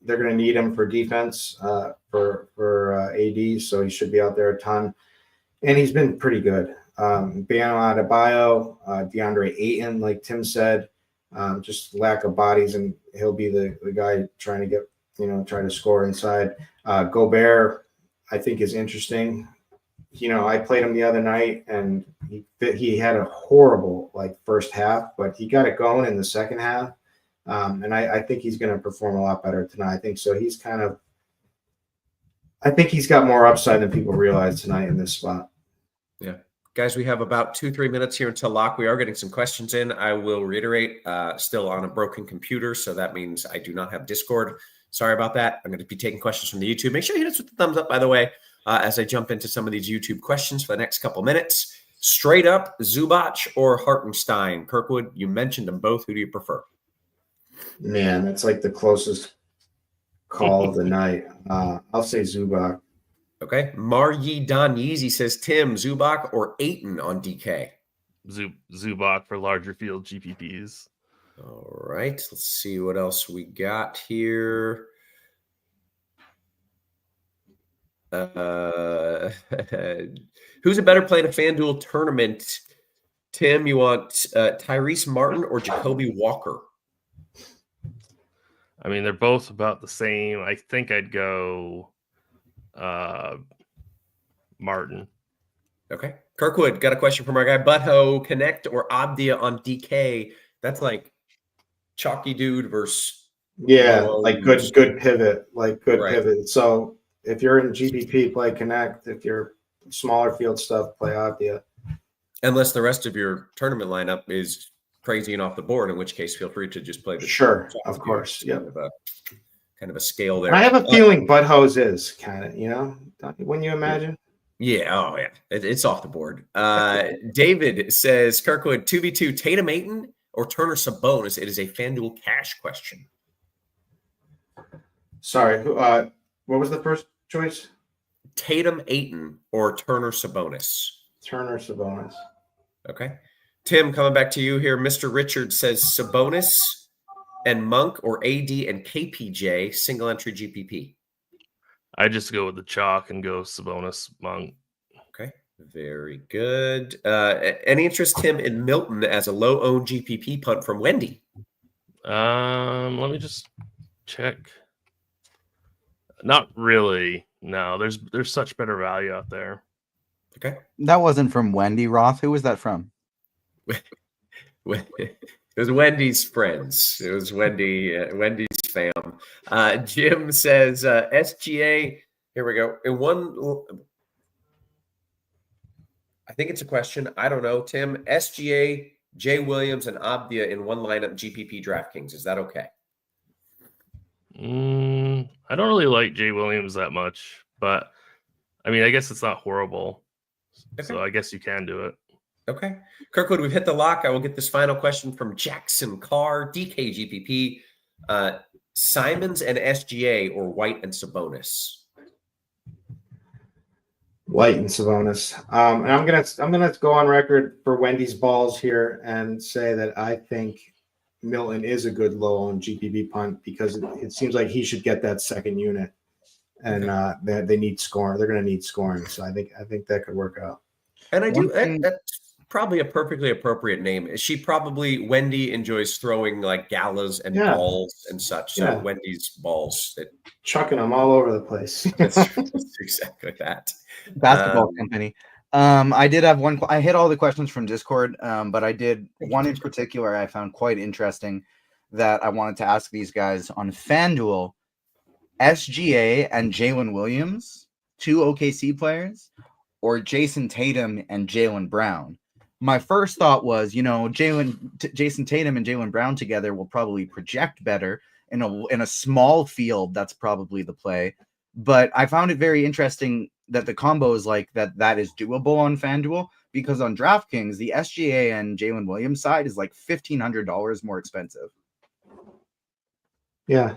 they're going to need him for defense for AD, so he should be out there a ton. And he's been pretty good. Bam Adebayo, DeAndre Ayton, like Tim said. Just lack of bodies, and he'll be the guy trying to get, trying to score inside. Gobert, I think, is interesting. I played him the other night, and he had a horrible first half, but he got it going in the second half. And I think he's going to perform a lot better tonight. I think so. I think he's got more upside than people realize tonight in this spot. Yeah. Guys, we have about 2-3 minutes here until lock. We are getting some questions in. I will reiterate, still on a broken computer, so that means I do not have Discord. Sorry about that. I'm going to be taking questions from the YouTube. Make sure you hit us with the thumbs up, by the way, as I jump into some of these YouTube questions for the next couple minutes. Straight up, Zubac or Hartenstein? Kirkwood, you mentioned them both. Who do you prefer? Man, that's like the closest call of the night. I'll say Zubac. Okay. Maryi Don Yeezy says, Tim, Zubac or Ayton on DK? Zubac for larger field GPPs. All right. Let's see what else we got here. Who's a better play in a FanDuel tournament? Tim, you want Tyrese Martin or Jacoby Walker? I mean, they're both about the same. I think I'd go Martin. Okay. Kirkwood, got a question from our guy Butho. Connect or Abdia on DK. That's like chalky dude versus like good pivot, pivot. So if you're in GPP, play Connect. If you're smaller field stuff, play Abdia. Unless the rest of your tournament lineup is crazy and off the board, in which case feel free to just play the of course. Yeah. Kind of a scale there. I have a feeling Butthose is kind of, when you imagine. Yeah. Oh, yeah. It's off the board. David says, Kirkwood, 2v2, Tatum Ayton or Turner Sabonis? It is a FanDuel cash question. Sorry. What was the first choice? Tatum Ayton or Turner Sabonis? Turner Sabonis. Okay. Tim, coming back to you here. Mr. Richard says Sabonis and Monk or AD and KPJ, single entry GPP. I just go with the chalk and go Sabonis, Monk. Okay, very good. Any interest, Tim, in Milton as a low-owned GPP punt from Wendy? Let me just check. Not really. No, there's such better value out there. Okay. That wasn't from Wendy Roth. Who was that from? It was Wendy's friends. It was Wendy's fam. Jim says SGA. Here we go. In one, I think it's a question. I don't know. Tim, SGA, Jay Williams, and Abdia in one lineup GPP DraftKings. Is that okay? I don't really like Jay Williams that much, but I mean, I guess it's not horrible. Okay. So I guess you can do it. Okay. Kirkwood, we've hit the lock. I will get this final question from Jackson Carr, DK GPP. Simons and SGA or White and Sabonis? White and Sabonis. And I'm gonna go on record for Wendy's balls here and say that I think Milton is a good low-owned GPP punt because it seems like he should get that second unit, and they need scoring. They're going to need scoring, so I think that could work out. And I do. That's probably a perfectly appropriate name. Wendy enjoys throwing like galas and balls and such. So Wendy's balls, chucking them all over the place. That's exactly that. Basketball company. I did have one. I hit all the questions from Discord, but I did one in particular I found quite interesting that I wanted to ask these guys on FanDuel. SGA and Jalen Williams, two OKC players, or Jason Tatum and Jaylen Brown. My first thought was, Jason Tatum and Jaylen Brown together will probably project better in a small field. That's probably the play. But I found it very interesting that the combo is like that is doable on FanDuel, because on DraftKings, the SGA and Jalen Williams side is like $1,500 more expensive. Yeah.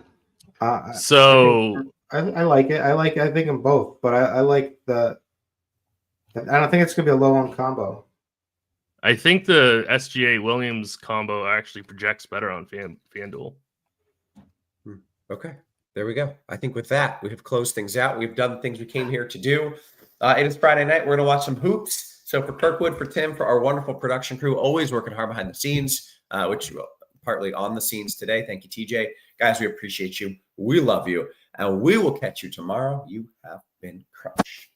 So I like it. I think them both, but I like I don't think it's going to be a low-owned combo. I think the SGA Williams combo actually projects better on FanDuel. Okay. There we go. I think with that, we have closed things out. We've done the things we came here to do. It is Friday night. We're going to watch some hoops. So for Kirkwood, for Tim, for our wonderful production crew, always working hard behind the scenes, which partly on the scenes today. Thank you, TJ. Guys, we appreciate you. We love you. And we will catch you tomorrow. You have been crushed.